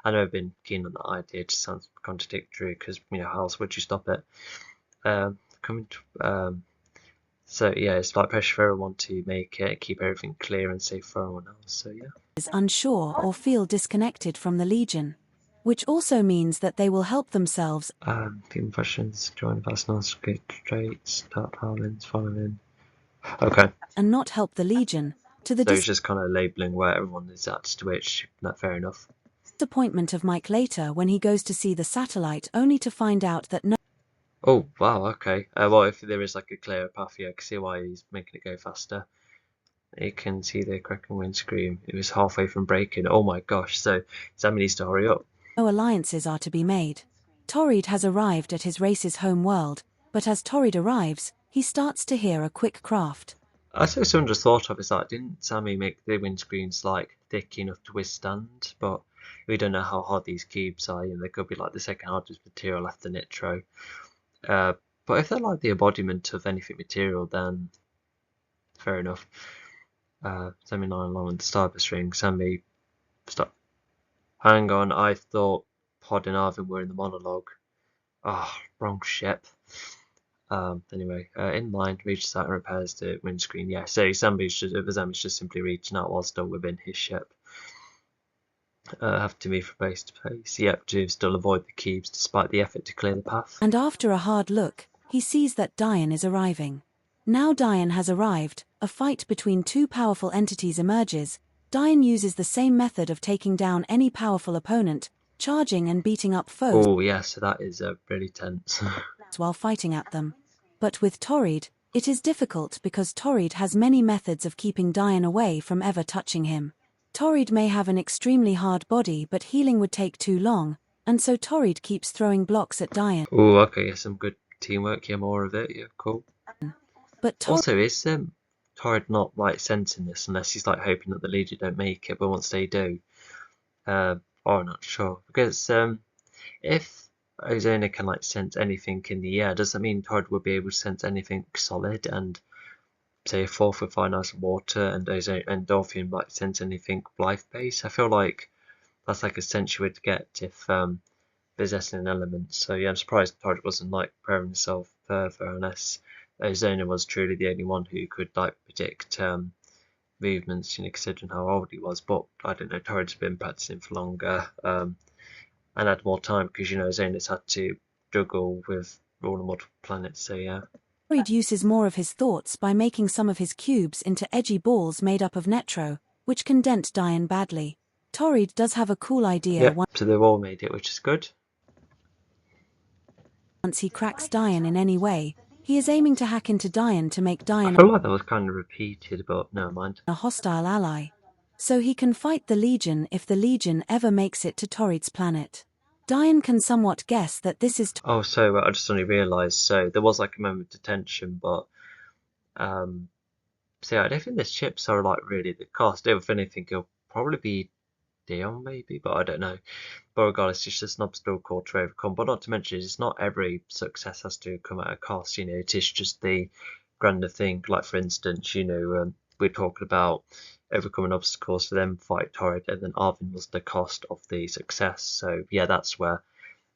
[SPEAKER 1] I know I've been keen on that idea. It just sounds contradictory because how else would you stop it? So yeah, it's like pressure for everyone to make it, keep everything clear and safe for everyone else. So yeah.
[SPEAKER 2] Is unsure or feel disconnected from the Legion, which also means that they will help themselves.
[SPEAKER 1] The impressions, join Vasnos, get straight, start Harlan's following. Okay.
[SPEAKER 2] And not help the Legion. To the
[SPEAKER 1] so it's just kind of labelling where everyone is at, to which, not fair enough.
[SPEAKER 2] Disappointment of Mike later when he goes to see the satellite only to find out that no.
[SPEAKER 1] Oh, wow, okay. Well, if there is like a clearer path, yeah, I can see why he's making it go faster. You can see the cracking windscreen. It was halfway from breaking. Oh my gosh, so Sammy needs to hurry up.
[SPEAKER 2] No alliances are to be made. Torrid has arrived at his race's home world, but as Torrid arrives, he starts to hear a quick craft.
[SPEAKER 1] I suppose someone just thought of is like, didn't Sammy make the windscreens like thick enough to withstand? But we don't know how hard these cubes are. They could be like the second hardest material after nitro. But if they're like the embodiment of anything material, then fair enough. Sammy 9 along with the Starburst ring. Sammy, stop. Hang on, I thought Pod and Arvin were in the monologue. Wrong ship. Anyway, in mind, reaches out and repairs the windscreen. Yeah, so Sammy's just simply reaching out while still within his ship. Have to move from base to base. Yep, to still avoid the cubes despite the effort to clear the path.
[SPEAKER 2] And after a hard look, he sees that Diane is arriving. Now Diane has arrived, a fight between two powerful entities emerges. Diane uses the same method of taking down any powerful opponent, charging and beating up foes.
[SPEAKER 1] Oh yeah, so that is really tense.
[SPEAKER 2] While fighting at them. But with Torrid, it is difficult because Torrid has many methods of keeping Diane away from ever touching him. Torrid may have an extremely hard body, but healing would take too long, and so Torrid keeps throwing blocks at Diane.
[SPEAKER 1] Oh, okay, yeah, some good teamwork. Yeah, more of it. Yeah, cool.
[SPEAKER 2] But
[SPEAKER 1] also, is Torrid not like sensing this unless he's like hoping that the Legion don't make it, but once they do, or I'm not sure, because if Ozona can like sense anything in the air, does that mean Torrid would be able to sense anything solid? And say a fourth with fine ice and water, and Ozone and Dolphin like sense anything life based? I feel like that's like a sense you would get if possessing an element. So yeah, I'm surprised Torrid wasn't like preparing himself further, unless Ozona was truly the only one who could like predict movements, considering how old he was. But I don't know, Torrid's been practicing for longer. And had more time because Zona's had to juggle with all the multiple planets. So yeah.
[SPEAKER 2] Torrid uses more of his thoughts by making some of his cubes into edgy balls made up of netro, which can dent Diane badly. Torrid does have a cool idea.
[SPEAKER 1] Yep, so they've all made it, which is good.
[SPEAKER 2] Once he cracks Diane in any way, he is aiming to hack into Diane to make Diane.
[SPEAKER 1] I feel like that was kind of repeated, but never mind.
[SPEAKER 2] A hostile ally. So he can fight the Legion if the Legion ever makes it to Torrid's planet. Diane can somewhat guess that this is.
[SPEAKER 1] Oh, so I just only realised. So there was like a moment of tension, but so yeah, I don't think the chips are like really the cost. If anything, it'll probably be Dion maybe, but I don't know. But regardless, it's just an obstacle to overcome. But not to mention, it's not every success has to come at a cost. It is just the grander thing. Like for instance, we're talking about overcoming obstacles for them fight Torrid, and then Arvin was the cost of the success. So yeah, that's where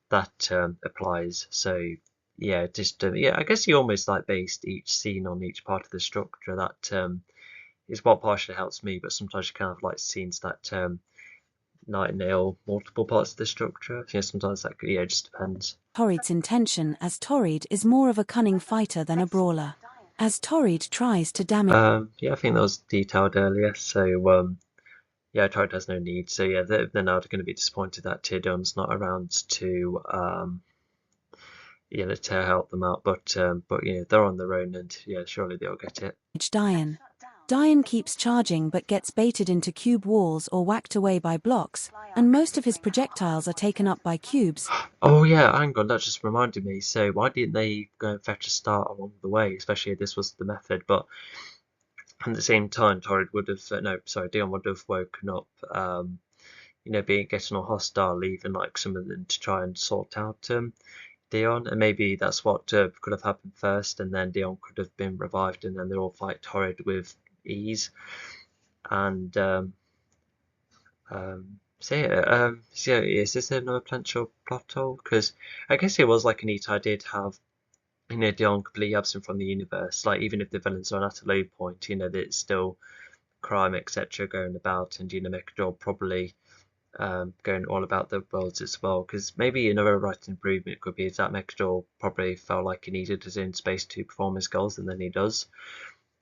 [SPEAKER 1] that applies. So yeah, just I guess he almost like based each scene on each part of the structure. That is what partially helps me, but sometimes you kind of like scenes that nail multiple parts of the structure. Sometimes that just depends.
[SPEAKER 2] Torrid's intention, as Torrid is more of a cunning fighter than a brawler. As Torrid tries to damage.
[SPEAKER 1] Yeah, I think that was detailed earlier. So yeah, Torrid has no need. So yeah, they're now going to be disappointed that Teardon's not around to to help them out. But they're on their own, and yeah, surely they'll get it.
[SPEAKER 2] Diane. Dian keeps charging but gets baited into cube walls or whacked away by blocks, and most of his projectiles are taken up by cubes.
[SPEAKER 1] Oh yeah, hang on, that just reminded me. So why didn't they go and fetch a star along the way? Especially if this was the method, but at the same time, Torrid would have no, sorry, Dion would have woken up. Being getting all hostile, leaving like some of them to try and sort out Dion, and maybe that's what could have happened first, and then Dion could have been revived, and then they all fight Torrid with ease. And is this another potential plot hole? Because I guess it was like a neat idea to have Dion completely absent from the universe. Like even if the villains are at a low point, that it's still crime etc. going about, and Mechadraw probably going all about the worlds as well. Because maybe another writing improvement could be is that Mechadraw probably felt like he needed his own space to perform his goals, and then he does.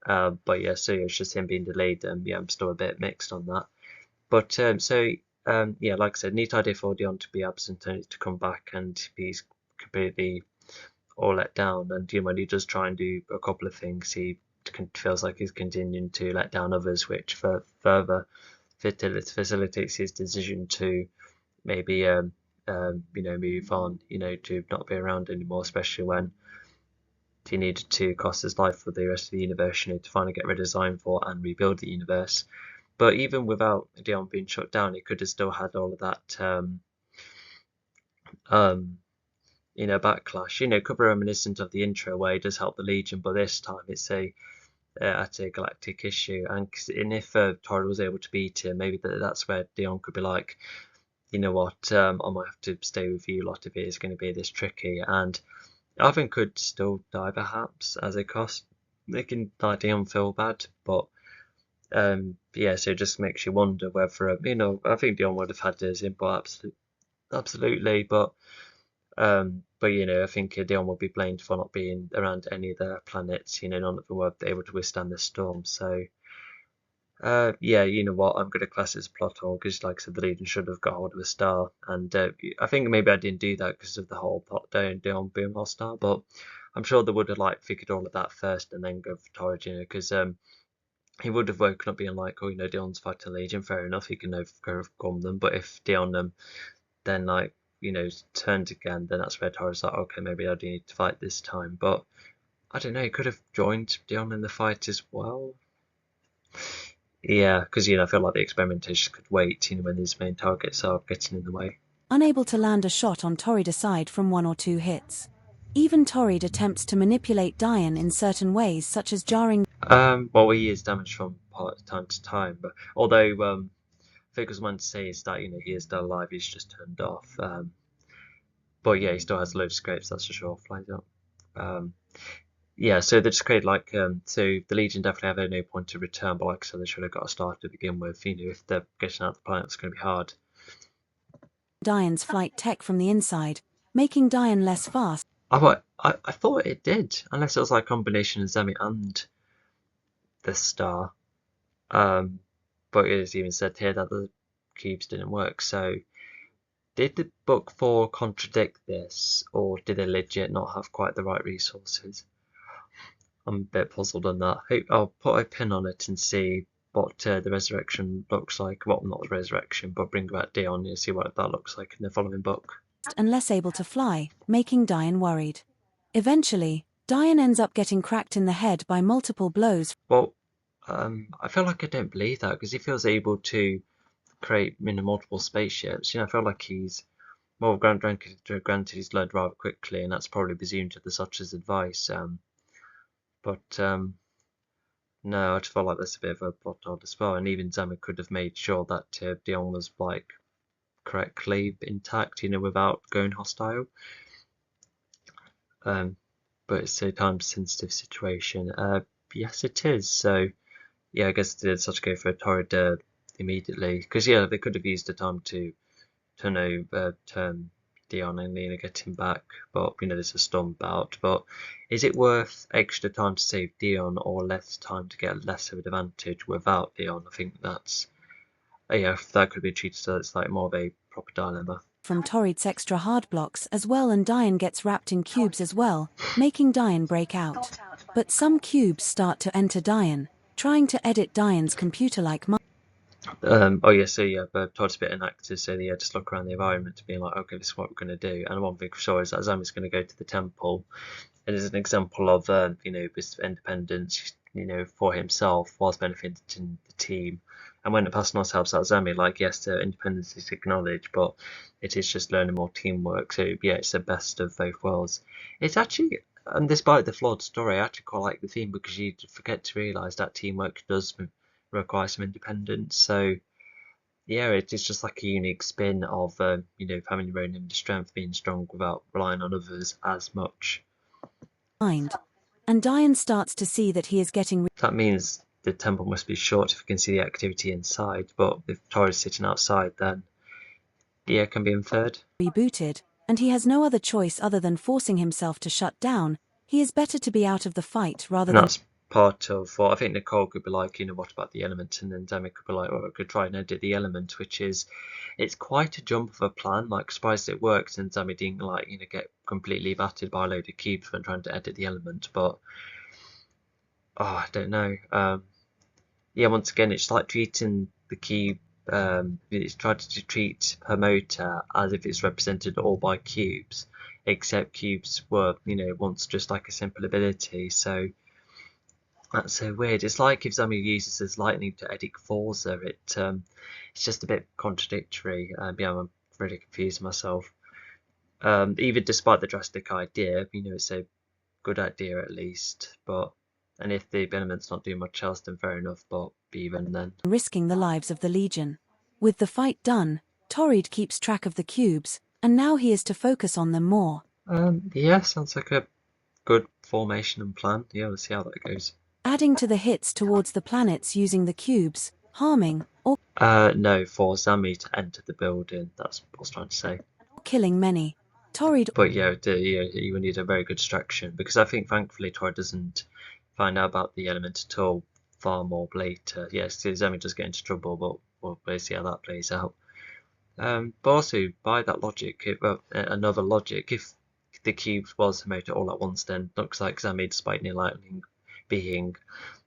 [SPEAKER 1] But yeah, so it's just him being delayed, and yeah, I'm still a bit mixed on that. But yeah, like I said, neat idea for Dion to be absent and to come back, and he's completely all let down. And when he does try and do a couple of things, he feels like he's continuing to let down others, which further facilitates his decision to maybe move on, to not be around anymore, especially when he needed to cost his life for the rest of the universe, to finally get rid of Zionfor and rebuild the universe. But even without Dion being shut down, he could have still had all of that backlash. Could be reminiscent of the intro where he does help the Legion, but this time it's at a galactic issue. And if Torrid was able to beat him, maybe that's where Dion could be like, you know what, I might have to stay with you lot if it is going to be this tricky. And Alvin could still die perhaps as a cost, making Dion feel bad, but yeah, so it just makes you wonder whether I think Dion would have had his input absolutely, but I think Dion will be blamed for not being around any of the planets. None of them were able to withstand the storm. So yeah, you know what, I'm going to class it as a plot hole because, like I said, the Legion should have got hold of a star, and I think maybe I didn't do that because of the whole plot Dion being hostile, but I'm sure they would have figured all of that first and then go for Torrid, because he would have woken up being like, oh, Dion's fighting Legion, fair enough, he can overcome them. But if Dion then turned again, then that's where Torrid's like, okay, maybe I do need to fight this time. But I don't know, he could have joined Dion in the fight as well. Yeah, because I feel like the experimentation could wait, when his main targets are getting in the way.
[SPEAKER 2] Unable to land a shot on Torrid aside from 1 or 2 hits. Even Torrid attempts to manipulate Dian in certain ways, such as jarring.
[SPEAKER 1] Well, he is damaged from time to time, but although Figures one to say is that he is still alive, he's just turned off. But yeah, he still has loads of scrapes, that's for sure. Flies up. Yeah, so they just create so the Legion definitely have no point to return, but like I said, they should have got a start to begin with. If they're getting out of the planet, it's going to be hard.
[SPEAKER 2] Dian's flight tech from the inside, making Dian less fast.
[SPEAKER 1] I thought it did, unless it was like a combination of Zemi and the star. But it is even said here that the cubes didn't work. So did the book 4 contradict this, or did they legit not have quite the right resources? I'm a bit puzzled on that. I'll put a pin on it and see what the resurrection looks like. Well, not the resurrection, but bring back Dion and see what that looks like in the following book.
[SPEAKER 2] And less able to fly, making Dian worried. Eventually, Dian ends up getting cracked in the head by multiple blows.
[SPEAKER 1] Well, I feel like I don't believe that, because he feels able to create multiple spaceships. I feel like he's granted he's learned rather quickly, and that's probably presumed to the Such's advice. But no, I just felt like that's a bit of a plot hole as well. And even Zama could have made sure that Dion was correctly intact, without going hostile. But it's a time-sensitive situation. Yes, it is. So yeah, I guess they did such go for Torrid immediately, because they could have used the time to turn Dion and get him back, but there's a storm about. But is it worth extra time to save Dion, or less time to get less of an advantage without Dion? I think that's that could be treated so it's like more of a proper dilemma.
[SPEAKER 2] From Torrid's extra hard blocks as well, and Dian gets wrapped in cubes as well, making Dian break out. But some cubes start to enter Dian. trying to edit Diane's computer-like mind.
[SPEAKER 1] Oh yeah, so yeah, but Todd's a bit inactive, so yeah, just look around the environment to be like, okay, this is what we're going to do. And one thing for sure is that Zami's going to go to the temple. It is an example of this independence, for himself whilst benefiting the team. And when the Pasternos helps out Zami, like yes, the independence is acknowledged, but it is just learning more teamwork. So yeah, it's the best of both worlds. It's actually, and despite the flawed story, I actually quite like the theme because you forget to realise that teamwork does require some independence. So yeah, it is just like a unique spin of having your own inner strength, being strong without relying on others as much.
[SPEAKER 2] And Diane starts to see that he is getting.
[SPEAKER 1] That means the temple must be short if you can see the activity inside, but if Tor is sitting outside, then yeah, it can be inferred.
[SPEAKER 2] Rebooted, and he has no other choice other than forcing himself to shut down. He is better to be out of the fight rather
[SPEAKER 1] And
[SPEAKER 2] than.
[SPEAKER 1] that's part of what I think Nicole could be like, what about the element? And then Demi could be like, well, I could try and edit the element, which is, it's quite a jump of a plan. Like, surprised it works, and Demi didn't, get completely battered by a load of cubes when trying to edit the element. But, I don't know. Yeah, once again, it's like treating the cube, it's tried to treat her motor as if it's represented all by cubes, except cubes were, once just like a simple ability. So, that's so weird. It's like if somebody uses his lightning to edit Forza, it's just a bit contradictory. Yeah, I'm really confused myself. Even despite the drastic idea, it's a good idea at least. And if the element's not doing much else, then fair enough. But even then,
[SPEAKER 2] risking the lives of the Legion. With the fight done, Torrid keeps track of the cubes, and now he is to focus on them more.
[SPEAKER 1] yeah, sounds like a good formation and plan. Yeah, we'll see how that goes.
[SPEAKER 2] Adding to the hits towards the planets using the cubes, harming, or
[SPEAKER 1] No, for Zami to enter the building. That's what I was trying to say.
[SPEAKER 2] killing many. Torrid.
[SPEAKER 1] But yeah, you need a very good distraction because I think thankfully Torrid doesn't find out about the element at all far more later. Yes, Zami does get into trouble, but we'll see how that plays out. But also by that logic, another logic, if the cubes was motor all at once, then looks like Zami, despite near lightning being,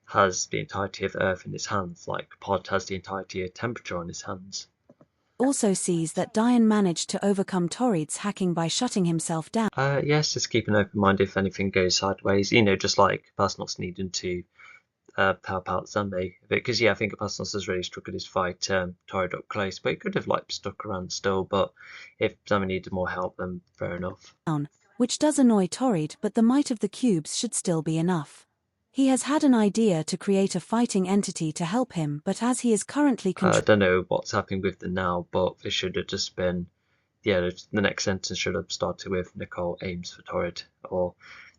[SPEAKER 1] has the entirety of Earth in his hands, like Pod has the entirety of temperature on his hands.
[SPEAKER 2] Also sees that Diane managed to overcome Torrid's hacking by shutting himself down.
[SPEAKER 1] Yes, just keep an open mind if anything goes sideways. Just like Pasnos needing to help out Zami. Because yeah, I think Pasnos has really struggled his fight Torrid up close, but he could have stuck around still. But if Zami needed more help, then fair enough.
[SPEAKER 2] Which does annoy Torrid, but the might of the cubes should still be enough. He has had an idea to create a fighting entity to help him, but as he is currently
[SPEAKER 1] I don't know what's happening with them now, but it should have just been, the next sentence should have started with Nicole aims for Torrid, or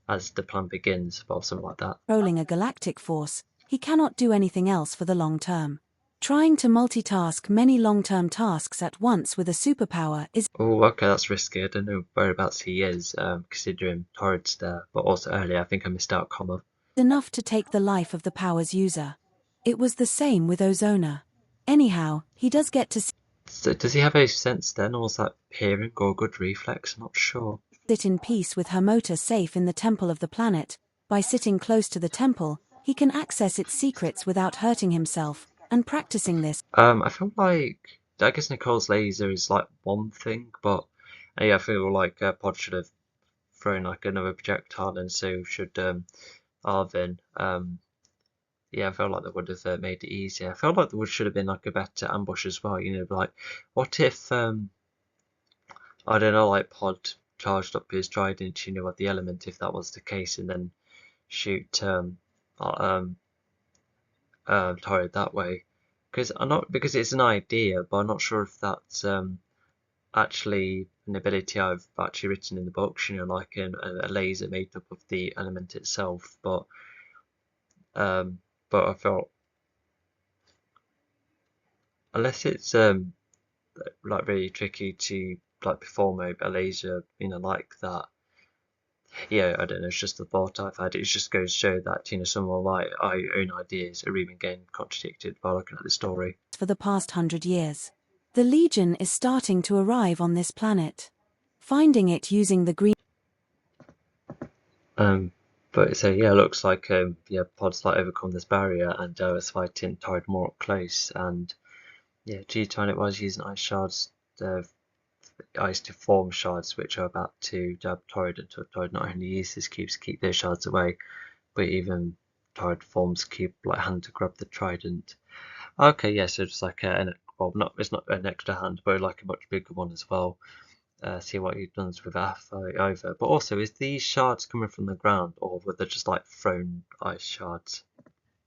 [SPEAKER 1] as the plan begins, or something like that.
[SPEAKER 2] Controlling a galactic force, he cannot do anything else for the long term. Trying to multitask many long-term tasks at once with a superpower is.
[SPEAKER 1] Oh, okay, that's risky. I don't know whereabouts he is, considering Torrid's there, but also earlier I think I missed out comma.
[SPEAKER 2] Enough to take the life of the power's user. It was the same with Ozona. Anyhow, he does get to
[SPEAKER 1] So does he have a sense then, or is that hearing or a good reflex? I'm not sure.
[SPEAKER 2] sit in peace with her motor safe in the temple of the planet. By sitting close to the temple, he can access its secrets without hurting himself, and practicing this.
[SPEAKER 1] I feel like, I guess Nicole's laser is like one thing, but yeah, I feel like Pod should have thrown like another projectile, and so should Arvin. Yeah, I felt like that would have made it easier. I felt like there should have been like a better ambush as well. Like what if I don't know, like Pod charged up his trident, at the element, if that was the case, and then shoot Torrid that way. Because it's an idea, but I'm not sure if that's actually an ability I've actually written in the books. Like a laser made up of the element itself, but I felt unless it's like really tricky to like perform a laser like that. Yeah, I don't know, it's just the thought I've had. It just goes to show that some of my own ideas are even getting contradicted by looking at the story.
[SPEAKER 2] For the past 100 years, the Legion is starting to arrive on this planet. Finding it using the green
[SPEAKER 1] But so yeah, it looks like yeah, Pod's like overcome this barrier and is fighting Torrid more up close. And yeah, G-Tonic was using ice shards, ice to form shards, which are about to dab Torrid until Torrid not only uses cubes to keep those shards away, but even Torrid forms cube like hand to grab the trident. Okay, yeah, so it's like well, not it's not an extra hand, but like a much bigger one as well. See what he does with over. But also, is these shards coming from the ground, or were they just like thrown ice shards?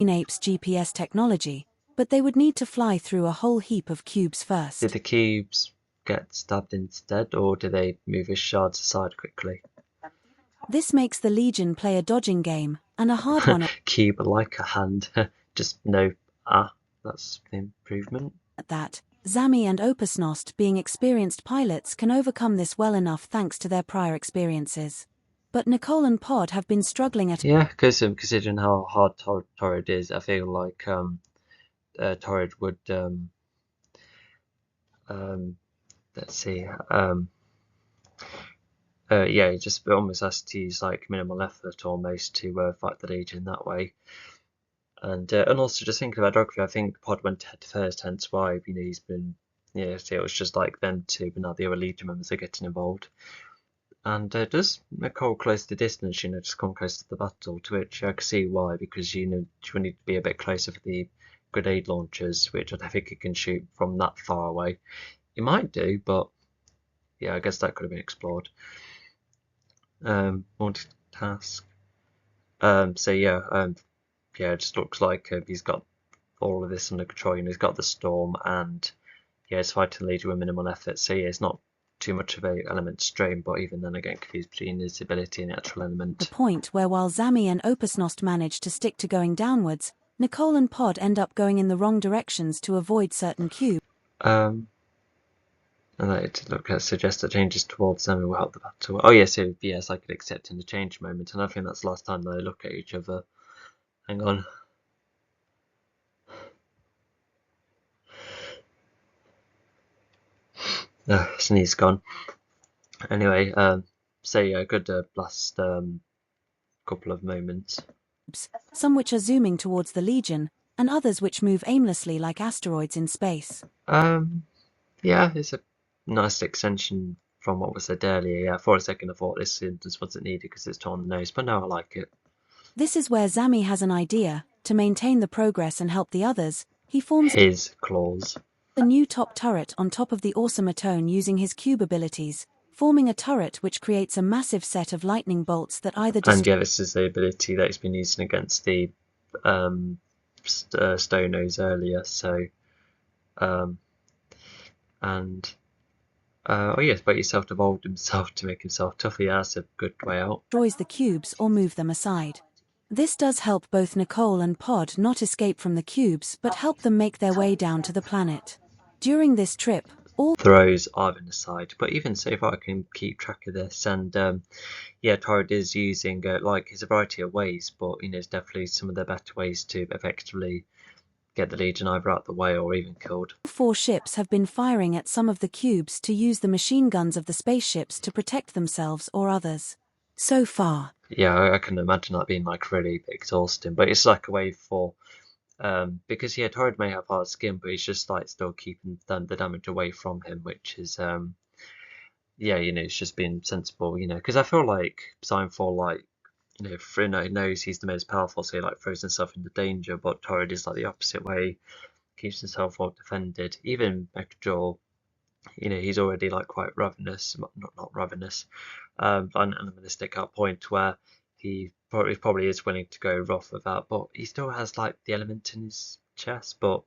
[SPEAKER 2] Apes GPS technology, but they would need to fly through a whole heap of cubes
[SPEAKER 1] Did
[SPEAKER 2] first.
[SPEAKER 1] the cubes get stabbed instead, or do they move his shards aside quickly?
[SPEAKER 2] This makes the Legion play a dodging game, and a hard one
[SPEAKER 1] Cube like a hand, just no. That's the improvement.
[SPEAKER 2] at that. Zami and Opusnost, being experienced pilots, can overcome this well enough thanks to their prior experiences. But Nicole and Pod have been struggling at
[SPEAKER 1] Yeah, because considering how hard Torrid is, I feel like Torrid would let's see yeah, he just almost has to use like minimal effort almost to fight the Legion that way. And also just thinking about geography, I think Pod went head first, hence why he's been so it was just like them two, but now the other Legion members are getting involved. And does Nicole close the distance, just come close to the battle, to which I can see why, because she will need to be a bit closer for the grenade launchers, which I don't think it can shoot from that far away. It might do, but yeah, I guess that could have been explored. Multitask. So yeah, yeah, it just looks like he's got all of this under control. He's got the storm, and yeah, it's fighting the Legion with minimal effort. So yeah, it's not too much of a element strain, but even then I get confused between his ability and the actual element.
[SPEAKER 2] the point where while Zami and Opusnost manage to stick to going downwards, Nicole and Pod end up going in the wrong directions to avoid certain cubes.
[SPEAKER 1] And that suggests that changes towards them will help the battle. Oh yeah, so yes, I could accept in the change moment, and I think that's the last time they look at each other. Hang on. Sneeze gone. Anyway, so yeah, good last couple of moments.
[SPEAKER 2] Some which are zooming towards the Legion, and others which move aimlessly like asteroids in space.
[SPEAKER 1] Yeah, it's a nice extension from what was said earlier. Yeah, for a second I thought this sentence wasn't needed because it's torn the nose, but now I like it.
[SPEAKER 2] This is where Zami has an idea. To maintain the progress and help the others, he forms
[SPEAKER 1] his claws.
[SPEAKER 2] a new top turret on top of the awesome Atone using his cube abilities, forming a turret which creates a massive set of lightning bolts that either
[SPEAKER 1] And yeah, this is the ability that he's been using against the Stonos earlier. So, and oh yes, but he's self-evolved himself to make himself tougher. Yeah, that's a good way out.
[SPEAKER 2] Destroys the cubes or move them aside. This does help both Nicole and Pod not escape from the cubes but help them make their way down to the planet. During this trip, all
[SPEAKER 1] throws Ivan aside, but even so far I can keep track of this, and yeah, Torrid is using like his variety of ways, but it's definitely some of the better ways to effectively get the Legion either out the way or even killed.
[SPEAKER 2] 4 ships have been firing at some of the cubes to use the machine guns of the spaceships to protect themselves or others. So far.
[SPEAKER 1] Yeah, I can imagine that being like really exhausting, but it's like a way for because yeah, Torrid may have hard skin, but he's just like still keeping the damage away from him, which is yeah, it's just being sensible, because I feel like Signfall, like, Frino knows he's the most powerful, so he like throws himself into danger, but Torrid is like the opposite way, keeps himself well defended. Even Mechajor, he's already like quite ravenous, not ravenous, animalistic at a point where he probably is willing to go rough with that, but he still has like the element in his chest, but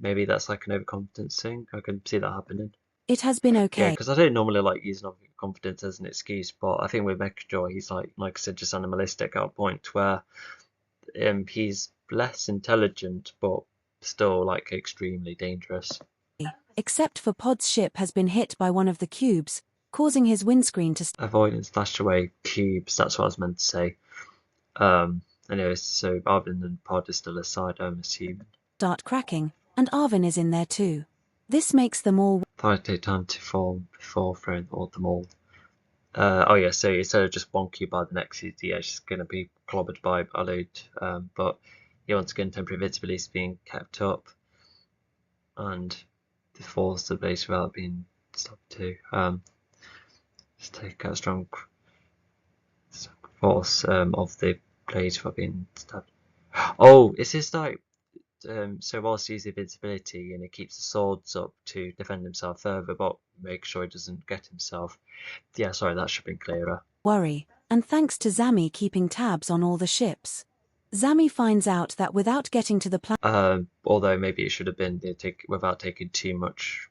[SPEAKER 1] maybe that's like an overconfidence thing. I can see that happening.
[SPEAKER 2] It has been okay.
[SPEAKER 1] Yeah, because I don't normally like using overconfidence as an excuse, but I think with Mechajor, he's like I said, just animalistic at a point where he's less intelligent, but still like extremely dangerous.
[SPEAKER 2] Except for Pod's ship has been hit by one of the cubes, causing his windscreen to
[SPEAKER 1] avoid and slash away cubes. That's what I was meant to say. Anyway, so Arvin and Pod is still aside, I'm assuming.
[SPEAKER 2] Start cracking, and Arvin is in there too. This makes them all
[SPEAKER 1] Thought it take time to form before throwing them all. Oh yeah, so instead of just one cube by the next, yeah, it's just going to be clobbered by a load. But yeah, once again, temporary invincibility is being kept up, and the force of base without being stopped too. Just take a strong force of the blade for being stabbed. Oh, is this like so whilst he uses invincibility and he keeps the swords up to defend himself further, but make sure he doesn't get himself. Yeah, sorry, that should have been clearer.
[SPEAKER 2] Worry, and thanks to Zami keeping tabs on all the ships. Zami finds out that without getting to the
[SPEAKER 1] Although maybe it should have been without taking too much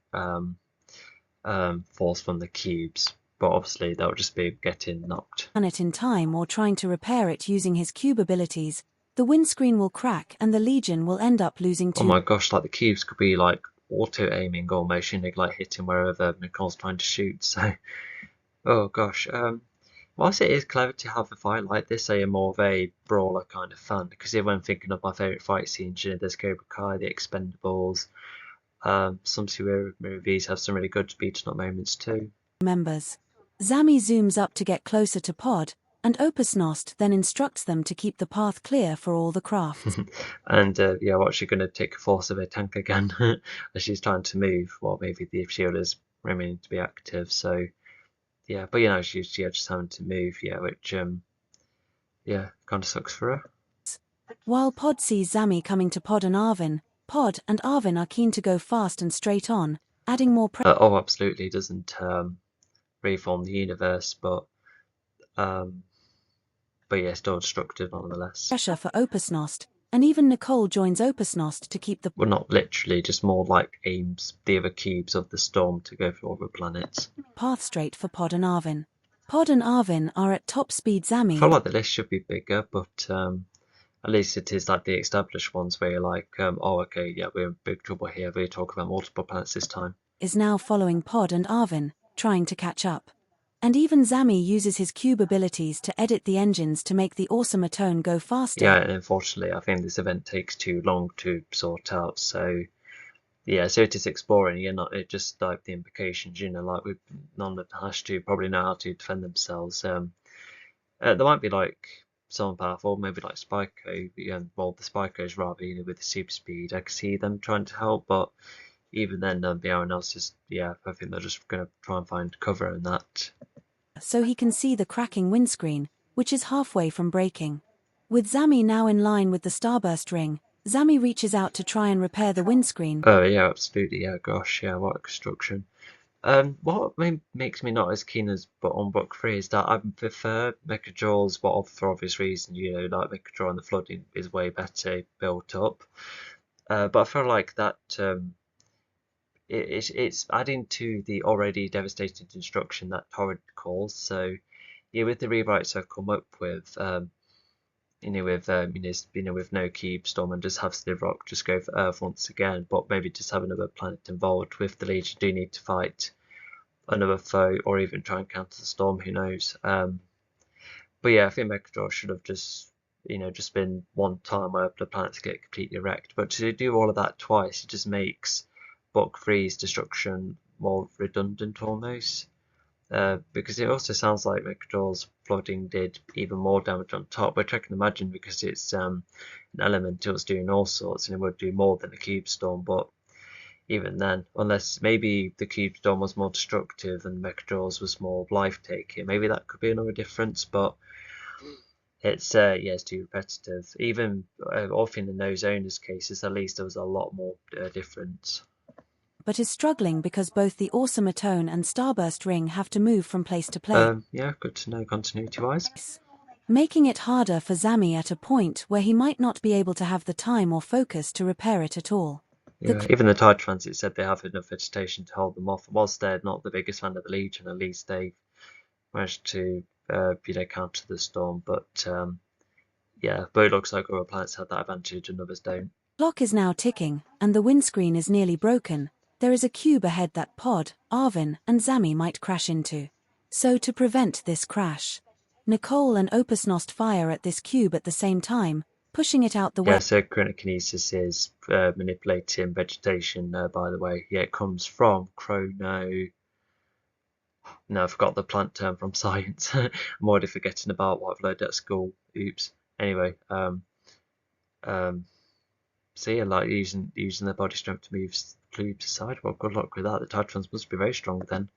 [SPEAKER 1] force from the cubes, but obviously that would just be getting knocked.
[SPEAKER 2] planet in time or trying to repair it using his cube abilities, the windscreen will crack and the Legion will end up losing
[SPEAKER 1] Oh
[SPEAKER 2] two.
[SPEAKER 1] my gosh, like the cubes could be like auto-aiming almost, and they like hitting wherever Nicole's trying to shoot. So, oh gosh. Whilst it is clever to have a fight like this, I am more of a brawler kind of fan, because when thinking of my favourite fight scenes, there's Cobra Kai, The Expendables. Some superhero movies have some really good beaten up moments too.
[SPEAKER 2] Members. Zami zooms up to get closer to Pod, and Opusnost then instructs them to keep the path clear for all the crafts.
[SPEAKER 1] And yeah, what's she going to take a force of a tank again as she's trying to move? Well, maybe the shield is remaining to be active. So yeah, but she's just having to move. Yeah, which yeah, kind of sucks for her.
[SPEAKER 2] While Pod sees Zami coming to Pod and Arvin are keen to go fast and straight on, adding more
[SPEAKER 1] Oh, absolutely doesn't reform the universe, um, but yeah, still destructive nonetheless.
[SPEAKER 2] pressure for Opusnost, and even Nicole joins Opusnost to keep the
[SPEAKER 1] Well, not literally, just more like aims the other cubes of the storm to go for other planets.
[SPEAKER 2] path straight for Pod and Arvin. Pod and Arvin are at top speed.
[SPEAKER 1] I
[SPEAKER 2] Zami
[SPEAKER 1] feel like the list should be bigger, but at least it is like the established ones where you're like, oh, okay, yeah, we're in big trouble here. We're talking about multiple planets this time.
[SPEAKER 2] is now following Pod and Arvin, trying to catch up. And even Zami uses his cube abilities to edit the engines to make the Automaton go faster.
[SPEAKER 1] Yeah, and unfortunately, I think this event takes too long to sort out. So yeah, so it is exploring. It just like the implications. Like none of has to probably know how to defend themselves. There might be like someone powerful, maybe like Spyco. Well, the Spycos rather, with the super speed. I can see them trying to help, but even then, everyone else is, yeah, I think they're just going to try and find cover in that.
[SPEAKER 2] So he can see the cracking windscreen, which is halfway from breaking. With Zami now in line with the starburst ring, Zami reaches out to try and repair the windscreen.
[SPEAKER 1] Oh yeah, absolutely. Yeah, gosh, yeah, what a construction. What makes me not as keen as but on book 3 is that I prefer Mechajaws, but for obvious reasons, like Mechajaw and the flooding is way better built up. But I feel like that it's adding to the already devastating destruction that Torrent caused. So yeah, with the rewrites I've come up with, with no keep storm and just have Slid Rock just go for Earth once again, but maybe just have another planet involved. With the Legion do need to fight another foe or even try and counter the storm, who knows. But yeah, I think Mechadraw should have just been one time where the planets get completely wrecked. But to do all of that twice, it just makes Book 3's destruction more redundant almost. Because it also sounds like Mechadraw's flooding did even more damage on top, which I can imagine because it's an element it was doing all sorts and it would do more than a cube storm. But even then, unless maybe the cube storm was more destructive and Mechadraw's was more life taking, maybe that could be another difference. But it's it's too repetitive. Even often in those owners' cases, at least there was a lot more difference.
[SPEAKER 2] But is struggling because both the Automaton and Starburst ring have to move from place to place.
[SPEAKER 1] Yeah, good to know continuity-wise.
[SPEAKER 2] Making it harder for Zami at a point where he might not be able to have the time or focus to repair it at all.
[SPEAKER 1] Yeah, even the Tide Transit said they have enough vegetation to hold them off. Whilst they're not the biggest fan of the Legion, at least they managed to counter the storm. But yeah, but it looks like other planets have that advantage and others don't.
[SPEAKER 2] Clock is now ticking, and the windscreen is nearly broken. There is a cube ahead that Pod, Arvin, and Zami might crash into. So to prevent this crash, Nicole and Opusnost fire at this cube at the same time, pushing it out the way.
[SPEAKER 1] Yeah, so chronokinesis is manipulating vegetation, by the way. Yeah, it comes from Chrono... No, I forgot the plant term from science. I'm already forgetting about what I've learned at school. Oops. Anyway, um, so yeah, like using their body strength to move cubes aside. Well, good luck with that. The Titrons must be very strong then.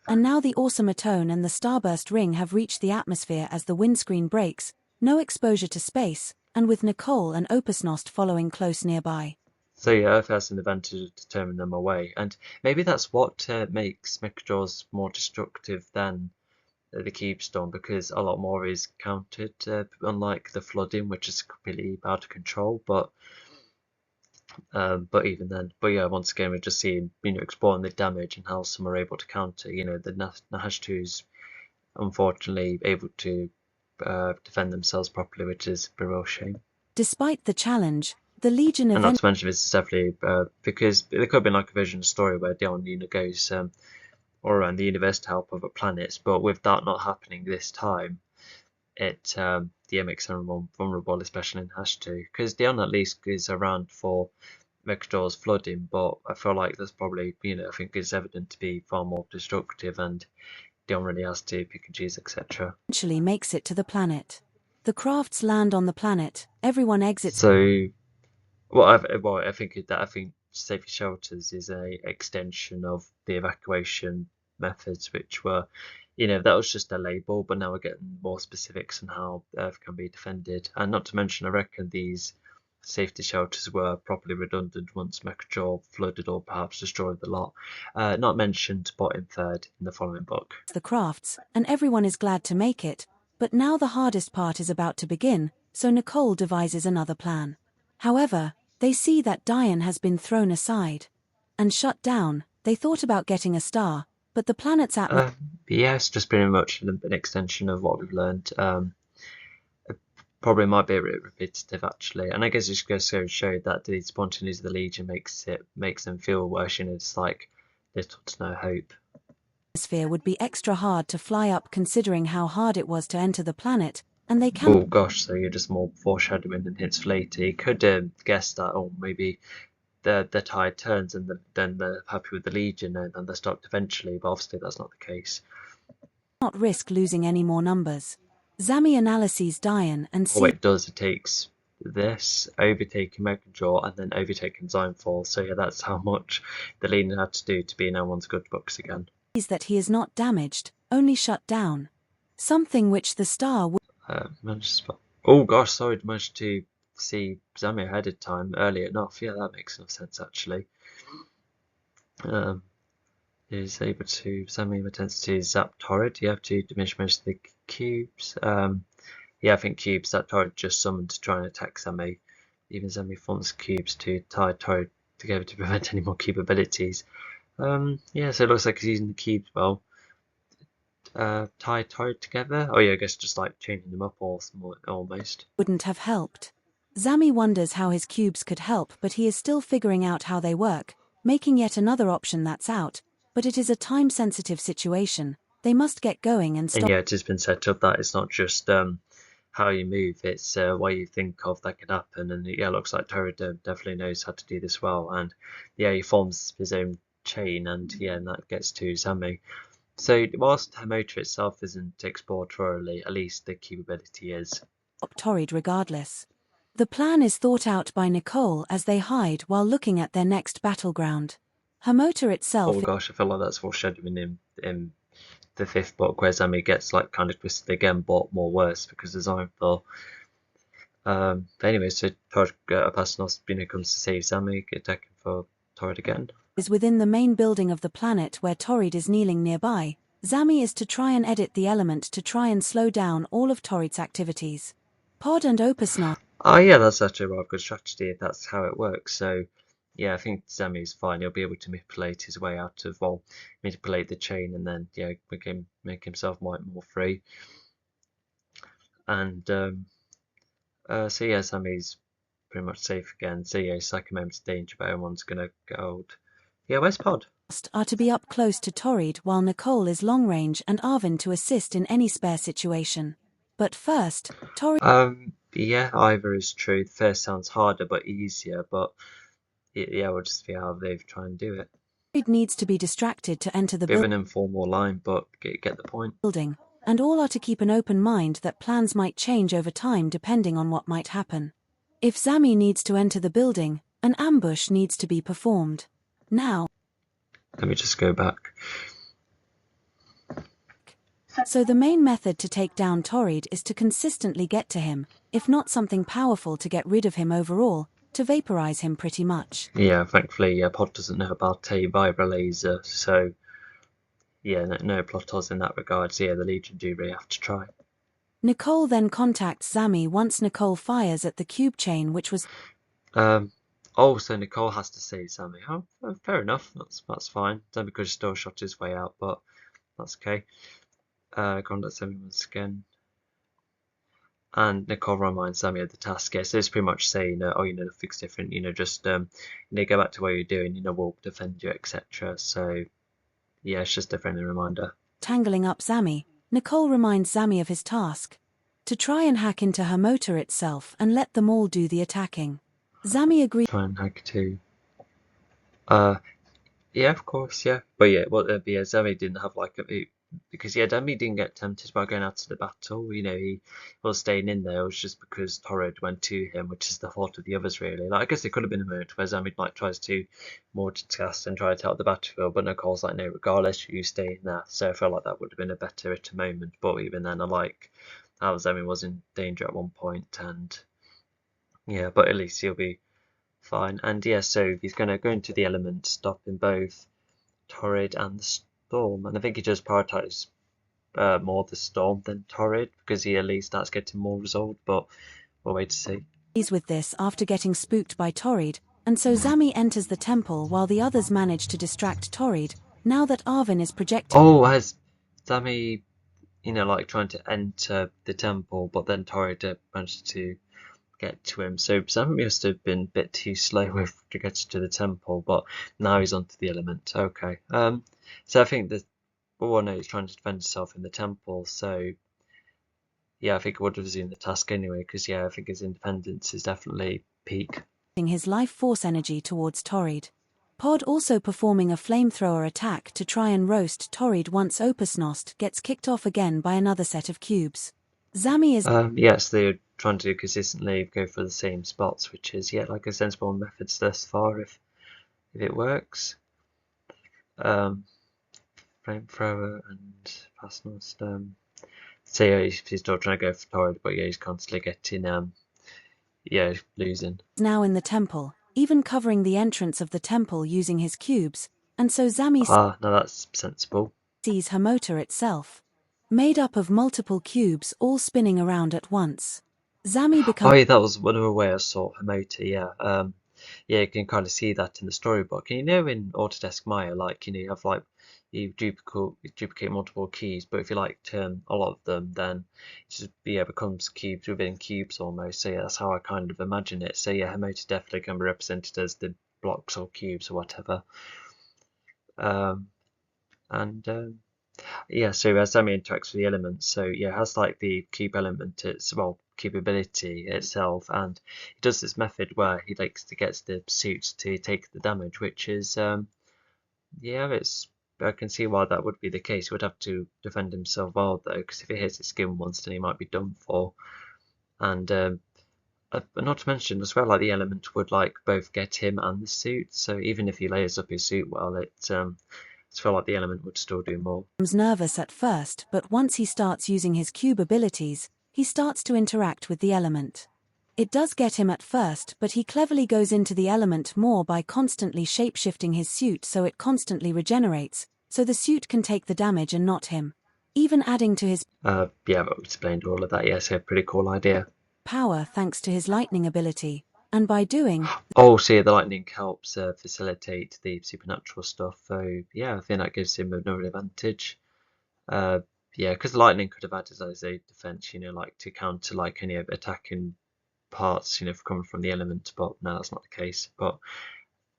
[SPEAKER 2] And now the Automaton and the Starburst ring have reached the atmosphere as the windscreen breaks, no exposure to space, and with Nicole and Opusnost following close nearby.
[SPEAKER 1] So yeah, Earth has an advantage to turning them away, and maybe that's what makes Mechajaws more destructive than the Cube Storm, because a lot more is countered, unlike the flooding, which is completely out of control. But even then, but yeah, once again, we're just seeing, exploring the damage and how some are able to counter. The Nahash2's unfortunately able to defend themselves properly, which is a real shame.
[SPEAKER 2] Despite the challenge, the Legion
[SPEAKER 1] And not
[SPEAKER 2] eventually
[SPEAKER 1] to mention, this is definitely because there could have been like a version of the story where Dion, goes all around the universe to help other planets, but with that not happening this time, it makes them vulnerable, especially in Hash 2, because Dion at least is around for Megador's flooding, but I feel like that's probably, I think it's evident to be far more destructive, and Dion really has to pick and choose, etc.
[SPEAKER 2] makes it to the planet. The crafts land on the planet, everyone exits.
[SPEAKER 1] So, I think safety shelters is a extension of the evacuation methods, which were, that was just a label, but now we're getting more specifics on how Earth can be defended. And not to mention, I reckon these safety shelters were properly redundant once Mechajaw flooded or perhaps destroyed the lot. Not mentioned, but inferred in the following book.
[SPEAKER 2] The crafts, and everyone is glad to make it, but now the hardest part is about to begin, so Nicole devises another plan. However, they see that Diane has been thrown aside and shut down. They thought about getting a star, but the planet's atmosphere.
[SPEAKER 1] Yes, just pretty much an extension of what we've learned. Probably might be a bit repetitive actually, and I guess it just goes to show that the spontaneity of the Legion makes them feel worse. It's like little to no hope.
[SPEAKER 2] Would be extra hard to fly up considering how hard it was to enter the planet, and they
[SPEAKER 1] Oh gosh, so you're just more foreshadowing than hits Flaty. Could guess that, or maybe the tide turns and then they're happy with the Legion and they're stopped eventually, but obviously that's not the case.
[SPEAKER 2] Not risk losing any more numbers. Zami analyses Diane and
[SPEAKER 1] What
[SPEAKER 2] sees
[SPEAKER 1] it does, it takes this, overtaking Megajaw, and then overtaking Zymefall. So yeah, that's how much the Legion had to do to be in everyone's good books again.
[SPEAKER 2] that he is not damaged, only shut down. Something which the star would.
[SPEAKER 1] Oh gosh, sorry, managed to see Zami ahead of time early enough. Yeah, that makes enough sense actually. Is able to Zami attempts to zap Torrid. You have to diminish most of the cubes. Yeah, I think cubes that Torrid just summoned to try and attack Zami. Even Zami forms cubes to tie Torrid together to prevent any more cube abilities. Yeah, so it looks like he's using the cubes well. Tie Torrid together. Oh yeah, I guess just like chaining them up or almost.
[SPEAKER 2] Wouldn't have helped. Zami wonders how his cubes could help, but he is still figuring out how they work, making yet another option that's out, but it is a time-sensitive situation. They must get going and stop.
[SPEAKER 1] And yeah, it has been set up that it's not just how you move, it's what you think of that could happen. And yeah, it looks like Torrid definitely knows how to do this well. And yeah, he forms his own chain, and yeah, and that gets to Zami. So whilst her motor itself isn't explored thoroughly, at least the capability is.
[SPEAKER 2] Torrid regardless. The plan is thought out by Nicole as they hide while looking at their next battleground. Her motor itself.
[SPEAKER 1] Oh gosh, I feel like that's foreshadowing in the fifth book, where Zami gets like kind of twisted again, but more worse because of Zymthor. But anyway, so Apasanos comes to save Zami, attacking for Torrid again.
[SPEAKER 2] Is within the main building of the planet where Torrid is kneeling nearby. Zami is to try and edit the element to try and slow down all of Torrid's activities. Pod and Opusnos.
[SPEAKER 1] Oh yeah, that's actually a rather good strategy if that's how it works. So yeah, I think Zami's fine. He'll be able to manipulate his way out of, well, manipulate the chain and then yeah, make himself more free. And so yeah, Zami's pretty much safe again. So yeah, it's like a moment's danger, but everyone's gonna go. Yeah, where's Pod?
[SPEAKER 2] Are to be up close to Torrid while Nicole is long range and Arvin to assist in any spare situation. But first, Torrid.
[SPEAKER 1] Yeah, either is true. The first sounds harder but easier, but yeah, we'll just see how they've tried and do it.
[SPEAKER 2] Torrid needs to be distracted to enter the
[SPEAKER 1] Bit of an informal line, but get the point.
[SPEAKER 2] building, and all are to keep an open mind that plans might change over time depending on what might happen. If Zami needs to enter the building, an ambush needs to be performed. Now,
[SPEAKER 1] Let me just go back.
[SPEAKER 2] so the main method to take down Torrid is to consistently get to him, if not something powerful to get rid of him overall, to vaporize him pretty much.
[SPEAKER 1] Yeah, thankfully, Pod doesn't know about a vibra laser, so yeah, no plot holes in that regard. So yeah, the Legion do really have to try.
[SPEAKER 2] Nicole then contacts Zami once Nicole fires at the cube chain, which was
[SPEAKER 1] So Nicole has to see Sammy. Oh, fair enough. That's fine. Sammy could have still shot his way out, but that's okay. Contact Sammy once again. And Nicole reminds Sammy of the task. Yeah, so it's pretty much saying, nothing's different. Just go back to what you're doing. We'll defend you, etc. So yeah, it's just a friendly reminder.
[SPEAKER 2] Tangling up Zami, Nicole reminds Zami of his task: to try and hack into her motor itself and let them all do the attacking. Zami agrees.
[SPEAKER 1] Try and hack too. Yeah, of course, yeah. But yeah, Zami didn't have because Zami didn't get tempted by going out to the battle. He was staying in there. It was just because Torrid went to him, which is the fault of the others, really. I guess it could have been a moment where Zami tries to multitask and try to help the battlefield, but Nicole's like, no, regardless, you stay in there. So I felt like that would have been a better moment. But even then, I like how Zami was in danger at one point, and yeah, but at least he'll be fine. And yeah, so he's going to go into the element, stopping both Torrid and the Storm. And I think he just prioritised more the Storm than Torrid, because he at least starts getting more resolved, but we'll wait to see.
[SPEAKER 2] He's with this after getting spooked by Torrid, and so Zami enters the temple while the others manage to distract Torrid, now that Arvin is projecting.
[SPEAKER 1] Oh, has Zami, trying to enter the temple, but then Torrid managed to get to him. So Zami must have been a bit too slow with to get to the temple, but now he's onto the element. Okay. So I think that he's trying to defend himself in the temple. So yeah, I think it would have seen the task anyway, because yeah, I think his independence is definitely peak.
[SPEAKER 2] His life force energy towards Torrid. Pod also performing a flamethrower attack to try and roast Torrid once Opusnost gets kicked off again by another set of cubes. Zami is
[SPEAKER 1] yes, they're trying to consistently go for the same spots, which is a sensible method thus far if it works. Flamethrower and Fastnost. So yeah, he's still trying to go for Torrid, but yeah, he's constantly getting losing.
[SPEAKER 2] Now in the temple, even covering the entrance of the temple using his cubes, and so Zami
[SPEAKER 1] now that's sensible.
[SPEAKER 2] sees her motor itself, made up of multiple cubes all spinning around at once. Zami becomes.
[SPEAKER 1] Oh yeah, that was one other way I saw her motor. Yeah, you can kind of see that in the storybook. And in Autodesk Maya, you have you duplicate multiple keys, but if you turn a lot of them, then it just becomes cubes within cubes almost. So yeah, that's how I kind of imagine it. So yeah, her motor definitely can be represented as the blocks or cubes or whatever. Yeah, so as Zami interacts with the elements, so yeah, it has the cube element, cube ability itself, and he does this method where he likes to get the suits to take the damage, which is I can see why that would be the case. He would have to defend himself well though, because if it hits his skin once, then he might be done for. And not to mention as well, the element would both get him and the suit. So even if he layers up his suit well, I feel like the element would still do more.
[SPEAKER 2] Nervous at first, but once he starts using his cube abilities, he starts to interact with the element. It does get him at first, but he cleverly goes into the element more by constantly shapeshifting his suit so it constantly regenerates, so the suit can take the damage and not him. Even adding to his
[SPEAKER 1] but we explained all of that. Yes, a pretty cool idea.
[SPEAKER 2] Power thanks to his lightning ability, and by doing.
[SPEAKER 1] Oh, so yeah, the lightning helps facilitate the supernatural stuff. So yeah, I think that gives him another advantage. Because the lightning could have acted as a defense, to counter any attacking parts, coming from the element, but no, that's not the case. But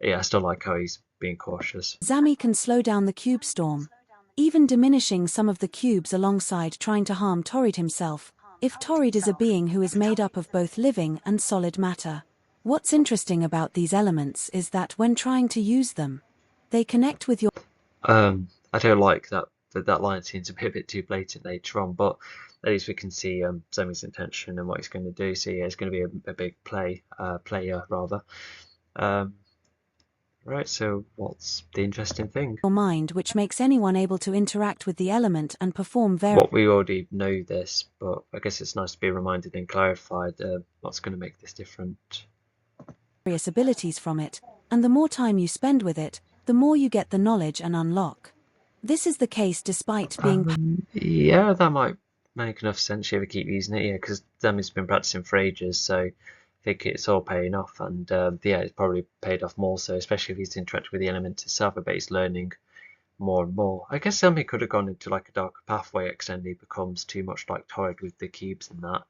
[SPEAKER 1] yeah, I still like how he's being cautious.
[SPEAKER 2] Zami can slow down the cube storm, even diminishing some of the cubes alongside trying to harm Torrid himself, if Torrid is a being who is made up of both living and solid matter. What's interesting about these elements is that when trying to use them, They connect with your
[SPEAKER 1] I don't like that line seems a bit too blatant later on, but at least we can see Zemi's intention and what he's going to do. So yeah, it's going to be a big player rather. Right, so what's the interesting thing?
[SPEAKER 2] mind, which makes anyone able to interact with the element and perform various
[SPEAKER 1] What we already know this, but I guess it's nice to be reminded and clarified what's going to make this different.
[SPEAKER 2] abilities from it, and the more time you spend with it, the more you get the knowledge and unlock. This is the case despite being
[SPEAKER 1] Yeah, that might make enough sense if we keep using it, yeah, because Zemi's been practicing for ages, so I think it's all paying off, and yeah, it's probably paid off more so, especially if he's interacting with the element itself, I bet he's learning more and more. I guess Zemi could have gone into like a darker pathway, accidentally becomes too much like Torrid with the cubes and that,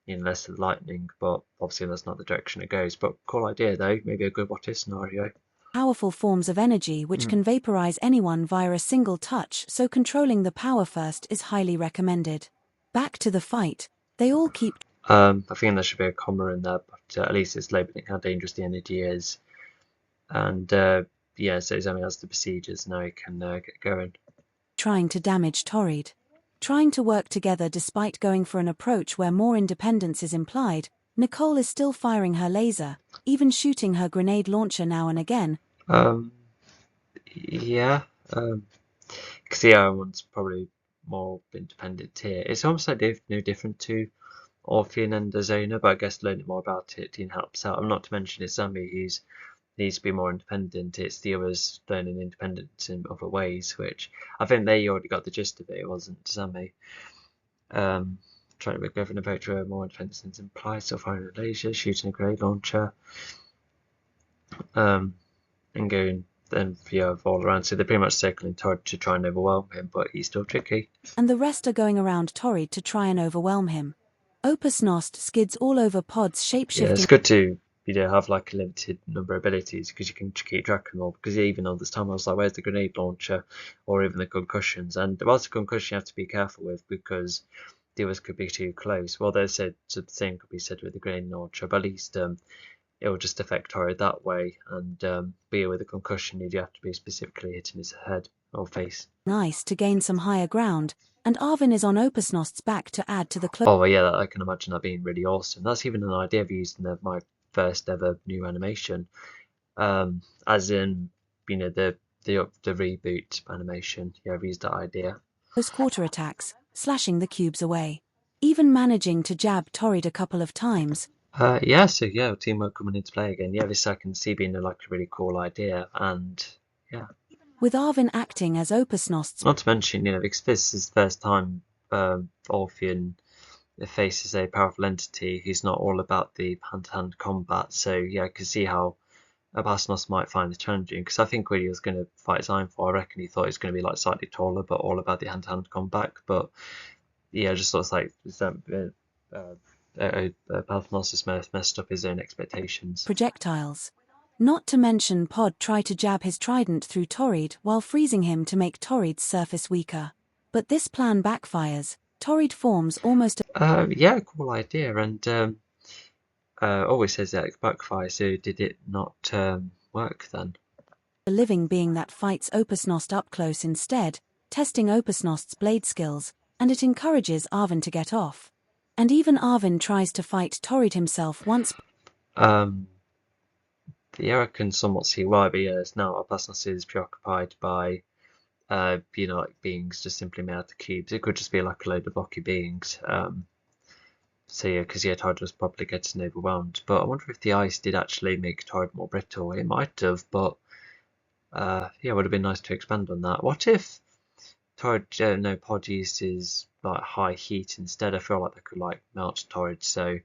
[SPEAKER 1] less of the lightning, but obviously that's not the direction it goes. But cool idea though, maybe a good what if scenario.
[SPEAKER 2] powerful forms of energy which can vaporize anyone via a single touch, so controlling the power first is highly recommended. Back to the fight, they all keep
[SPEAKER 1] I think there should be a comma in there, but at least it's labeling how dangerous the energy is. And yeah, so Zemi has the procedures, now he can get going.
[SPEAKER 2] trying to damage Torrid. Trying to work together despite going for an approach where more independence is implied, Nicole is still firing her laser, even shooting her grenade launcher now and again.
[SPEAKER 1] Yeah, because the other one's probably more independent here. It's almost like no different to Orphean and Azona, but I guess learning more about it helps out. I'm not to mention it's Zemi who's needs to be more independent. It's the others learning independence in other ways, which I think they already got the gist of it. It wasn't Zemi. Trying to make an approach where more independence implies, so firing a laser, shooting a grenade launcher, and going then all around. So they're pretty much circling Torrid to try and overwhelm him, but he's still tricky.
[SPEAKER 2] And the rest are going around Torrid to try and overwhelm him. Opus Nost skids all over Pod's shapeshifting.
[SPEAKER 1] Yeah, it's good to have like a limited number of abilities because you can keep track of them all. Because even all this time I was like, where's the grenade launcher or even the concussions? And whilst the concussion you have to be careful with because the others could be too close. Well, they said the same could be said with the grenade launcher, but at least it will just affect Torrid that way. And be with a concussion, you'd have to be specifically hitting his head or face.
[SPEAKER 2] Nice to gain some higher ground, and Arvin is on Opus Nost's back to add to the
[SPEAKER 1] Oh, well, yeah, I can imagine that being really awesome. That's even an idea I've used in my first ever new animation, as in the reboot animation. Yeah, I've used that idea.
[SPEAKER 2] close quarter attacks, slashing the cubes away, even managing to jab Torrid a couple of times.
[SPEAKER 1] Yeah, so yeah, teamwork coming into play again. Yeah, this I can see being like a really cool idea, and yeah.
[SPEAKER 2] With Arvin acting as Opus Nost's.
[SPEAKER 1] Not to mention, because this is the first time Orphean faces a powerful entity who's not all about the hand-to-hand combat. So yeah, I can see how Abasnos might find it challenging, because I think when he was going to fight Zynfor, I reckon he thought he was going to be like slightly taller, but all about the hand-to-hand combat. But yeah, it just looks like Abasnos has messed up his own expectations.
[SPEAKER 2] Projectiles. Not to mention Pod tried to jab his trident through Torrid while freezing him to make Torrid's surface weaker. But this plan backfires. Torrid forms almost
[SPEAKER 1] yeah, cool idea, and always says that it backfires, so did it not work then?
[SPEAKER 2] a living being that fights Opus Nost up close instead, testing Opus Nost's blade skills, and it encourages Arvin to get off. And even Arvin tries to fight Torrid himself once.
[SPEAKER 1] Yeah, I can somewhat see why, but yeah, it's now Abasnos is preoccupied by like beings just simply made out of cubes. It could just be like a load of blocky beings. So yeah, because Torrid was probably getting overwhelmed. But I wonder if the ice did actually make Torrid more brittle. It might have, but yeah, it would have been nice to expand on that. What if Torrid, Pod uses like high heat instead? I feel like they could like melt Torrid, so it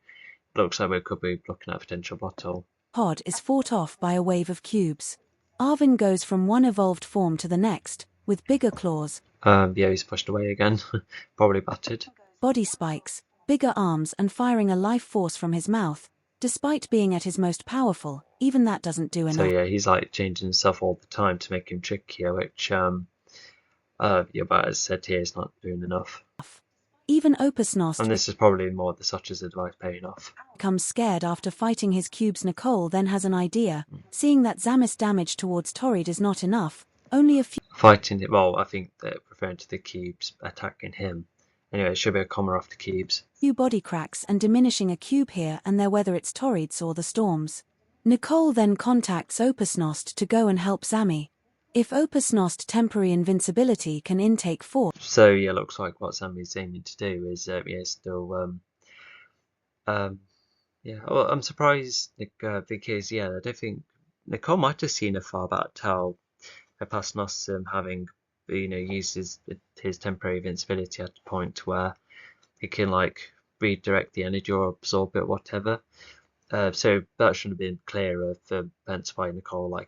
[SPEAKER 1] looks like we could be looking at a potential battle.
[SPEAKER 2] Pod is fought off by a wave of cubes. Arvin goes from one evolved form to the next, with bigger claws.
[SPEAKER 1] Yeah, he's pushed away again, probably battered.
[SPEAKER 2] Body spikes, bigger arms, and firing a life force from his mouth. Despite being at his most powerful, even that doesn't do enough.
[SPEAKER 1] So yeah, he's like changing himself all the time to make him trickier, which yeah, but as I said here, it's not doing enough.
[SPEAKER 2] Even Opusnost
[SPEAKER 1] And this is probably more the Such's advice paying off.
[SPEAKER 2] becomes scared after fighting his cubes. Nicole then has an idea, seeing that Zamis' damage towards Torrid is not enough, only a
[SPEAKER 1] Fighting it, well, I think they're referring to the cubes attacking him. Anyway, it should be a comma off the cubes.
[SPEAKER 2] few body cracks and diminishing a cube here and there, whether it's Torrids or the storms. Nicole then contacts Opusnost to go and help Zami. If Opusnost temporary invincibility can intake force.
[SPEAKER 1] So yeah, looks like what Sammy's aiming to do is still yeah. Well, I'm surprised because yeah, I don't think Nicole might have seen afar about how Haphazard having used his temporary invincibility at a point where he can like redirect the energy or absorb it, whatever. So that should have been clearer for hence why Nicole go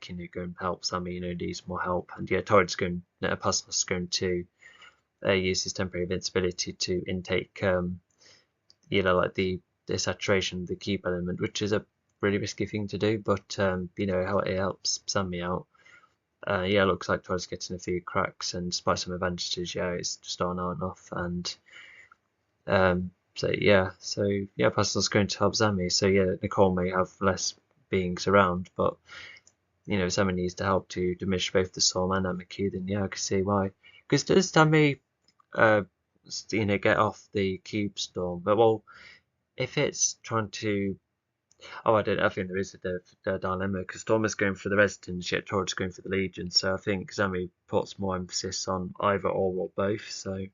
[SPEAKER 1] and help Sammy, needs more help. And yeah, Torrid's Haphazard's going to use his temporary invincibility to intake like the saturation of the cube element, which is a really risky thing to do, but it helps Sammy out. Yeah, it looks like Torrid's getting a few cracks, and despite some advantages, yeah, it's still not enough. And Haphazard's going to help Sammy. So yeah, Nicole may have less beings around, but Sammy needs to help to diminish both the Storm and Amiku. Then yeah, I can see why. Because does Sammy get off the cube storm? But well, if it's trying to, I think there is a dilemma because Storm is going for the Residents, yet Torrid's going for the Legion. So I think Sammy puts more emphasis on either or both. So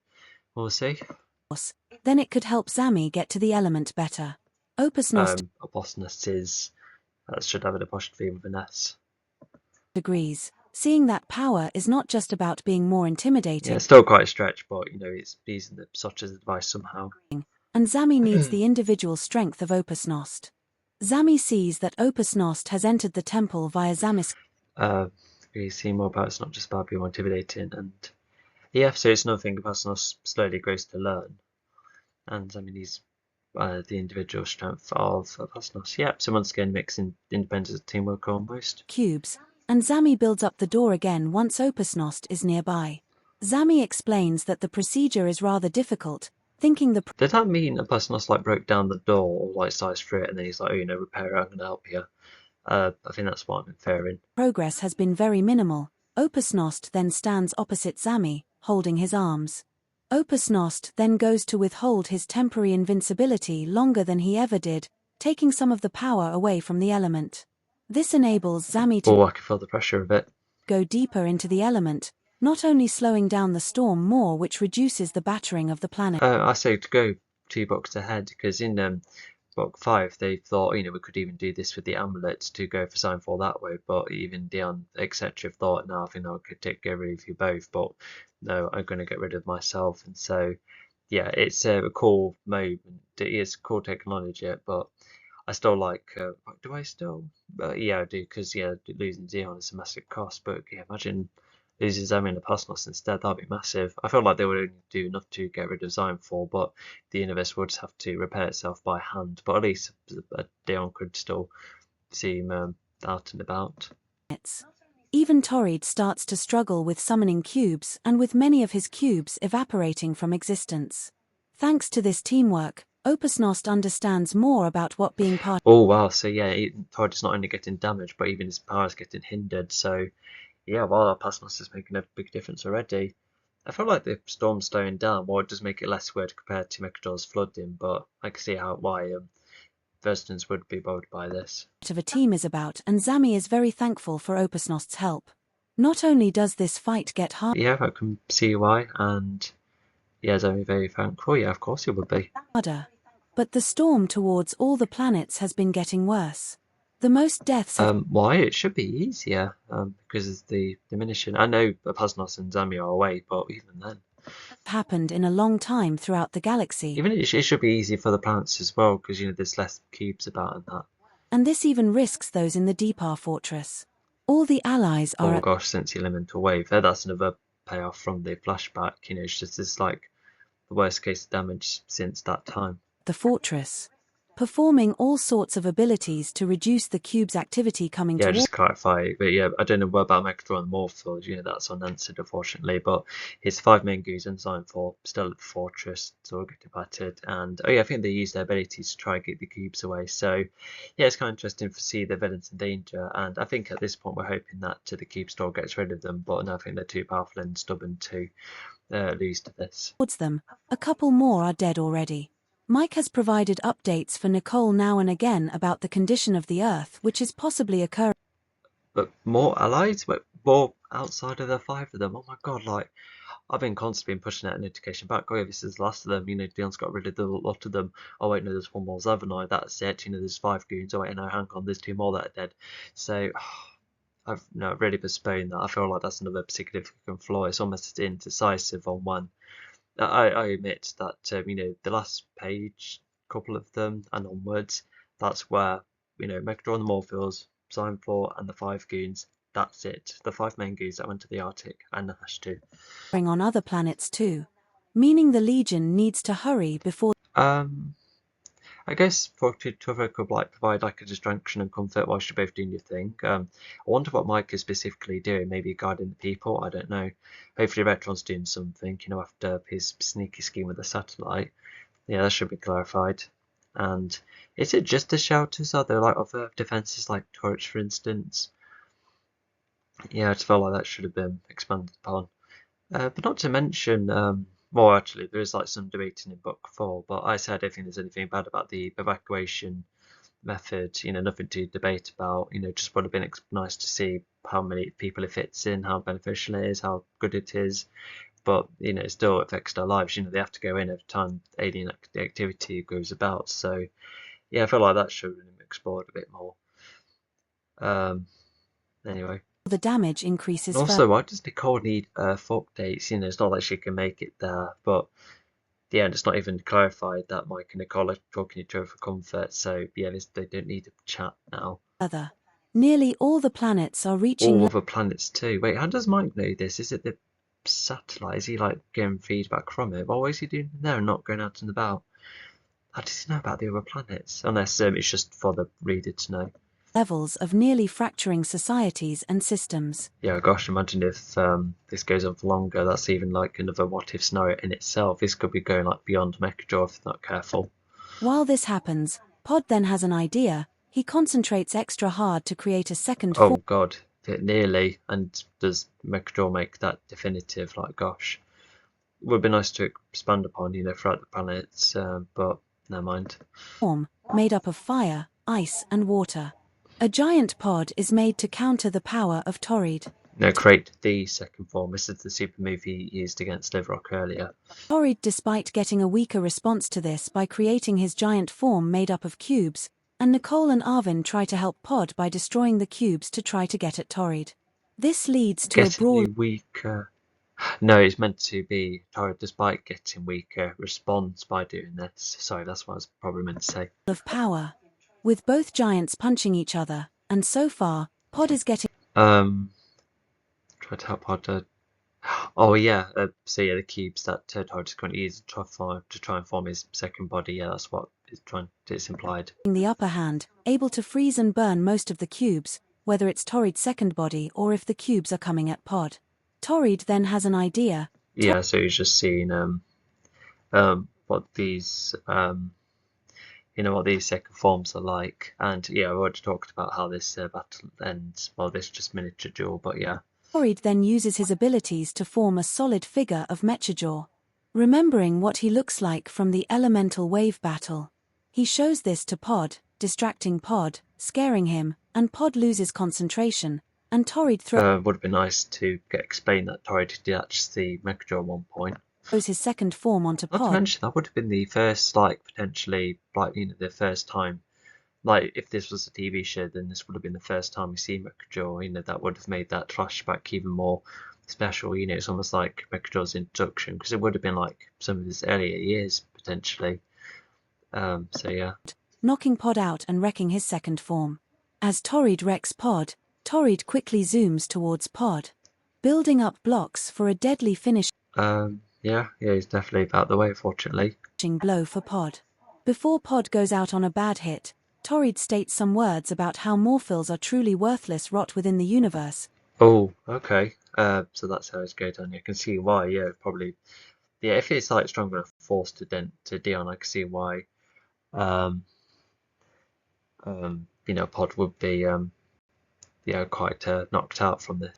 [SPEAKER 1] we'll see.
[SPEAKER 2] Then it could help Zami get to the element better. Opusnost
[SPEAKER 1] should have an apostrophe with an S.
[SPEAKER 2] Agrees, seeing that power is not just about being more intimidating.
[SPEAKER 1] Yeah, it's still quite a stretch, but it's using the Such's advice somehow.
[SPEAKER 2] And Zami needs the individual strength of Opusnost. Zami sees that Opusnost has entered the temple via Zamis.
[SPEAKER 1] We see more about it's not just about being more intimidating, and yeah, so it's another thing Opusnost slowly grows to learn. And he's the individual strength of Opusnost. Yeah, so once again mixing independence and teamwork almost.
[SPEAKER 2] Cubes, and Zami builds up the door again once Opusnost is nearby. Zami explains that the procedure is rather difficult, thinking the
[SPEAKER 1] Did that mean Opusnost broke down the door or sized through it, and then he's like, repair it, I'm gonna help you. I think that's what I'm inferring.
[SPEAKER 2] Progress has been very minimal. Opusnost then stands opposite Zami, holding his arms. Opusnost then goes to withhold his temporary invincibility longer than he ever did, taking some of the power away from the element. This enables Zami to
[SPEAKER 1] I can feel the pressure of it.
[SPEAKER 2] Go deeper into the element, not only slowing down the storm more, which reduces the battering of the planet.
[SPEAKER 1] I say to go 2 books ahead, because in book 5 they thought we could even do this with the amulets to go for Signfall that way, but even Dion etc thought no, I think I could get rid of you both, but no, I'm going to get rid of myself. And so yeah, it's a cool moment, it is cool technology, but I still do I still yeah I do, because yeah, losing Dion is a massive cost, but yeah, imagine losing Zami and Apostos instead, that'd be massive. I feel like they would only do enough to get rid of Signfall, but the universe would just have to repair itself by hand. But at least Dion could still seem out and about.
[SPEAKER 2] Even Torrid starts to struggle with summoning cubes, and with many of his cubes evaporating from existence. Thanks to this teamwork, Opusnost understands more about what being part.
[SPEAKER 1] Oh wow, so yeah, Torrid is not only getting damaged, but even his power is getting hindered. So yeah, while our Pasmas is making a big difference already. I feel like the storm's slowing down, well, it does make it less weird compared to Mechador's flooding, but I can see why Residents would be bothered by this.
[SPEAKER 2] Of a team is about, and Zami is very thankful for Opusnost's help. Not only does this fight get hard.
[SPEAKER 1] Yeah, I can see why, and yeah, Zami very thankful. Yeah, of course he would be.
[SPEAKER 2] Harder, but the storm towards all the planets has been getting worse. The most deaths.
[SPEAKER 1] Why? It should be easier because of the diminishing. I know Pasnos and Zami are away, but even then.
[SPEAKER 2] Happened in a long time throughout the galaxy.
[SPEAKER 1] Even it should be easy for the planets as well, because there's less cubes about and that.
[SPEAKER 2] And this even risks those in the Deepar Fortress. All the allies are.
[SPEAKER 1] Oh gosh, since the elemental wave, that's another payoff from the flashback. It's just the worst case of damage since that time.
[SPEAKER 2] The fortress. performing all sorts of abilities to reduce the cube's activity coming
[SPEAKER 1] Yeah,
[SPEAKER 2] towards
[SPEAKER 1] just to clarify, but yeah, I don't know what about Megatron and Morphos, that's unanswered unfortunately, but his 5 main goons in Zone 4 still at the fortress, so getting battered, and oh yeah, I think they use their abilities to try and get the cubes away, so yeah, it's kind of interesting to see the villains in danger, and I think at this point we're hoping that the cube store gets rid of them, but no, I think they're too powerful and stubborn to lose to this.
[SPEAKER 2] them. A couple more are dead already. Mike has provided updates for Nicole now and again about the condition of the Earth, which is possibly occurring.
[SPEAKER 1] But more allies, but more outside of the 5 of them. Oh my god, like I've been constantly pushing that notification back. Oh yeah, this is the last of them. Dion's got rid of a lot of them. Oh wait, no, there's one more Zavanai. That's it. There's 5 goons. Oh wait, no, hang on, there's 2 more that are dead. So I've really postponed that. I feel like that's another significant flaw. It's almost indecisive on one. I admit that the last page, couple of them and onwards, that's where Megatron and the Morphils, Sign 4 and the 5 goons. That's it. The 5 main goons that went to the Arctic and the Hash 2.
[SPEAKER 2] On other planets too, meaning the Legion needs to hurry before.
[SPEAKER 1] I guess for Tuvok could provide like a distraction and comfort whilst you're both doing your thing. I wonder what Mike is specifically doing. Maybe guiding the people. I don't know. Hopefully Retron's doing something. After his sneaky scheme with the satellite. Yeah, that should be clarified. And is it just the shelters? Are there like other defenses like turrets, for instance? Yeah, I just felt like that should have been expanded upon. But not to mention, well, actually, there is like some debating in book 4, but I said I don't think there's anything bad about the evacuation method. Nothing to debate about. Just would have been nice to see how many people it fits in, how beneficial it is, how good it is. But it still affects their lives. They have to go in every time alien activity goes about. So yeah, I feel like that should have been explored a bit more. Anyway.
[SPEAKER 2] The damage increases.
[SPEAKER 1] Also, why does Nicole need fuck dates? It's not like she can make it there, but yeah, it's not even clarified that Mike and Nicole are talking to each other for comfort. So yeah, they don't need to chat now.
[SPEAKER 2] Nearly all the planets are reaching.
[SPEAKER 1] All other planets too. Wait, how does Mike know this? Is it the satellite? Is he like getting feedback from it? What is he doing there and not going out and about? How does he know about the other planets? Unless it's just for the reader to know.
[SPEAKER 2] Levels of nearly fracturing societies and systems.
[SPEAKER 1] Yeah, gosh, imagine if this goes on for longer. That's even like another what-if scenario in itself. This could be going like beyond Mechajaw if not careful.
[SPEAKER 2] While this happens, Pod then has an idea. He concentrates extra hard to create a second.
[SPEAKER 1] Oh god, nearly. And does Mechajaw make that definitive? Like, gosh, it would be nice to expand upon, throughout the planets, but never mind.
[SPEAKER 2] Form made up of fire, ice, and water. A giant pod is made to counter the power of Torrid.
[SPEAKER 1] No, create the second form. This is the super move he used against Liverock earlier.
[SPEAKER 2] Torrid, despite getting a weaker response to this by creating his giant form made up of cubes, and Nicole and Arvin try to help Pod by destroying the cubes to try to get at Torrid. This leads to a brawl.
[SPEAKER 1] Weaker. No, it's meant to be Torrid, despite getting weaker, responds by doing this. Sorry, that's what I was probably meant to say.
[SPEAKER 2] Of power, with both giants punching each other, and so far, Pod is getting.
[SPEAKER 1] Try to help Pod. Oh yeah, so yeah, the cubes that Torrid is going to use to try and form his second body. Yeah, that's what it's implied.
[SPEAKER 2] The upper hand, able to freeze and burn most of the cubes, whether it's Torrid's second body or if the cubes are coming at Pod. Torrid then has an idea.
[SPEAKER 1] Yeah, so he's just seeing what these what these second forms are like, and yeah, I already talked about how this battle ends. Well, this just miniature duel, but yeah.
[SPEAKER 2] Torrid then uses his abilities to form a solid figure of Mechajaw. Remembering what he looks like from the elemental wave battle, he shows this to Pod, distracting Pod, scaring him, and Pod loses concentration, and Torrid
[SPEAKER 1] would have been nice to explain that Torrid did actually Mechajaw at one point.
[SPEAKER 2] Throws his second form onto Pod.
[SPEAKER 1] Not to mention, that would have been the first, potentially, the first time. If this was a TV show, then this would have been the first time we see Mechajaw. That would have made that flashback even more special. It's almost like Mechajaw's introduction, because it would have been like some of his earlier years, potentially. So yeah.
[SPEAKER 2] Knocking Pod out and wrecking his second form. As Torrid wrecks Pod, Torrid quickly zooms towards Pod, building up blocks for a deadly finish.
[SPEAKER 1] Yeah, he's definitely out the way, fortunately.
[SPEAKER 2] Blow for Pod. Before Pod goes out on a bad hit, Torrid states some words about how morphils are truly worthless rot within the universe.
[SPEAKER 1] Oh, okay. So that's how it's going down. You can see why. Yeah, probably. Yeah, if it's like strong enough force to Dion, I can see why. Um, Pod would be quite knocked out from this.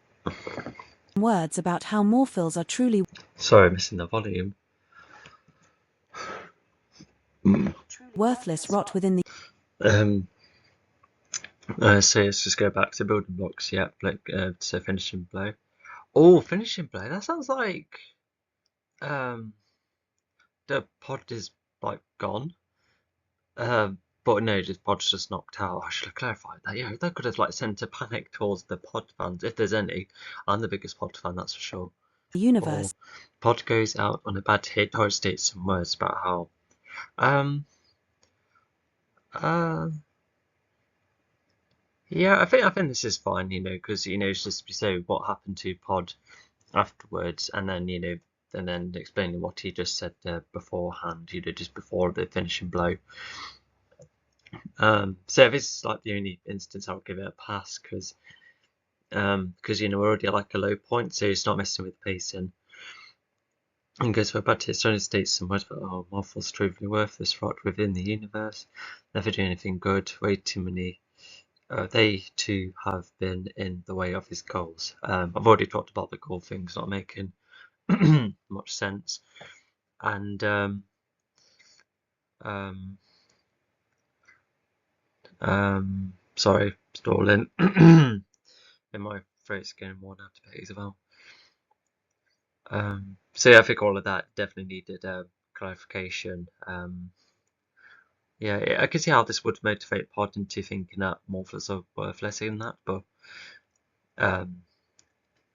[SPEAKER 2] Words about how morphils are truly
[SPEAKER 1] Sorry, missing the volume.
[SPEAKER 2] worthless rot within the
[SPEAKER 1] Um, so let's just go back to building blocks. Yeah, so finishing blow. Oh, finishing blow. That sounds like um the pod is like gone. But no, just pod's just knocked out. I should have clarified that. Yeah, that could have like sent a panic towards the pod fans, if there's any. I'm the biggest pod fan, that's for sure. Or
[SPEAKER 2] universe.
[SPEAKER 1] pod goes out on a bad hit. Torres states some words about how. Um. Uh. Yeah, I think this is fine, because it's just to say what happened to Pod afterwards, and then and then explaining what he just said beforehand, just before the finishing blow. So if it's like the only instance, I'll give it a pass because we're already at like a low point, so it's not messing with pacing. And goes for a bad hit. Trying to state some words about Morphel's truly worthless rot within the universe. Never do anything good. Way too many. They too have been in the way of his goals. I've already talked about the goal things not making much sense, and sorry, stalling. And my throat's getting worn out a bit as well. So yeah, I think all of that definitely needed clarification. Yeah, I can see how this would motivate Pod into thinking that morphers are worthless in that, but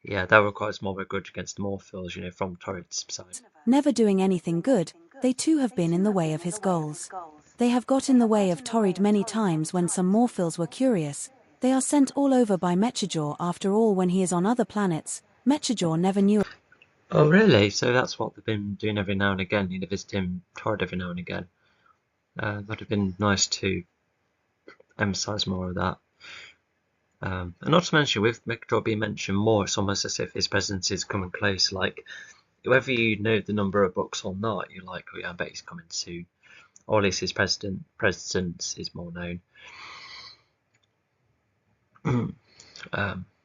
[SPEAKER 1] yeah, that requires more of a grudge against the morphils, from Torrid's side.
[SPEAKER 2] Never doing anything good, they too have been in the way of his goals. They have got in the way of Torrid many times when some morphils were curious. They are sent all over by Mechajaw after all when he is on other planets. Mechajaw never knew.
[SPEAKER 1] Oh, really? So that's what they've been doing every now and again, visiting Torrid every now and again. That'd have been nice to emphasise more of that. And not to mention, with Mechajaw being mentioned more, it's almost as if his presence is coming close. Like, whether you know the number of books or not, you're like, oh yeah, I bet he's coming soon. Or at least his presence is more known.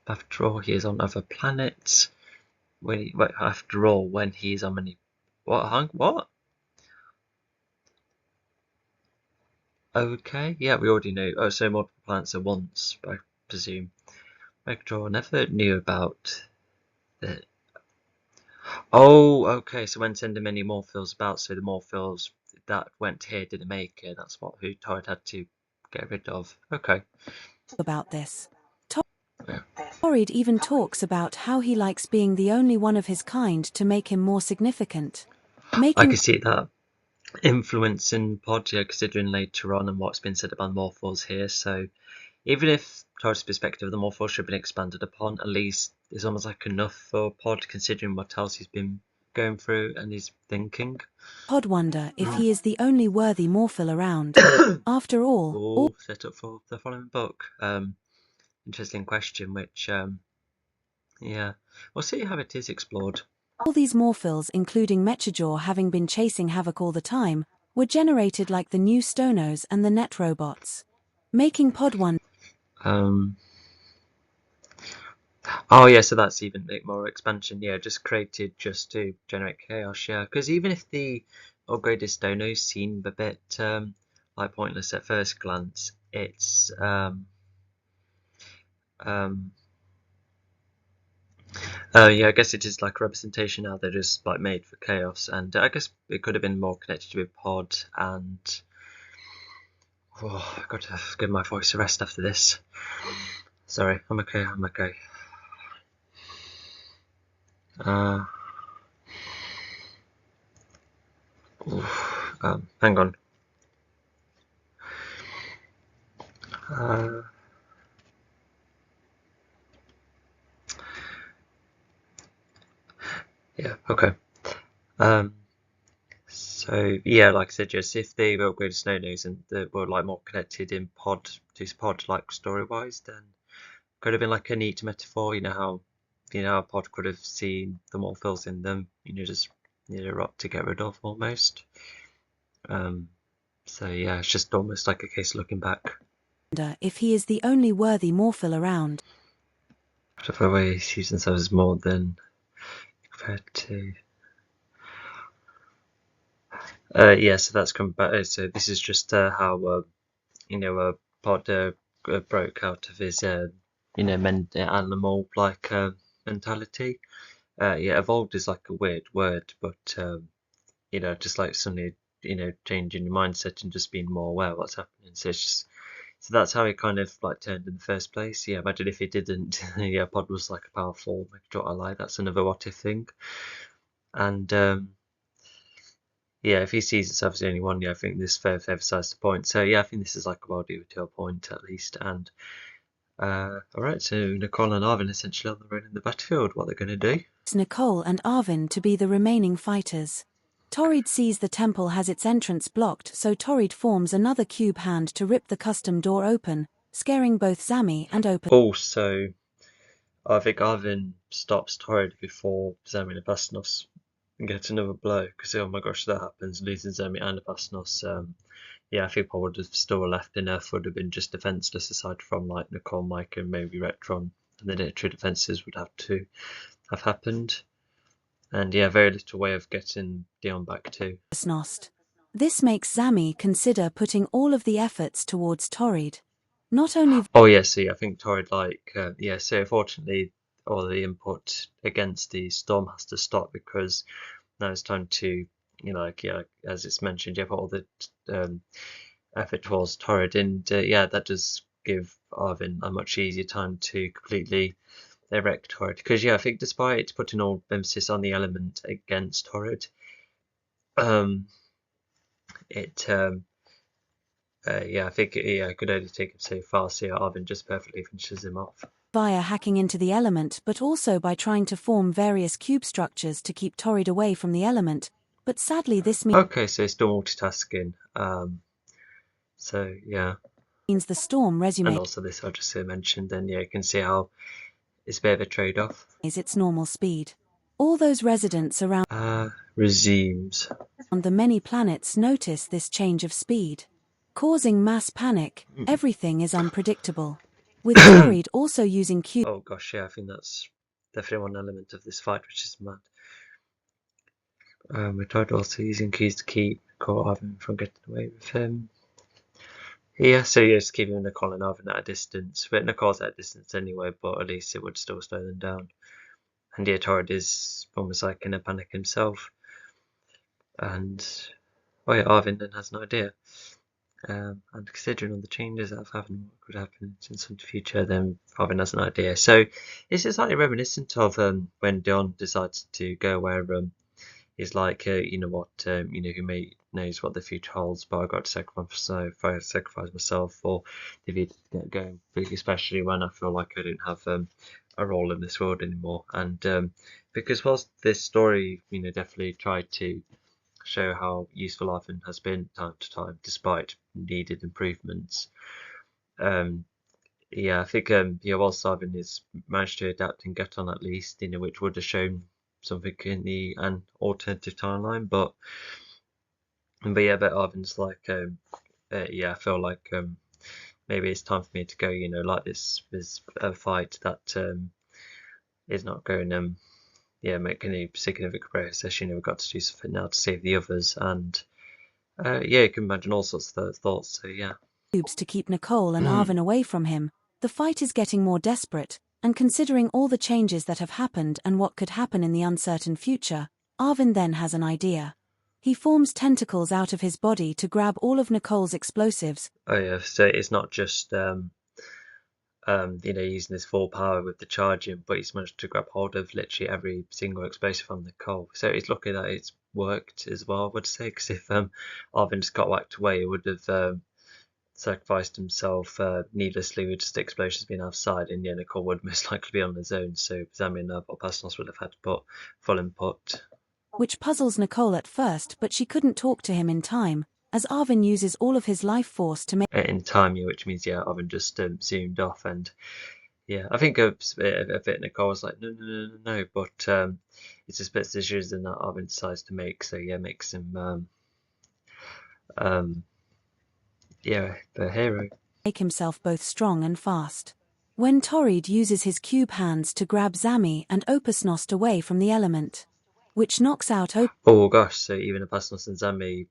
[SPEAKER 1] After all, he is on other planets. After all, when he is on many... What? Okay, yeah, we already know. Oh, so multiple planets at once, I presume. Mechajaw never knew about the... Oh, okay, so when sending many morphils about, so the morphils that went here didn't make it. That's who Torrid had to get rid of. Okay.
[SPEAKER 2] About this.
[SPEAKER 1] Yeah.
[SPEAKER 2] Torrid even talks about how he likes being the only one of his kind to make him more significant.
[SPEAKER 1] I can see that influence in Pod, considering later on and what's been said about morphals here. So even if Torrid's perspective of the morphals should have been expanded upon, at least it's almost like enough for Pod, considering what else he's been going through and he's thinking.
[SPEAKER 2] Pod wonder if he is the only worthy morphil around. After all,
[SPEAKER 1] Set up for the following book. Interesting question, which yeah, we'll see how it is explored.
[SPEAKER 2] all these morphils, including Mechajaw having been chasing Havoc all the time, were generated like the new Stonos and the net robots. Making Pod wonder.
[SPEAKER 1] Oh yeah, so that's even more expansion. Yeah, just created just to generate chaos. Yeah, because even if the upgraded Stonos seem a bit like pointless at first glance, it's yeah, I guess it is like a representation now. They're just like made for chaos, and I guess it could have been more connected with Pod. And I've got to give my voice a rest after this. Sorry, I'm okay. Hang on. Yeah, okay. So So yeah, like I said, just if they were upgraded Snow Nose and they were like more connected in pod to pod, like story wise, then could have been like a neat metaphor. You know how a pod could have seen the morphils in them, just rot to get rid of almost. Um, so yeah, it's just almost like a case of looking back.
[SPEAKER 2] If he is the only worthy morphil around.
[SPEAKER 1] But the way he sees themselves as more than compared to. Yeah, so that's come back. So this is just how Pod broke out of his animal like mentality. Yeah, evolved is like a weird word, but just like suddenly changing your mindset and just being more aware of what's happening. So that's how he kind of like turned in the first place. Yeah, imagine if he didn't. Yeah, Pod was like a powerful ally. That's another what if thing. And yeah, if he sees himself as the only one, yeah, I think this further emphasised the point. So yeah, I think this is like a well-do to a point at least. And alright, so Nicole and Arvin essentially on the run in the battlefield. What they're going to do?
[SPEAKER 2] It's Nicole and Arvin to be the remaining fighters. Torrid sees the temple has its entrance blocked, so Torrid forms another cube hand to rip the custom door open, scaring both Zami and Open.
[SPEAKER 1] Also, I think Arvin stops Torrid before Zami and Basnos get another blow, because oh my gosh, that happens, losing Zami and Basnos. Yeah, I think I would have still left enough, would have been just defenseless aside from like Nicole, Mike, and maybe Retron, and the true defenses would have to have happened. And yeah, very little way of getting Dion back too.
[SPEAKER 2] This makes Zami consider putting all of the efforts towards Torrid. Not only.
[SPEAKER 1] Oh yeah, see, I think Torrid so unfortunately all the input against the storm has to stop because now it's time to as it's mentioned, you have all the effort towards Torrid, and that does give Arvin a much easier time to completely erect Torrid, because I think despite putting all emphasis on the element against Torrid, I think it could only take him so far, so Arvin just perfectly finishes him off.
[SPEAKER 2] Via hacking into the element, but also by trying to form various cube structures to keep Torrid away from the element. But sadly this means.
[SPEAKER 1] Okay, so it's still multitasking. So yeah.
[SPEAKER 2] Means the storm resume.
[SPEAKER 1] And also this I'll just mention, then you can see how it's a bit of a trade-off.
[SPEAKER 2] Is its normal speed. All those residents around
[SPEAKER 1] resumes.
[SPEAKER 2] On the many planets notice this change of speed, causing mass panic. Everything is unpredictable. With Torrid also using Q.
[SPEAKER 1] Oh gosh, yeah, I think that's definitely one element of this fight, which is mad. We tried also using keys to keep Arvin from getting away with him. Yeah, so just keeping Nicole and Arvin at a distance. But Nicole's at a distance anyway, but at least it would still slow them down. And yeah, Torrid is almost like in a panic himself. And Arvin then has an idea. And considering all the changes that have happened, what could happen in some future, then Arvin has an idea. So it's slightly reminiscent of when Dion decides to go where he's like, who knows what the future holds, but I've got to sacrifice myself for the future to get going, especially when I feel like I don't have a role in this world anymore. And because whilst this story, definitely tried to show how useful Arvin has been time to time, despite needed improvements. I think whilst Arvin has managed to adapt and get on at least, which would have shown something in an alternative timeline, but Arvin's like, I feel like maybe it's time for me to go. Like this is a fight that is not going make any significant progress. We've got to do something now to save the others, and you can imagine all sorts of those thoughts. So yeah.
[SPEAKER 2] To keep Nicole and Arvin away from him, the fight is getting more desperate, and considering all the changes that have happened and what could happen in the uncertain future, Arvin then has an idea. He forms tentacles out of his body to grab all of Nicole's explosives.
[SPEAKER 1] Oh yeah, so it's not just using his full power with the charging, but he's managed to grab hold of literally every single explosive on Nicole. So he's lucky that it's worked as well, I would say, because if Arvin just got whacked away, he would have sacrificed himself needlessly with just explosions being outside, and Nicole would most likely be on his own. So Zami and Pasnos would have had to put full input.
[SPEAKER 2] which puzzles Nicole at first, but she couldn't talk to him in time, as Arvin uses all of his life force to make
[SPEAKER 1] in time, yeah, which means yeah, Arvin just zoomed off, and yeah, I think a bit Nicole was like no, but it's a split decision that Arvin decides to make, so yeah, makes him yeah, the hero.
[SPEAKER 2] make himself both strong and fast. When Torrid uses his cube hands to grab Zami and Opusnost away from the element, which knocks out
[SPEAKER 1] Oh gosh, so even Opusnost and Zami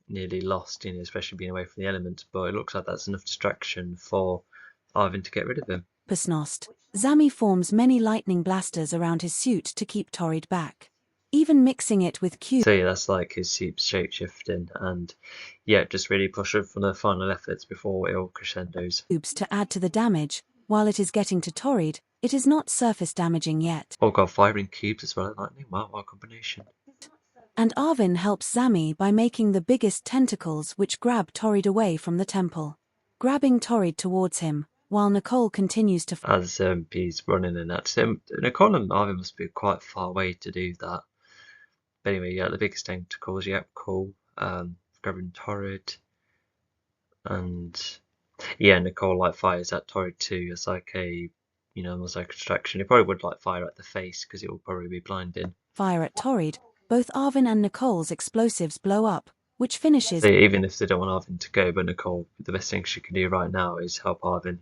[SPEAKER 1] nearly lost, especially being away from the element, but it looks like that's enough distraction for Arvin to get rid of him.
[SPEAKER 2] Opusnost, Zami forms many lightning blasters around his suit to keep Torrid back. Even mixing it with cubes.
[SPEAKER 1] So yeah, that's like his suit shape-shifting, and yeah, just really push it from the final efforts before it all crescendos.
[SPEAKER 2] To add to the damage, while it is getting to Torrid, it is not surface damaging yet.
[SPEAKER 1] Oh god, firing cubes as well as lightning, wow, what a combination.
[SPEAKER 2] And Arvin helps Zami by making the biggest tentacles which grab Torrid away from the temple, grabbing Torrid towards him, while Nicole continues to
[SPEAKER 1] as he's running in that. Nicole and Arvin must be quite far away to do that. But anyway, yeah, the biggest tentacles, yeah, cool. Grabbing Torrid, and yeah, Nicole like fires at Torrid too as like a, almost like a distraction. He probably would like fire at the face because it will probably be blinding.
[SPEAKER 2] Fire at Torrid, both Arvin and Nicole's explosives blow up, which finishes.
[SPEAKER 1] So even if they don't want Arvin to go, but Nicole, the best thing she can do right now is help Arvin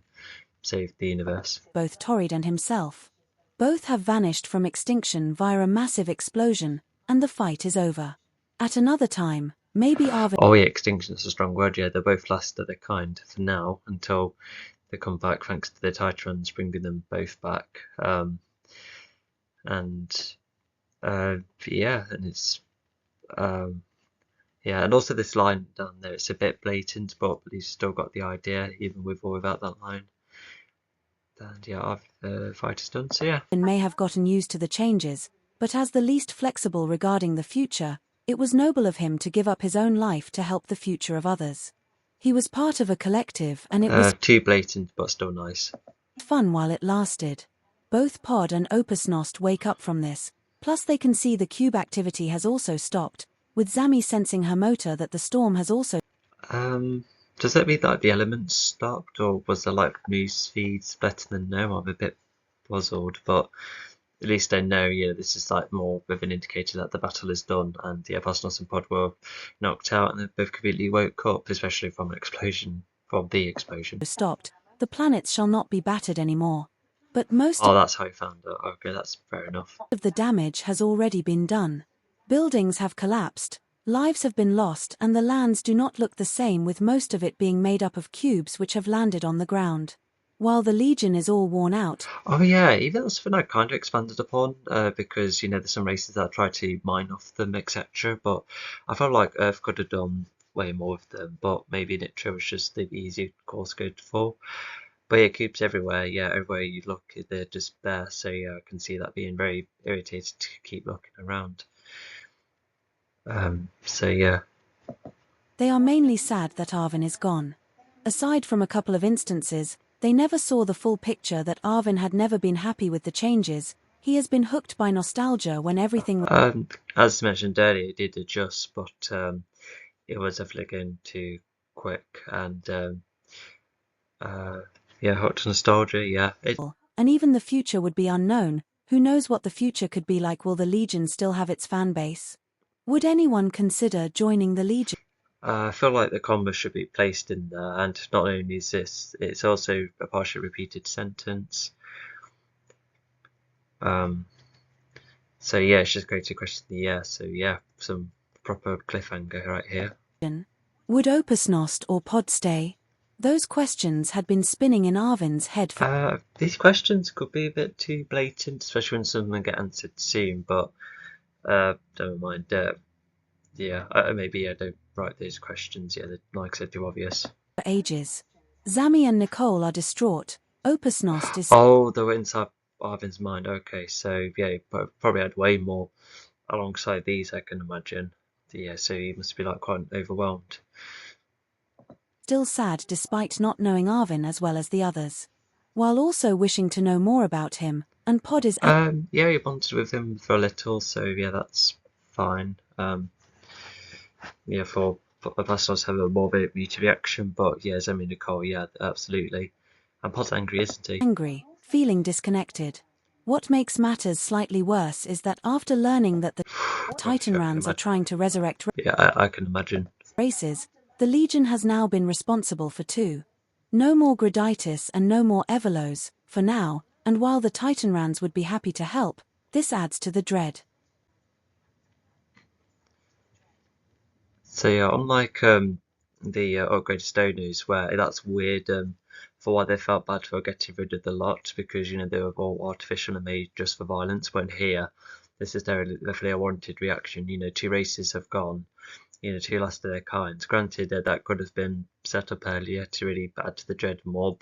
[SPEAKER 1] save the universe.
[SPEAKER 2] Both Torrid and himself. Both have vanished from extinction via a massive explosion, and the fight is over. At another time, maybe Arvin.
[SPEAKER 1] Oh yeah, extinction is a strong word. Yeah, they're both last of their kind for now until they come back thanks to the Titrons bringing them both back. Yeah, and it's yeah, and also this line down there, it's a bit blatant, but he's still got the idea even with or without that line. And yeah, the fight is done. So yeah,
[SPEAKER 2] may have gotten used to the changes, but as the least flexible regarding the future, it was noble of him to give up his own life to help the future of others. He was part of a collective, and it was
[SPEAKER 1] too blatant, but still nice.
[SPEAKER 2] Fun while it lasted. Both Pod and Opusnost wake up from this, plus they can see the cube activity has also stopped, with Zami sensing her motor that the storm has also.
[SPEAKER 1] Does that mean that the elements stopped, or was there like news feeds better than no? I'm a bit puzzled, but at least I know, this is like more of an indicator that the battle is done, and the Opusnost and Pod were knocked out, and they both completely woke up, especially from an explosion, from the explosion.
[SPEAKER 2] Stopped. The planets shall not be battered anymore. But most.
[SPEAKER 1] Oh, that's how you found it. Okay, that's fair enough.
[SPEAKER 2] Of the damage has already been done. Buildings have collapsed, lives have been lost, and the lands do not look the same, with most of it being made up of cubes which have landed on the ground. While the Legion is all worn out.
[SPEAKER 1] Oh yeah, even that's something I kind of expanded upon, because there's some races that try to mine off them, etc. But I felt like Earth could have done way more of them, but maybe Nitro was just the easy course good for. But yeah, cubes everywhere. Yeah, everywhere you look, they're just there. So yeah, I can see that being very irritated to keep looking around. So yeah.
[SPEAKER 2] They are mainly sad that Arvin is gone. Aside from a couple of instances, they never saw the full picture that Arvin had never been happy with the changes. He has been hooked by nostalgia when everything.
[SPEAKER 1] As mentioned earlier, it did adjust, but it was definitely going too quick, and yeah, hooked to nostalgia. Yeah.
[SPEAKER 2] And even the future would be unknown. Who knows what the future could be like? Will the Legion still have its fan base? Would anyone consider joining the Legion?
[SPEAKER 1] I feel like the comma should be placed in there, and not only is this, it's also a partially repeated sentence. So yeah, it's just going to question the yeah. So yeah, some proper cliffhanger right here.
[SPEAKER 2] Would Opusnost or Pod stay? Those questions had been spinning in Arvin's head for.
[SPEAKER 1] These questions could be a bit too blatant, especially when some of them get answered soon. But don't mind. Yeah, maybe I don't write these questions. Yeah, like I said, too obvious.
[SPEAKER 2] For ages, Zami and Nicole are distraught. Opusnost is.
[SPEAKER 1] Oh, they were inside Arvin's mind. Okay, so yeah, he probably had way more alongside these, I can imagine. Yeah, so he must be like quite overwhelmed.
[SPEAKER 2] Still sad despite not knowing Arvin as well as the others, while also wishing to know more about him. And Pod is.
[SPEAKER 1] Yeah, he bonded with him for a little, so yeah, that's fine. Yeah, for Apostles have a more of a muted reaction, but yeah, Zemi Nicole, yeah, absolutely. And Pod's angry, isn't he?
[SPEAKER 2] Angry, feeling disconnected. What makes matters slightly worse is that after learning that the
[SPEAKER 1] Gosh, I can
[SPEAKER 2] Titanrans are
[SPEAKER 1] imagine.
[SPEAKER 2] trying to resurrect
[SPEAKER 1] Yeah, I can imagine.
[SPEAKER 2] races, the Legion has now been responsible for two. No more Graditis and no more Evolos, for now, and while the Titanrans would be happy to help, this adds to the dread.
[SPEAKER 1] So yeah, unlike the upgraded stoners, where that's weird for why they felt bad for getting rid of the lot because they were all artificial and made just for violence. When here, this is definitely a warranted reaction. Two races have gone. Two last of their kinds. Granted, that could have been set up earlier to really add to the dread more,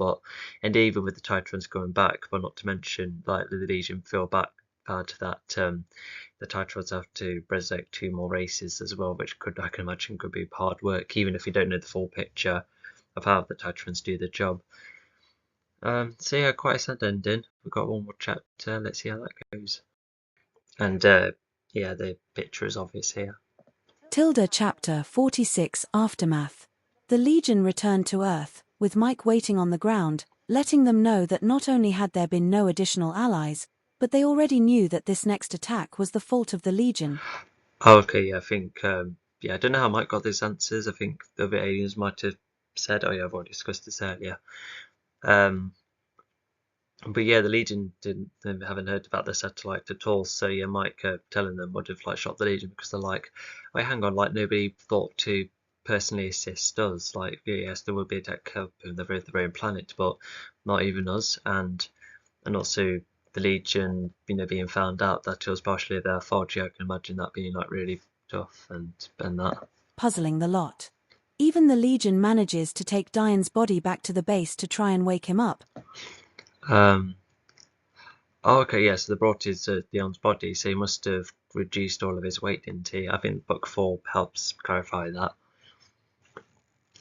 [SPEAKER 1] and even with the Titans going back, but not to mention like the Legion feel bad that the Titans have to resurrect two more races as well, which I can imagine could be hard work, even if you don't know the full picture of how the Titans do the job. So yeah, quite a sad ending. We've got one more chapter. Let's see how that goes. And yeah, the picture is obvious here.
[SPEAKER 2] Tilda Chapter 46 Aftermath. The Legion returned to Earth, with Mike waiting on the ground, letting them know that not only had there been no additional allies, but they already knew that this next attack was the fault of the Legion.
[SPEAKER 1] Oh, okay, yeah, I think, yeah, I don't know how Mike got these answers. I think the other aliens might have said, oh yeah, I've already discussed this earlier. But yeah, the Legion they haven't heard about the satellite at all. So yeah, Mike telling them would have like shot the Legion because they're like, wait, hang on, like nobody thought to personally assist us. Like, yeah, yes, there would be a attack helping their own planet, but not even us. And also the Legion, being found out that it was partially their fault. Yeah, I can imagine that being like really tough and that.
[SPEAKER 2] Puzzling the lot. Even the Legion manages to take Diane's body back to the base to try and wake him up.
[SPEAKER 1] Oh, okay, yeah, so they brought his Theon's body, so he must have reduced all of his weight, didn't he? I think book 4 helps clarify that.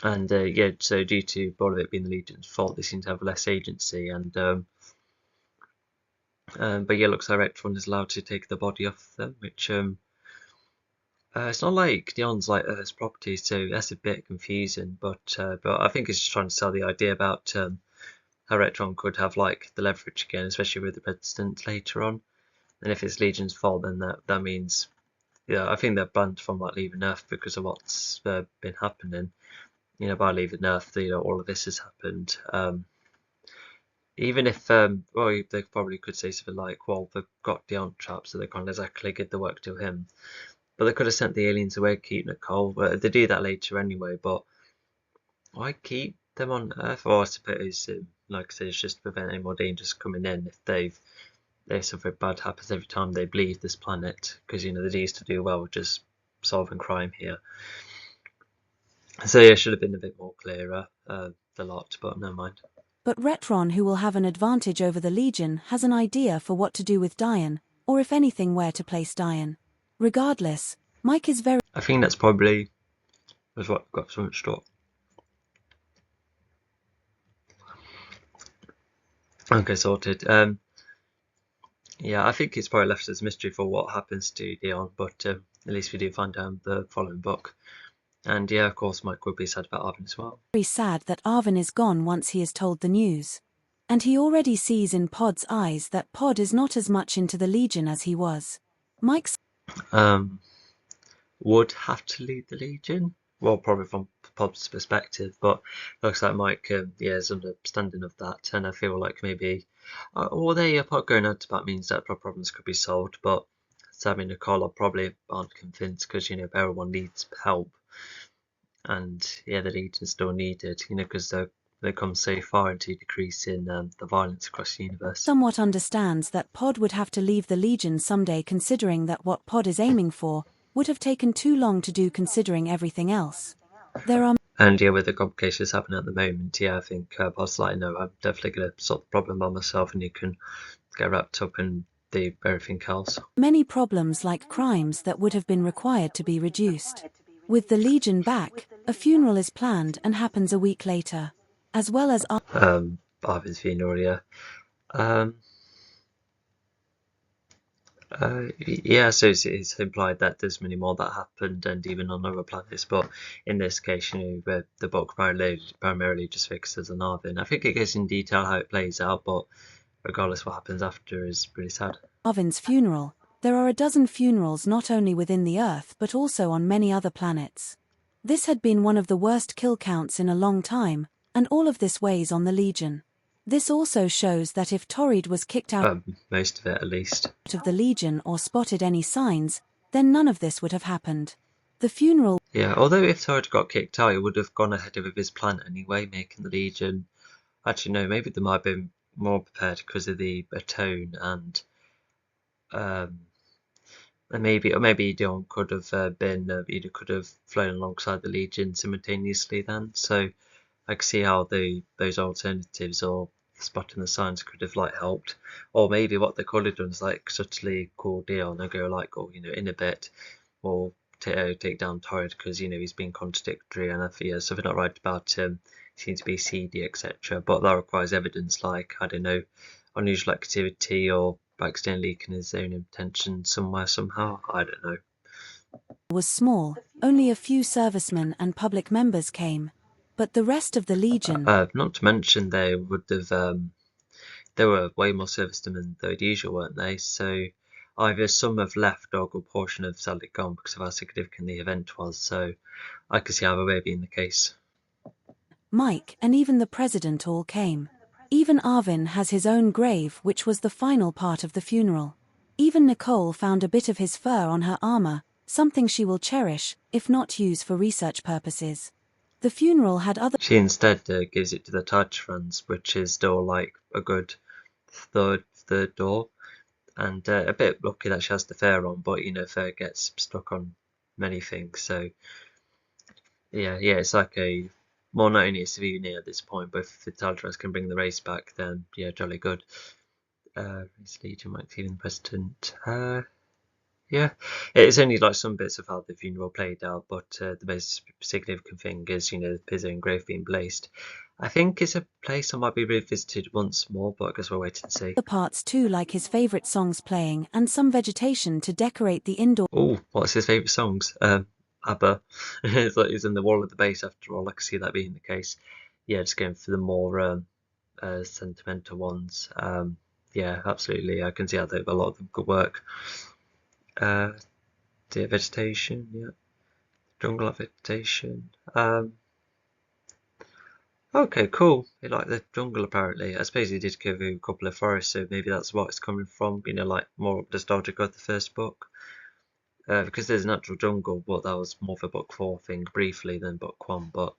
[SPEAKER 1] And yeah, so due to all of it being the Legion's fault, they seem to have less agency. And but yeah, looks like Rectron is allowed to take the body off them, which it's not like Dion's like Earth's property, so that's a bit confusing. But I think it's just trying to sell the idea about how Rectron could have like the leverage again, especially with the President later on. And if it's Legion's fault, then that means, yeah, I think they're banned from like leaving Earth because of what's been happening. By leaving Earth, all of this has happened. Even if, well, they probably could say something like, well, they've got Dion trapped, so they can't exactly get the work to him. But they could have sent the aliens away to keep Nicole. But they do that later anyway. But why keep them on Earth? Or I suppose, like I said, it's just to prevent any more dangers coming in if there's something bad happens every time they leave this planet. Because, they used to do well with just solving crime here. So yeah, it should have been a bit more clearer, the lot, but never mind.
[SPEAKER 2] But Retron, who will have an advantage over the Legion, has an idea for what to do with Diane, or if anything where to place Diane. Regardless, Mike is very...
[SPEAKER 1] I think that's probably was what got so much thought. Okay, sorted. Yeah, I think it's probably left as a mystery for what happens to Dion, but at least we do find out the following book. And yeah, of course, Mike would be sad about Arvin as well.
[SPEAKER 2] Very sad that Arvin is gone once he is told the news. And he already sees in Pod's eyes that Pod is not as much into the Legion as he was. Mike's
[SPEAKER 1] would have to lead the Legion. Well, probably from Pod's perspective, but looks like Mike, yeah, is understanding of that, and I feel like maybe, well, Pod going out about means that problems could be solved, but Sam and Nicole probably aren't convinced because everyone needs help, and yeah, the Legion still needed, because they've come so far into decreasing the violence across the universe.
[SPEAKER 2] somewhat understands that Pod would have to leave the Legion someday, considering that what Pod is aiming for would have taken too long to do considering everything else. There are
[SPEAKER 1] And yeah, with the complications happening at the moment, yeah, I think Pod's like, no, I'm definitely going to sort the problem by myself, and you can get wrapped up in everything else.
[SPEAKER 2] many problems like crimes that would have been required to be reduced. With the Legion back, a funeral is planned and happens a week later, as well as
[SPEAKER 1] Arvin's funeral, yeah. Yeah, so it's implied that there's many more that happened, and even on other planets. But in this case, the book primarily just focuses on Arvin. I think it goes in detail how it plays out, but regardless, what happens after is pretty sad.
[SPEAKER 2] Arvin's funeral. There are a dozen funerals not only within the Earth but also on many other planets. This had been one of the worst kill counts in a long time, and all of this weighs on the Legion. This also shows that if Torrid was kicked out
[SPEAKER 1] Most of it, at least.
[SPEAKER 2] of the Legion or spotted any signs, then none of this would have happened. The funeral
[SPEAKER 1] Yeah, although if Torrid got kicked out, he would have gone ahead with his plan anyway, making the Legion. Actually, no, maybe they might have been more prepared because of the Atone um, and maybe Dion could have could have flown alongside the Legion simultaneously then. So I can see how those alternatives or spotting the signs could have like helped, or maybe what they could have done is like subtly call Dion and go like, oh, in a bit, or take down Torrid because he's been contradictory and if he has something not right about him, he seems to be seedy, etc. But that requires evidence, like I don't know, unusual activity or accidentally leaking his own intention somewhere somehow. I don't know.
[SPEAKER 2] was small, only a few servicemen and public members came. But the rest of the Legion
[SPEAKER 1] Not to mention they would have they were way more servicemen than they'd usual, weren't they? So either some have left or a good portion have sadly gone because of how significant the event was. So I could see either way being the case.
[SPEAKER 2] Mike, and even the president all came. Even Arvin has his own grave, which was the final part of the funeral. Even Nicole found a bit of his fur on her armor, something she will cherish, if not use for research purposes. The funeral had other
[SPEAKER 1] She instead gives it to the Titan, which is still like a good third door, and a bit lucky that she has the fur on, but fur gets stuck on many things. So yeah, it's like a more not only a souvenir at this point, but if the Taltras can bring the race back, then yeah, jolly good. Race Legion, Mike Teeling, President. Yeah, it's only like some bits of how the funeral played out, but the most significant thing is the Pizzo and grave being placed. I think it's a place that might be revisited once more, but I guess we'll wait and see.
[SPEAKER 2] parts too, like his favorite songs playing and some vegetation to decorate the indoor.
[SPEAKER 1] Oh, what's his favourite songs? ABBA. It's like he's in the wall at the base after all. I can see that being the case. Yeah, just going for the more sentimental ones. Yeah, absolutely. I can see how a lot of them could work. Deer vegetation, yeah. Jungle vegetation. Okay, cool. He liked the jungle apparently. I suppose he did go through a couple of forests, so maybe that's what it's coming from. Like more nostalgic of the first book. Because there's natural jungle, but that was more of a book 4 thing briefly than book 1. But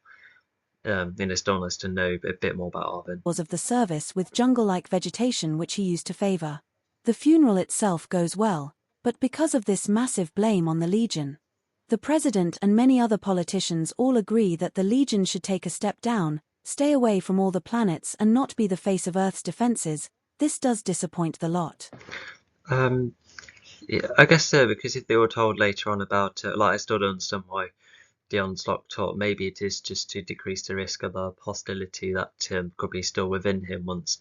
[SPEAKER 1] still nice to know a bit more about Arvin.
[SPEAKER 2] Of the service with jungle-like vegetation which he used to favor. The funeral itself goes well, but because of this massive blame on the Legion, the president and many other politicians all agree that the Legion should take a step down, stay away from all the planets and not be the face of Earth's defenses. This does disappoint the lot.
[SPEAKER 1] Yeah, I guess so, because if they were told later on about I still don't understand why Dion's locked up. Maybe it is just to decrease the risk of the hostility that could be still within him once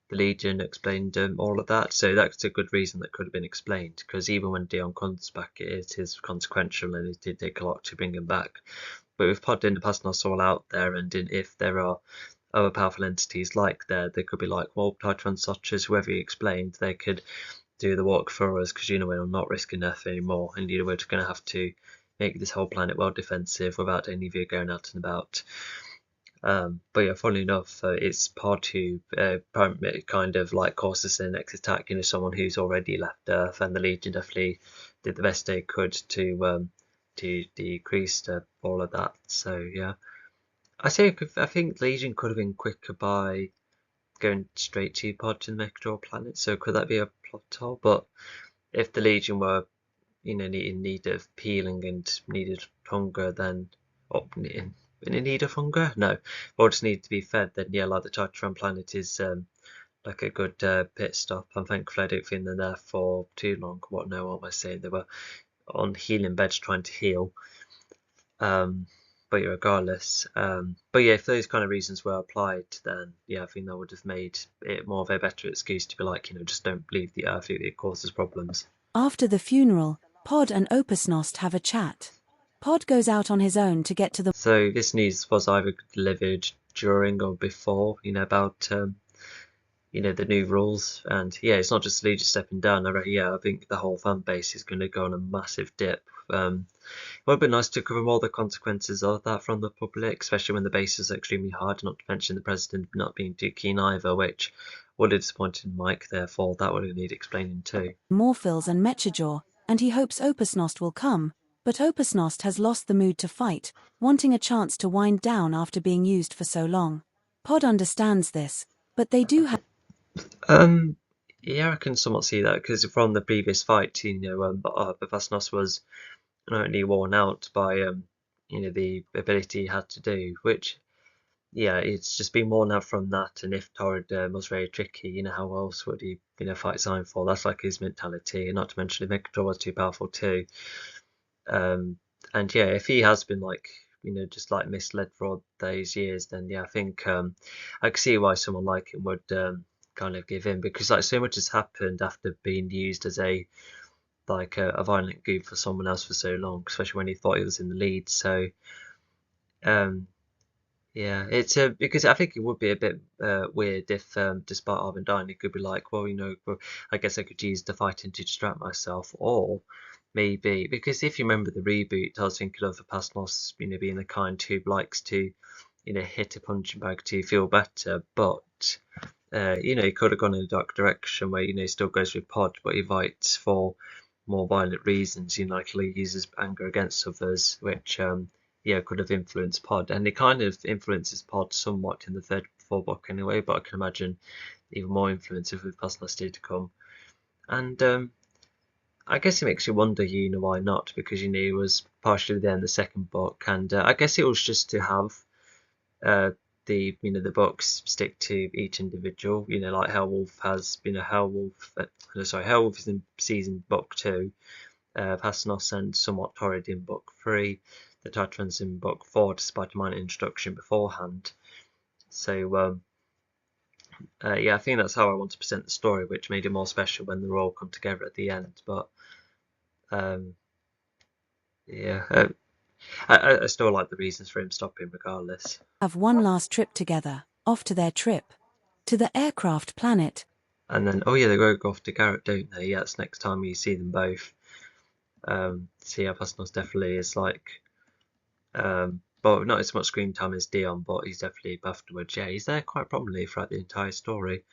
[SPEAKER 1] the Legion explained all of that. So that's a good reason that could have been explained, because even when Dion comes back, it is consequential and it did take a lot to bring him back. But with Pod in the past not all out there, and if there are other powerful entities like there could be like, well, Titans such as whoever he explained, they could do the work for us because we're not risking Earth anymore, and we're just going to have to make this whole planet well defensive without any of you going out and about. But yeah, funnily enough, it's Pod who kind of like causes the next attack. Someone who's already left Earth, and the Legion definitely did the best they could to decrease all of that. So yeah, I think Legion could have been quicker by going straight to Pod to the Mechador planet. So could that be a plot hole? But if the Legion were in need of peeling and needed hunger, then in need of hunger? No, or just need to be fed. Then yeah, like the Titan planet is like a good pit stop. I'm thankful I don't think they're there for too long. What am I saying? They were on healing beds trying to heal. But yeah, regardless. But yeah, if those kind of reasons were applied, then yeah, I think that would have made it more of a better excuse to be like, just don't leave the Earth. It causes problems.
[SPEAKER 2] After the funeral, Pod and Opusnost have a chat. Pod goes out on his own to get to the...
[SPEAKER 1] So this news was either delivered during or before, about the new rules, and yeah, it's not just Legion stepping down. I think the whole fan base is going to go on a massive dip. It would be nice to cover more the consequences of that from the public, especially when the base is extremely hard, not to mention the president not being too keen either, which would have disappointed Mike, therefore that would need explaining too.
[SPEAKER 2] Morphils and Mechajor, and he hopes Opusnost will come, but Opusnost has lost the mood to fight, wanting a chance to wind down after being used for so long. Pod understands this, but they do have...
[SPEAKER 1] Yeah, I can somewhat see that, because from the previous fight, Vastnos was not only worn out by the ability he had to do, which yeah, it's just been worn out from that. And if Torrid was very tricky, how else would he fight Signfall? That's like his mentality, and not to mention the Megatron was too powerful too. And yeah, if he has been just like misled for all those years, then yeah, I think I can see why someone like him would kind of give in, because like so much has happened after being used as a violent goof for someone else for so long, especially when he thought he was in the lead. So yeah, it's because I think it would be a bit weird if, despite Arvin dying, he could be like, well, well, I guess I could use the fighting to distract myself, or maybe because if you remember the reboot, I was thinking of the past loss, being the kind who likes to, hit a punching bag to feel better, but he could have gone in a dark direction where he still goes with Pod, but he fights for more violent reasons. Like he uses anger against others, which could have influenced Pod, and it kind of influences Pod somewhat in the third book anyway. But I can imagine even more influence if the Past still to come. And I guess it makes you wonder, why not? Because he was partially there in the second book, and I guess it was just to have the books stick to each individual. Like Hellwolf has Hellwolf is in season book 2, Pasnos and somewhat Torrid in book 3, the Titan's in book 4, despite a minor introduction beforehand. So yeah, I think that's how I want to present the story, which made it more special when they all come together at the end. But yeah, I still like the reasons for him stopping regardless.
[SPEAKER 2] Have one last trip together, off to their trip. To the aircraft planet.
[SPEAKER 1] And then, oh yeah, they go off to Garrett, don't they? Yeah, it's next time you see them both. So yeah, Pasnos definitely is like, but not as much screen time as Dion, but he's definitely afterwards. Yeah, he's there quite prominently throughout the entire story.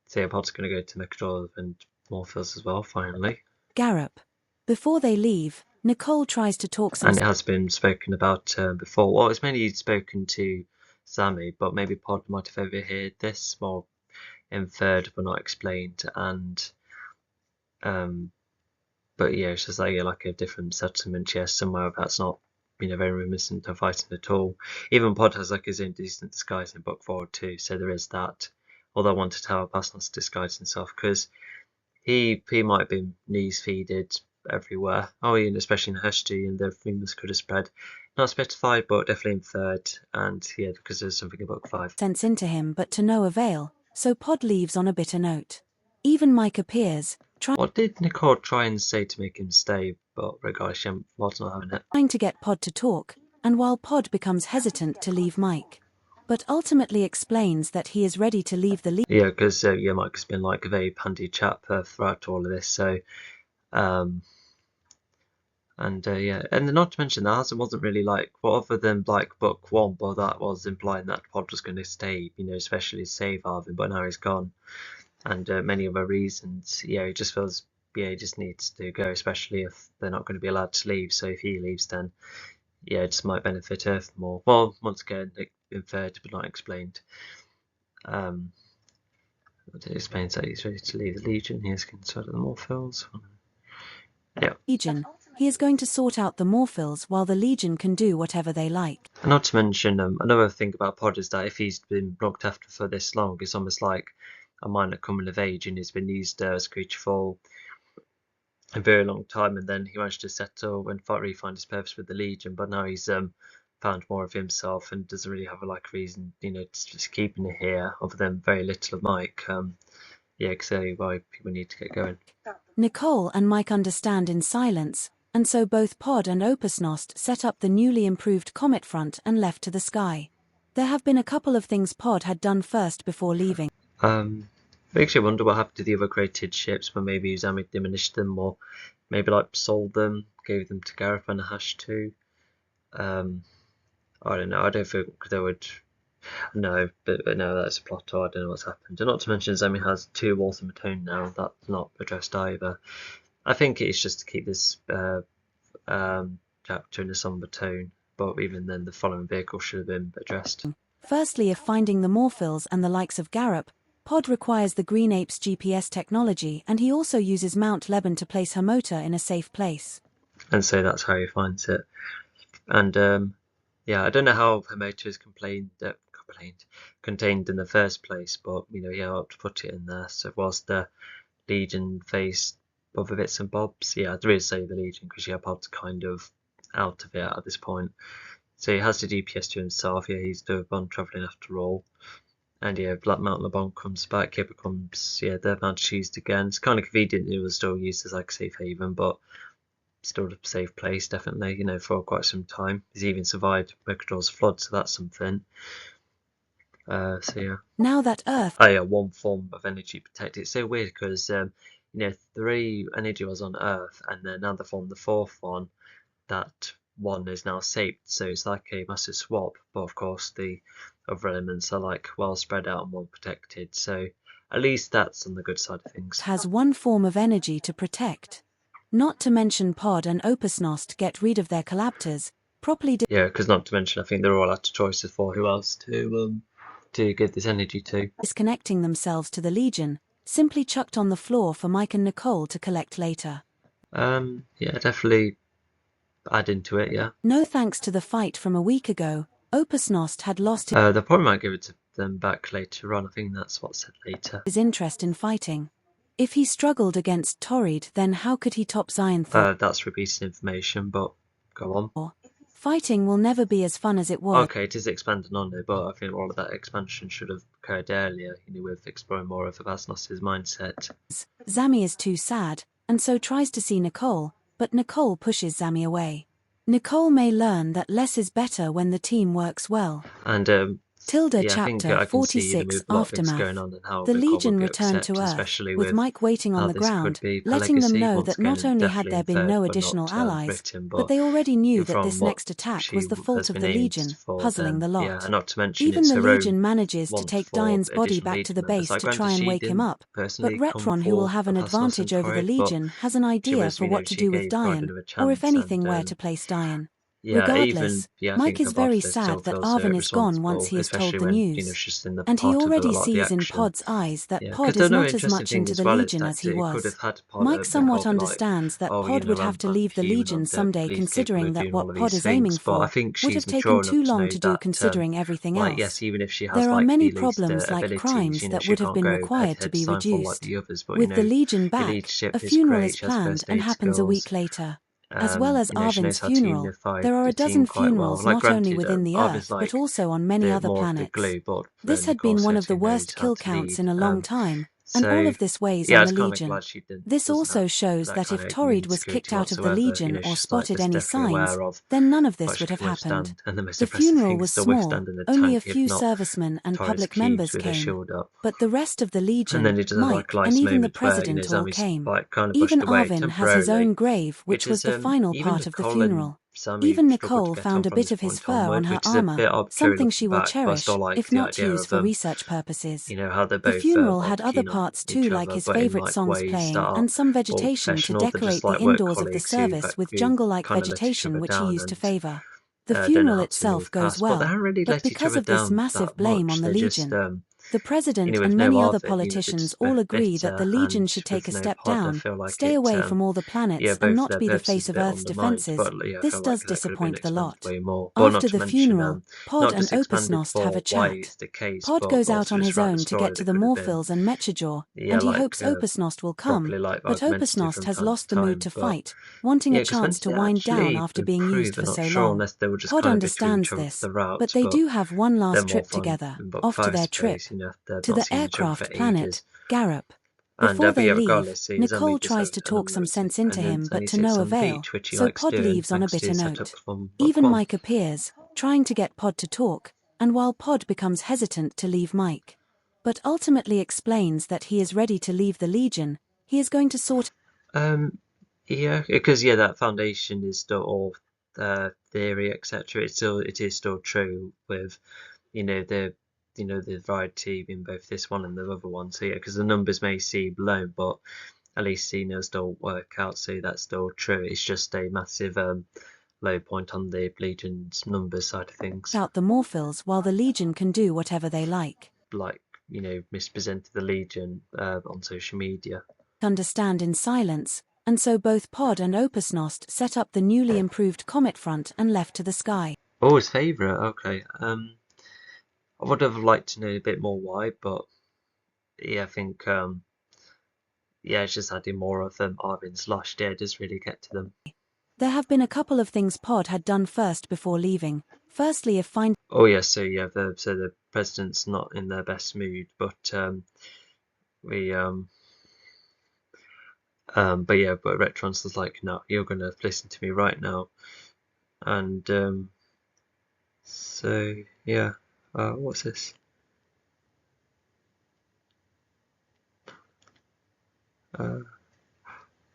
[SPEAKER 1] So yeah, Pod's going to go to Mechador and Morphos as well, finally.
[SPEAKER 2] Garrett. Before they leave, Nicole tries to talk some...
[SPEAKER 1] And it has been spoken about before. Well, it's mainly spoken to Sammy, but maybe Pod might have overheard this, more inferred but not explained. And but yeah, it's just like a different settlement, somewhere that's not very reminiscent of fighting at all. Even Pod has his own decent disguise in book 4 too, so there is that. Although I wanted to have Basnos disguise himself, because he might have been newsfeeded everywhere. Oh, especially in history, and the rumours could have spread. Not specified, but definitely inferred. And yeah, because there's something in book 5.
[SPEAKER 2] Sense into him, but to no avail. So Pod leaves on a bitter note. Even Mike appears,
[SPEAKER 1] What did Nicole try and say to make him stay? But regardless, she was not having it.
[SPEAKER 2] Trying to get Pod to talk, and while Pod becomes hesitant to leave Mike, but ultimately explains that he is ready to leave the league.
[SPEAKER 1] Yeah, because Mike's been like a very handy chap throughout all of this. So, and yeah, and not to mention that wasn't really other than book 1, but that was implying that Pod was going to stay, especially save Arvin, but now he's gone, and many other reasons. Yeah, he just feels he just needs to go, especially if they're not going to be allowed to leave. So if he leaves, then yeah, it just might benefit Earth more. Well, once again, inferred but not explained. It explains that he's ready to leave the Legion. He has concerned of the Morphils. Yeah.
[SPEAKER 2] Legion. He is going to sort out the Morphils while the Legion can do whatever they like.
[SPEAKER 1] And not to mention, another thing about Pod is that if he's been looked after for this long, it's almost like a minor coming of age, and he's been used as a creature for a very long time, and then he managed to settle and find his purpose with the Legion, but now he's found more of himself and doesn't really have a reason, to just keeping it here, other than very little of Mike. Yeah, because why people need to get going.
[SPEAKER 2] Nicole and Mike understand in silence, and so both Pod and Opusnost set up the newly improved comet front and left to the sky. There have been a couple of things Pod had done first before leaving.
[SPEAKER 1] Makes you wonder what happened to the other created ships, when maybe Zami diminished them, or maybe like sold them, gave them to Gareth and Nahash too. I don't know. I don't think they would. No, but no, that's a plot hole. I don't know what's happened. And not to mention, Zemi has 2 walls in Matone now. That's not addressed either. I think it's just to keep this chapter in a somber tone. But even then, the following vehicle should have been addressed.
[SPEAKER 2] Firstly, if finding the Morphils and the likes of Garup, Pod requires the Green Ape's GPS technology, and he also uses Mount Lebanon to place her motor in a safe place.
[SPEAKER 1] And so that's how he finds it. And yeah, I don't know how her motor is contained in the first place, but I'll have to put it in there. So whilst the Legion faced other bits and bobs, I'd really say the Legion, because Pod's kind of out of it at this point. So he has the GPS to himself. He's the one travelling after all. And Black Mount LeBon comes back. It becomes the Mount used again. It's kind of convenient it was still used as like a safe haven, but still a safe place, definitely, for quite some time. He's even survived Mercador's flood, so that's something.
[SPEAKER 2] Now that Earth...
[SPEAKER 1] one form of energy protected. It's so weird because, 3 energy was on Earth, and then now they formed the 4th one. That one is now safe, so it's like a massive swap, but of course the other elements are like well spread out and well protected, so at least that's on the good side of things.
[SPEAKER 2] Has one form of energy to protect. Not to mention Pod and Opusnost get rid of their collaptors, properly...
[SPEAKER 1] because not to mention I think they're all out of choices for who else to give this energy to.
[SPEAKER 2] Disconnecting themselves to the Legion, simply chucked on the floor for Mike and Nicole to collect later.
[SPEAKER 1] Definitely add into it,
[SPEAKER 2] No thanks to the fight from a week ago, Opusnost had lost
[SPEAKER 1] they probably might give it to them back later on. I think that's what's said later.
[SPEAKER 2] His interest in fighting. If he struggled against Torrid, then how could he top Zion?
[SPEAKER 1] That's repeated information, but go on.
[SPEAKER 2] Fighting will never be as fun as it was.
[SPEAKER 1] Okay, it is expanding on it, but I think all of that expansion should have occurred earlier, with exploring more of Abasnos's mindset.
[SPEAKER 2] Zami is too sad, and so tries to see Nicole, but Nicole pushes Zami away. Nicole may learn that less is better when the team works well.
[SPEAKER 1] And
[SPEAKER 2] Tilda chapter 46 Aftermath. The Legion returned to Earth, with Mike waiting on the ground, letting them know that not only had there been no additional allies, but they already knew that this next attack was the fault of the Legion, puzzling the lot. Even the Legion manages to take Diane's body back to the base to try and wake him up, but Retron, who will have an advantage over the Legion, has an idea for what to do with Diane, or if anything where to place Diane. Regardless, Mike is very sad that Arvin is gone once he is told the news, and he already sees in Pod's eyes that Pod is not as much into the Legion as he was. Mike somewhat understands that Pod would have to leave the Legion someday, considering that what Pod is aiming for would have taken too long to do considering everything else. There are many problems like crimes that would have been required to be reduced. With the Legion back, a funeral is planned and happens a week later. As well as Arvin's funeral, there are a dozen funerals not only within the Earth, but also on many other planets. This had been one of the worst kill counts in a long time, and all of this weighs on the Legion. This also shows that if Torrid was kicked out of the Legion or spotted any signs, then none of this would have happened. The funeral was small, only a few servicemen and public members came, but the rest of the Legion, Mike, and even the President all came. Even Arvin has his own grave, which was the final part of the funeral. Even Nicole found a bit of his fur on her armor, something she will cherish, if not use for research purposes. The funeral had other parts too, like his favourite songs playing, and some vegetation to decorate the indoors of the service with jungle-like vegetation which he used to favour. The funeral itself goes well, but because of this massive blame on the Legion, the President and many other politicians all agree that the Legion should take a step down, stay away from all the planets, and not be the face of Earth's defences. This does disappoint the lot. After the funeral, Pod and Opusnost have a chat. Pod goes out on his own to get to the Morphils and Mechajaw, and he hopes Opusnost will come, but Opusnost has lost the mood to fight, wanting a chance to wind down after being used for so long. Pod understands this, but they do have one last trip together, off to their trip to the aircraft planet, Garup. Before
[SPEAKER 1] But
[SPEAKER 2] they
[SPEAKER 1] yeah,
[SPEAKER 2] leave,
[SPEAKER 1] regardless, Zami
[SPEAKER 2] Nicole
[SPEAKER 1] just
[SPEAKER 2] tries
[SPEAKER 1] has
[SPEAKER 2] to
[SPEAKER 1] a
[SPEAKER 2] talk
[SPEAKER 1] number
[SPEAKER 2] some sense into
[SPEAKER 1] and
[SPEAKER 2] him,
[SPEAKER 1] then
[SPEAKER 2] but
[SPEAKER 1] he
[SPEAKER 2] to
[SPEAKER 1] sits
[SPEAKER 2] no
[SPEAKER 1] on the
[SPEAKER 2] avail,
[SPEAKER 1] beach, which he
[SPEAKER 2] so
[SPEAKER 1] likes
[SPEAKER 2] Pod
[SPEAKER 1] doing
[SPEAKER 2] leaves on a
[SPEAKER 1] thanks to
[SPEAKER 2] bitter
[SPEAKER 1] his setup
[SPEAKER 2] note.
[SPEAKER 1] from book
[SPEAKER 2] Even
[SPEAKER 1] one.
[SPEAKER 2] Mike appears, trying to get Pod to talk, and while Pod becomes hesitant to leave Mike, but ultimately explains that he is ready to leave the Legion, he is going to sort.
[SPEAKER 1] Um, yeah, because yeah, that foundation is still all theory, etc. It is still true with the the variety in both this one and the other one. So yeah, because the numbers may seem low, but at least still work out. So that's still true. It's just a massive low point on the Legion's numbers side of things.
[SPEAKER 2] Out the Morphils while the Legion can do whatever they like.
[SPEAKER 1] Like mispresented the Legion on social media.
[SPEAKER 2] Understand in silence, and so both Pod and Opusnost set up the newly improved Comet Front and left to the sky.
[SPEAKER 1] Oh, his favourite. Okay. I would have liked to know a bit more why, but yeah, I think yeah, it's just adding more of Arvin's last year does really get to them.
[SPEAKER 2] There have been a couple of things Pod had done first before leaving. Firstly, if finding
[SPEAKER 1] Oh yes, so yeah, the president's not in their best mood, but we but yeah, but Retrons was like, no, you're gonna listen to me right now, and so yeah, what's this? Uh,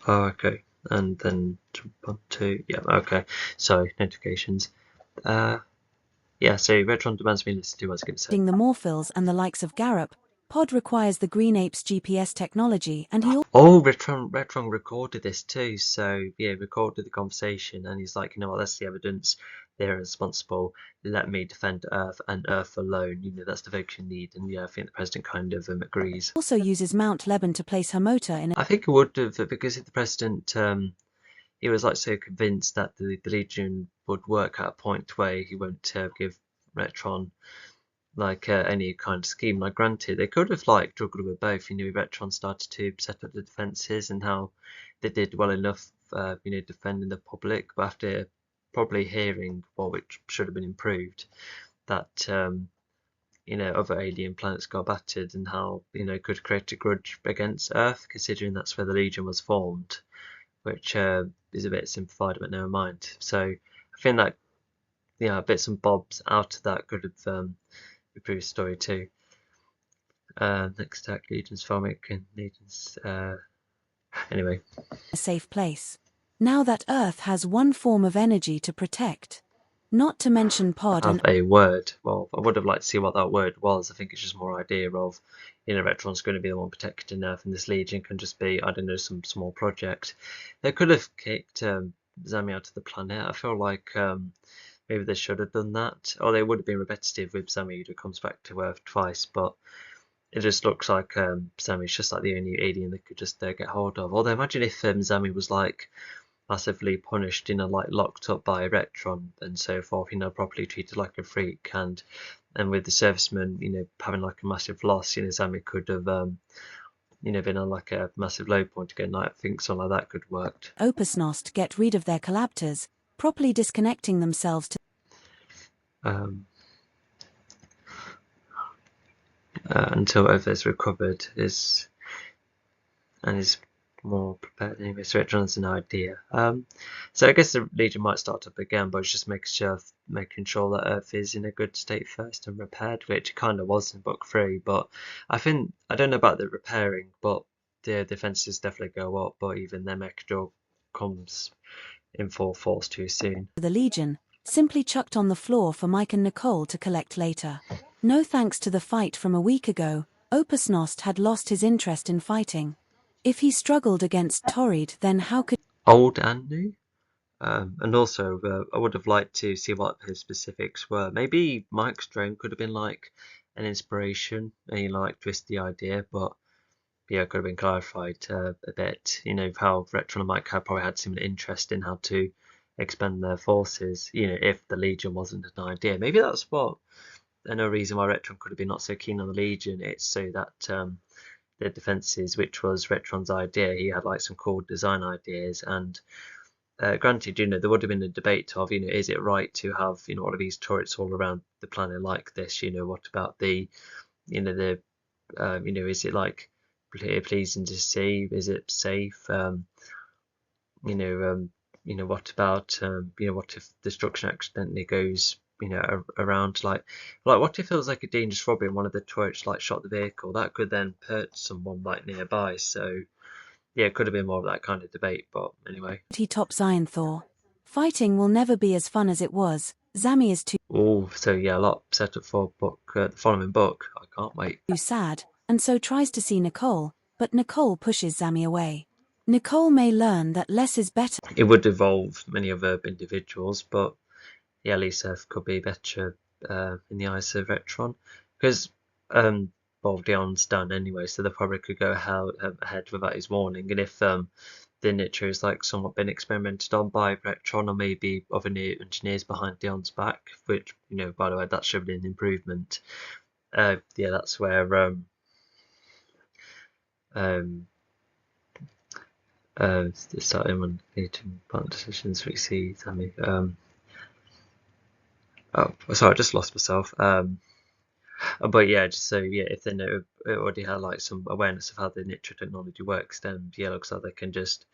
[SPEAKER 1] oh, okay, and then jump on to yeah, okay, sorry, notifications. Yeah, so Retron demands me to listen to what I was going to say.
[SPEAKER 2] the Morphils and the likes of Garup, Pod requires the Green Ape's GPS technology, and he
[SPEAKER 1] Oh, Retron recorded this too. So yeah, recorded the conversation, and he's like, you know what? That's the evidence. They're responsible. Let me defend Earth and Earth alone. That's the vote you need. And yeah, I think the president kind of agrees.
[SPEAKER 2] also uses Mount Lebanon to place her motor in.
[SPEAKER 1] I think it would have because if the president he was like so convinced that the Legion would work at a point where he won't give Retron like any kind of scheme. Like granted, they could have like juggled with both. Retron started to set up the defences and how they did well enough, defending the public. But after probably hearing, well, which should have been improved, that other alien planets got battered and how could create a grudge against Earth, considering that's where the Legion was formed, which is a bit simplified, but never mind. So I think that bits and bobs out of that could have improved the story too. Next attack, Legion's Vomit and Legion's anyway.
[SPEAKER 2] A safe place. Now that Earth has one form of energy to protect. Not to mention Pod
[SPEAKER 1] Have
[SPEAKER 2] and
[SPEAKER 1] a word. Well, I would have liked to see what that word was. I think it's just more idea of, Retron's going to be the one protecting Earth, and this Legion can just be, I don't know, some small project. They could have kicked Zami out of the planet. I feel like maybe they should have done that, or they would have been repetitive with Zami who comes back to Earth twice, but it just looks like Zami's just like the only alien they could just get hold of. Although imagine if Zami was like massively punished, like locked up by Retron and so forth, properly treated like a freak, and with the servicemen, having like a massive loss, Zami could have been on like a massive low point again. I think something like that could have worked.
[SPEAKER 2] Opusnost get rid of their collaptors, properly disconnecting themselves to
[SPEAKER 1] Until Earth recovered is more prepared. Anyway, so Retron's an idea. So I guess the Legion might start up again, but it's just making sure that Earth is in a good state first and repaired, which kind of was in Book 3. But I don't know about the repairing, but the defenses definitely go up. But even their Mechador comes in full force too soon.
[SPEAKER 2] the Legion, simply chucked on the floor for Mike and Nicole to collect later. No thanks to the fight from a week ago, Opusnost had lost his interest in fighting. If he struggled against Torrid, then how could
[SPEAKER 1] Old and new? And also, I would have liked to see what his specifics were. Maybe Mike's drone could have been like an inspiration, and like twist the idea, but yeah, it could have been clarified a bit. How Retron and Mike had probably had similar interest in how to expand their forces. If the Legion wasn't an idea, maybe that's what. No reason why Retron could have been not so keen on the Legion. It's so that the defenses, which was Retron's idea, he had like some cool design ideas and. Granted, there would have been a debate of, is it right to have, all of these turrets all around the planet like this? What about the, is it like pleasing to see? Is it safe? You know, what about, what if destruction accidentally goes, around, like what if it was like a dangerous robbery and one of the turrets like shot the vehicle? That could then hurt someone like nearby. So yeah, it could have been more of that kind of debate. But anyway.
[SPEAKER 2] He tops Thor. Fighting will never be as fun as it was. Zami is
[SPEAKER 1] Oh, so yeah, a lot set up for book, the following book. I can't wait.
[SPEAKER 2] too sad, and so tries to see Nicole, but Nicole pushes Zami away. Nicole may learn that less is better.
[SPEAKER 1] It would involve many other individuals, but yeah, Lisa could be better in the eyes of Retron, because well, Dion's done anyway, so they probably could go ahead without his warning. And if the Nitro is like somewhat been experimented on by Retron or maybe other new engineers behind Dion's back, which, by the way, that should be an improvement. Yeah, that's where starting when making partner decisions we see Tammy. Oh, sorry, I just lost myself. But yeah, just so yeah, if they know already had like some awareness of how the Nitro technology works, then yeah, looks like they can just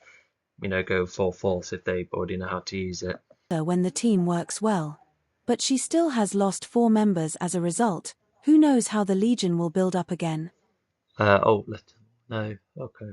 [SPEAKER 1] go full force if they already know how to use it.
[SPEAKER 2] When the team works well. But she still has lost 4 members as a result. Who knows how the Legion will build up again?
[SPEAKER 1] No, okay.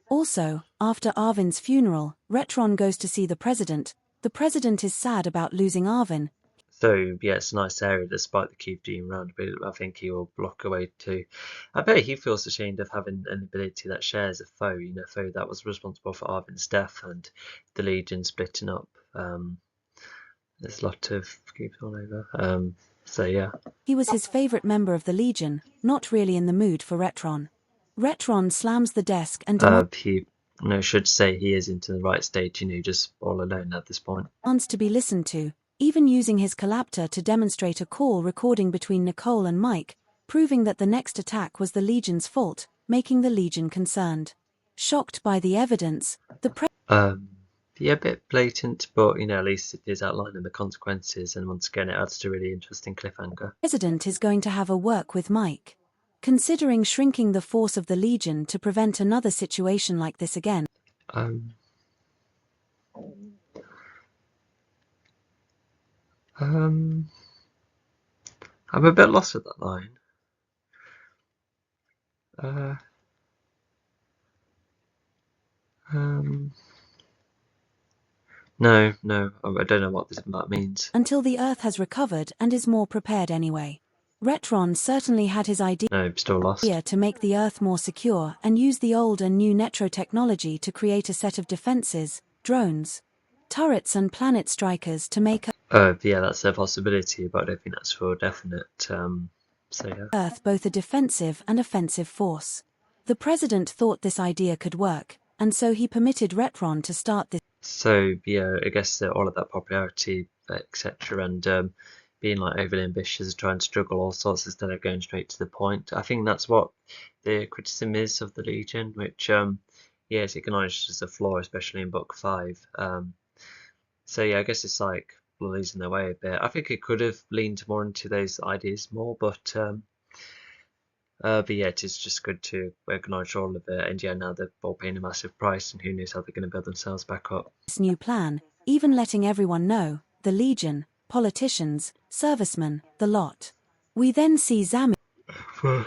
[SPEAKER 2] Also, after Arvin's funeral, Retron goes to see the president. The president is sad about losing Arvin.
[SPEAKER 1] So yeah, it's a nice area despite the keep being around, but I think he will block away too. I bet he feels ashamed of having an ability that shares a foe, a foe that was responsible for Arvin's death and the Legion splitting up. There's a lot of keeps all over. So yeah.
[SPEAKER 2] He was his favorite member of the Legion, not really in the mood for Retron. Retron slams the desk and
[SPEAKER 1] He should say he is into the right stage, just all alone at this point.
[SPEAKER 2] Demands to be listened to, even using his collaptor to demonstrate a call recording between Nicole and Mike, proving that the next attack was the Legion's fault, making the Legion concerned. Shocked by the evidence,
[SPEAKER 1] Yeah, a bit blatant, but at least it is outlining the consequences, and once again, it adds to a really interesting cliffhanger.
[SPEAKER 2] President is going to have a work with Mike. Considering shrinking the force of the Legion to prevent another situation like this again.
[SPEAKER 1] I'm a bit lost at that line. No, I don't know what that means.
[SPEAKER 2] Until the Earth has recovered and is more prepared anyway. Retron certainly had his idea
[SPEAKER 1] No, still lost.
[SPEAKER 2] to make the Earth more secure and use the old and new Netro technology to create a set of defenses, drones, turrets and planet strikers to make
[SPEAKER 1] yeah, that's a possibility, but I don't think that's for definite. So yeah.
[SPEAKER 2] Earth both a defensive and offensive force. The president thought this idea could work, and so he permitted Retron to start this.
[SPEAKER 1] So yeah, I guess all of that popularity, etc., and being like overly ambitious, trying to struggle all sorts instead of going straight to the point. I think that's what the criticism is of the Legion, which yeah, it's acknowledged as a flaw, especially in book 5. So yeah, I guess it's like losing their way a bit. I think it could have leaned more into those ideas more, but yeah, it is just good to acknowledge all of it. And yeah, now they're all paying a massive price, and who knows how they're going to build themselves back up.
[SPEAKER 2] This new plan, even letting everyone know, the Legion, politicians, servicemen, the lot. We then see Zami.
[SPEAKER 1] Yeah.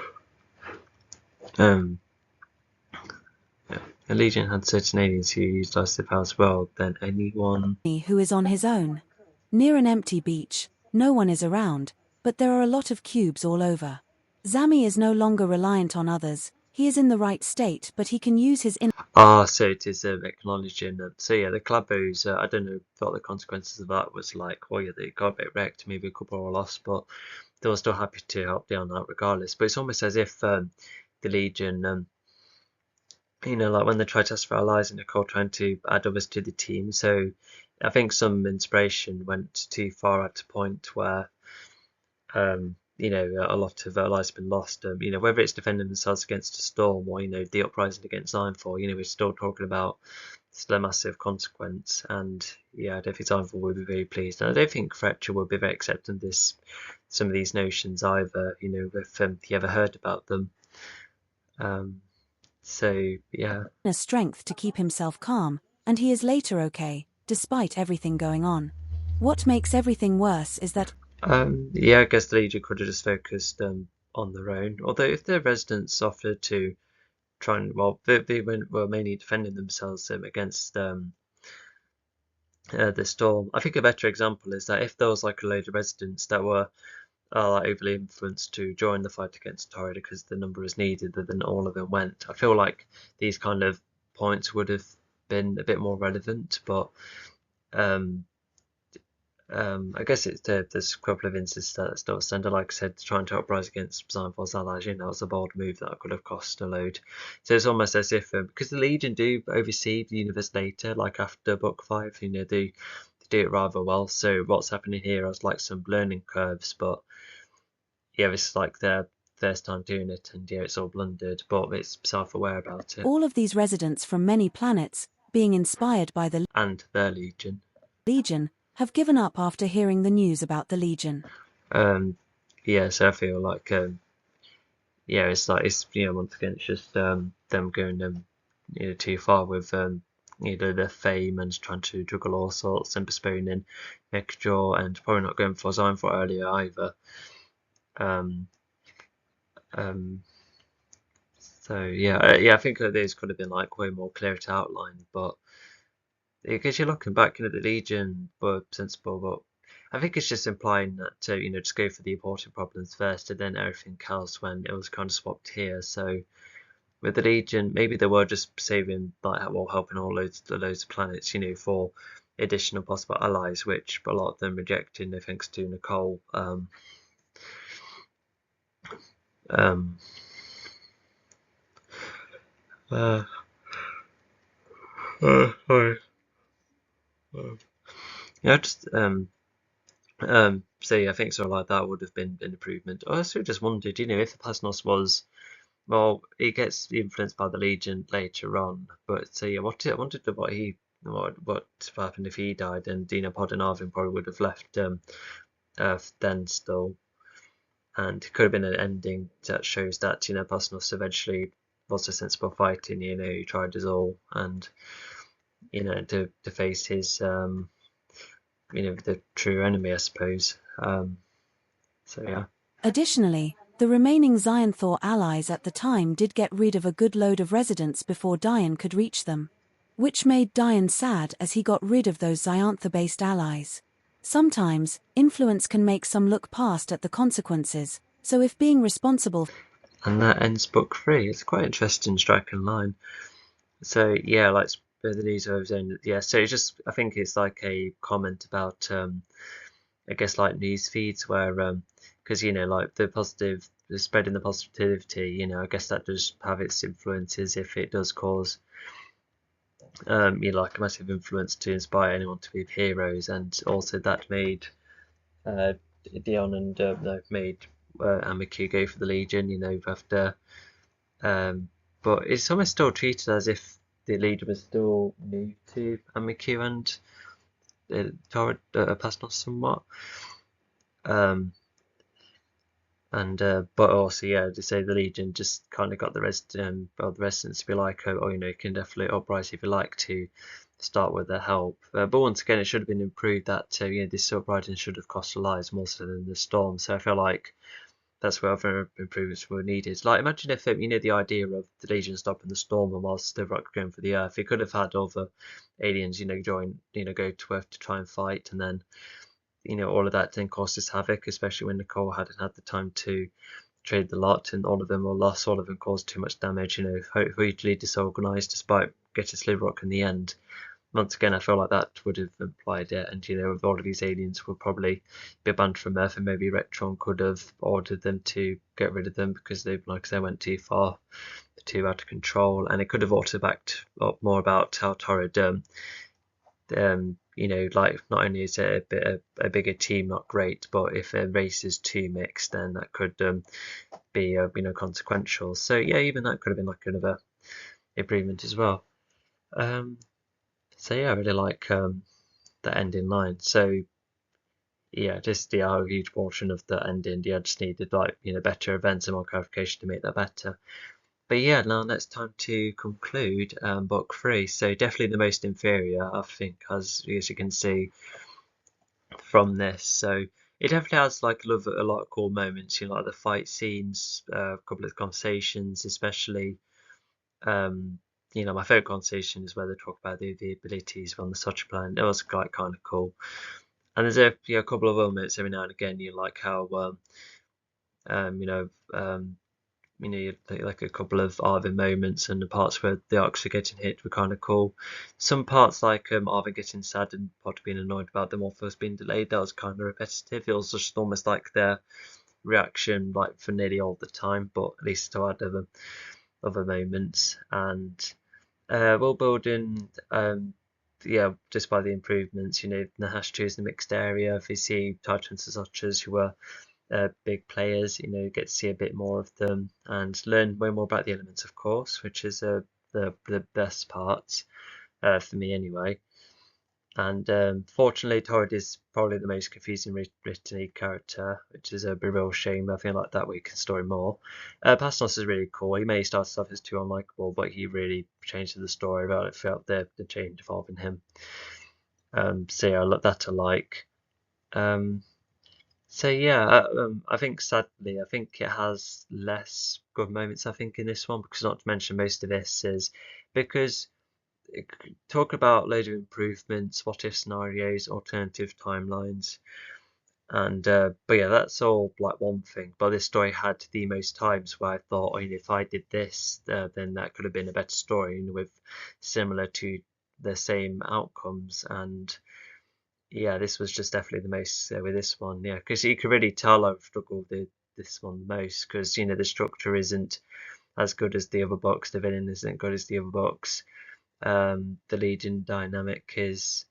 [SPEAKER 1] The Legion had certain aliens who utilised their powers well than anyone.
[SPEAKER 2] Who is on his own. Near an empty beach, no one is around, but there are a lot of cubes all over. Zami is no longer reliant on others. He is in the right state, but he can use his
[SPEAKER 1] So it is acknowledging that. So yeah, the Clabbos, I don't know what the consequences of that was like. Well, yeah, they got a bit wrecked, maybe a couple were lost, but they were still happy to help Dion out regardless. But it's almost as if the Legion, like when they tried to ask for allies and Nicole trying to add others to the team. So I think some inspiration went too far at a point where, a lot of allies have been lost. Whether it's defending themselves against a storm or, the uprising against Ironfall, we're still talking about still a massive consequence. And yeah, I don't think Ironfall would be very pleased. And I don't think Fletcher would be very accepting some of these notions either, if he ever heard about them. So yeah.
[SPEAKER 2] Strength to keep himself calm, and he is later okay, despite everything going on. What makes everything worse is that
[SPEAKER 1] Yeah, I guess the Legion could have just focused on their own. Although if the residents offered to try and, well, were mainly defending themselves against the storm. I think a better example is that if there was like a load of residents that were like overly influenced to join the fight against Torrid because the number is needed, then all of them went. I feel like these kind of points would have been a bit more relevant, but um, I guess there's a couple of instances that still stand. Like I said, trying to uprise against Xylophon's allies, you know, it's a bold move that could have cost a load. So it's almost as if because the Legion do oversee the universe later, like after Book 5, you know, they do it rather well. So what's happening here is like some learning curves, but yeah, it's like their first time doing it, and yeah, it's all blundered, but it's self-aware about it.
[SPEAKER 2] all of these residents from many planets, being inspired by the
[SPEAKER 1] And their Legion.
[SPEAKER 2] Legion, have given up after hearing the news about the Legion.
[SPEAKER 1] Um, yeah, so I feel like yeah, it's like it's once again it's just them going too far with their fame and trying to juggle all sorts and postponing Jaw and probably not going for Xylophon earlier either. Um, um, so yeah, I think that these could have been like way more clear to outline, but because you're looking back, the Legion were sensible, but I think it's just implying that just go for the important problems first and then everything else when it was kind of swapped here. So with the Legion, maybe they were just saving, like, well, helping all loads of planets, for additional possible allies, which a lot of them rejected, no thanks to Nicole. Um, uh, Sorry. Yeah, just so yeah, I think sort of like that would have been an improvement. I also just wondered, if the Pasnos was, well, he gets influenced by the Legion later on, but so yeah, I wondered what happened if he died, and Pod and Arvin probably would have left Earth then still, and it could have been an ending that shows that Pasnos eventually was a sensible fighting, he tried his all, and to face his the true enemy, I suppose. So yeah.
[SPEAKER 2] Additionally, the remaining Xyanthor allies at the time did get rid of a good load of residents before Dian could reach them. Which made Dian sad as he got rid of those Xyanthor-based allies. Sometimes, influence can make some look past at the consequences, so if being responsible
[SPEAKER 1] And that ends book 3. It's quite interesting striking line. So yeah, like the news of his own. Yeah, so it's just I think it's like a comment about I guess like news feeds where because like the spreading the positivity, I guess that does have its influences if it does cause like a massive influence to inspire anyone to be heroes, and also that made uh, Dion and no, made Amiku go for the Legion, after but it's almost still treated as if the Legion was still new to Amiku and Torrid Pasnos somewhat. Um, and but also yeah, to say the Legion just kind of got the residents to be like, you can definitely uprise if you like to start with their help. But once again, it should have been improved that this uprising should have cost lives more so than the storm. So I feel like that's where other improvements were needed. Like imagine if the idea of the Legion stopping the storm and whilst the Rock going for the Earth, it could have had other aliens, join, go to Earth to try and fight, and then all of that then caused us havoc, especially when Nicole hadn't had the time to trade the lot, and all of them were lost. All of them caused too much damage. Hugely disorganized despite getting Slivrock in the end. Once again, I feel like that would have implied it, and with all of these aliens would probably be banned from Earth, and maybe Retron could have ordered them to get rid of them because they, like I say, went too far, too out of control, and it could have also backed up more about how Torrid like not only is it a bigger team, not great, but if a race is too mixed, then that could be consequential. So yeah, even that could have been like another improvement as well. So yeah, I really like the ending line. So yeah, just a huge portion of the ending. Yeah, just needed like better events and more clarification to make that better. But yeah, now it's time to conclude book three. So definitely the most inferior, I think, as you can see from this. So it definitely has like a lot of cool moments, like the fight scenes, a couple of conversations, especially. Um, my favorite conversation is where they talk about the abilities on the Such Plan. It was like kind of cool. And there's a couple of moments every now and again. You like how um, you know um, you like a couple of Arvin moments, and the parts where the arcs were getting hit were kind of cool. Some parts like Arvin getting sad and Potter being annoyed about them offers being delayed, that was kind of repetitive. It was just almost like their reaction like for nearly all the time, but at least I had other moments. And world building, yeah, just by the improvements, Nahash choosing the mixed area, if you see Titans as such as who were big players, get to see a bit more of them and learn way more about the elements, of course, which is the best part for me anyway. And fortunately, Torrid is probably the most confusing written character, which is a real shame. I feel like that weakens story more. Pastos is really cool. He may start off as too unlikable, but he really changed the story. I felt the change involving him. So yeah, that I like. Um, so yeah, I think sadly, I think it has less good moments. I think in this one, because not to mention most of this is because talk about loads of improvements, what if scenarios, alternative timelines, and but yeah, that's all like one thing. But this story had the most times where I thought, if I did this, then that could have been a better story, with similar to the same outcomes. And yeah, this was just definitely the most with this one. Yeah, because you could really tell I've struggled with this one most because the structure isn't as good as the other books, the villain isn't good as the other books. The Legion dynamic is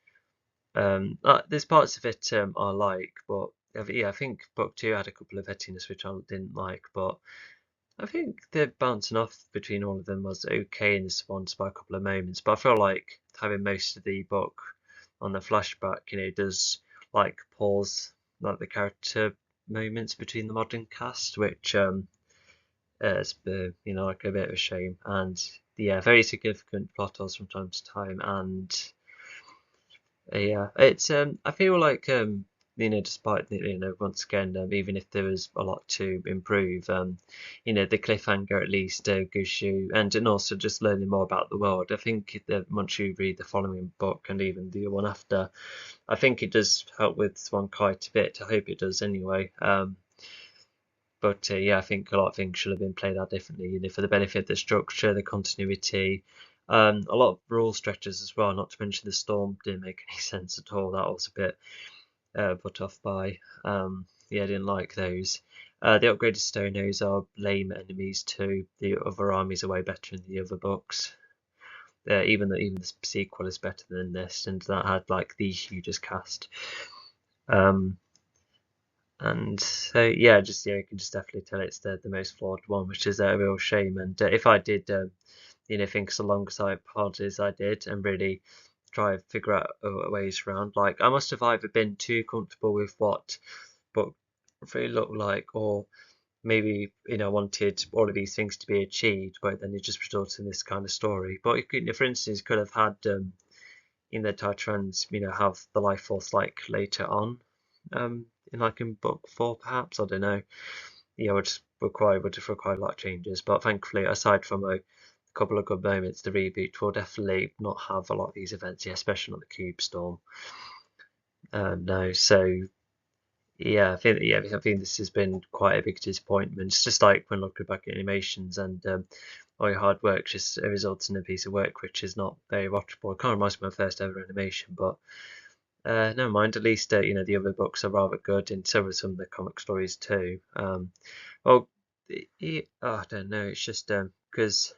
[SPEAKER 1] there's parts of it I like, but yeah, I think book two had a couple of headiness which I didn't like, but I think the bouncing off between all of them was okay in this one, by a couple of moments. But I feel like having most of the book on the flashback, does like pause like the character moments between the modern cast, which is like a bit of a shame. And yeah, very significant plot holes from time to time, and yeah, it's I feel like despite once again even if there was a lot to improve, the cliffhanger at least Gushu, and also just learning more about the world. I think that once you read the following book and even the one after, I think it does help with one quite a bit. I hope it does anyway. But yeah, I think a lot of things should have been played out differently, for the benefit of the structure, the continuity, a lot of rule stretches as well. Not to mention the storm didn't make any sense at all. That was a bit put off by. Yeah, I didn't like those. The upgraded Stoneos are lame enemies too. The other armies are way better in the other books. Even the sequel is better than this, and that had like the hugest cast. Um, and so yeah, you can just definitely tell it's the most flawed one, which is a real shame. And if I did, think as alongside parties I did, and really try to figure out ways around, like I must have either been too comfortable with what book three looked like, or maybe wanted all of these things to be achieved, but then it just results in this kind of story. But you could, for instance, could have had in the Titrans, have the life force like later on, in book four, perhaps. I don't know. Yeah, would have required a lot of changes. But thankfully, aside from a couple of good moments, the reboot will definitely not have a lot of these events, yeah, especially not the Cube Storm. No, so yeah, I think this has been quite a big disappointment. It's just like when looking back at animations and all your hard work just results in a piece of work which is not very watchable. It kind of reminds me of my first ever animation, but never mind. At least the other books are rather good, and so are some of the comic stories too. Well, I don't know. It's just because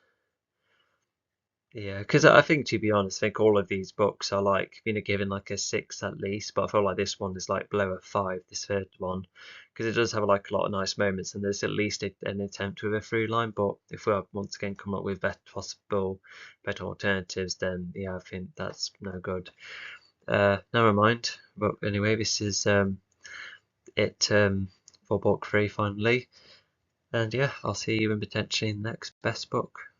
[SPEAKER 1] yeah, because I think, to be honest, I think all of these books are like given like a 6 at least, but I feel like this one is like below a 5, this third one, because it does have like a lot of nice moments, and there's at least an attempt with a through line. But if we are once again come up with better alternatives, then yeah, I think that's no good. Never mind. But anyway, this is it for book 3 finally. And yeah, I'll see you in potentially in the next best book.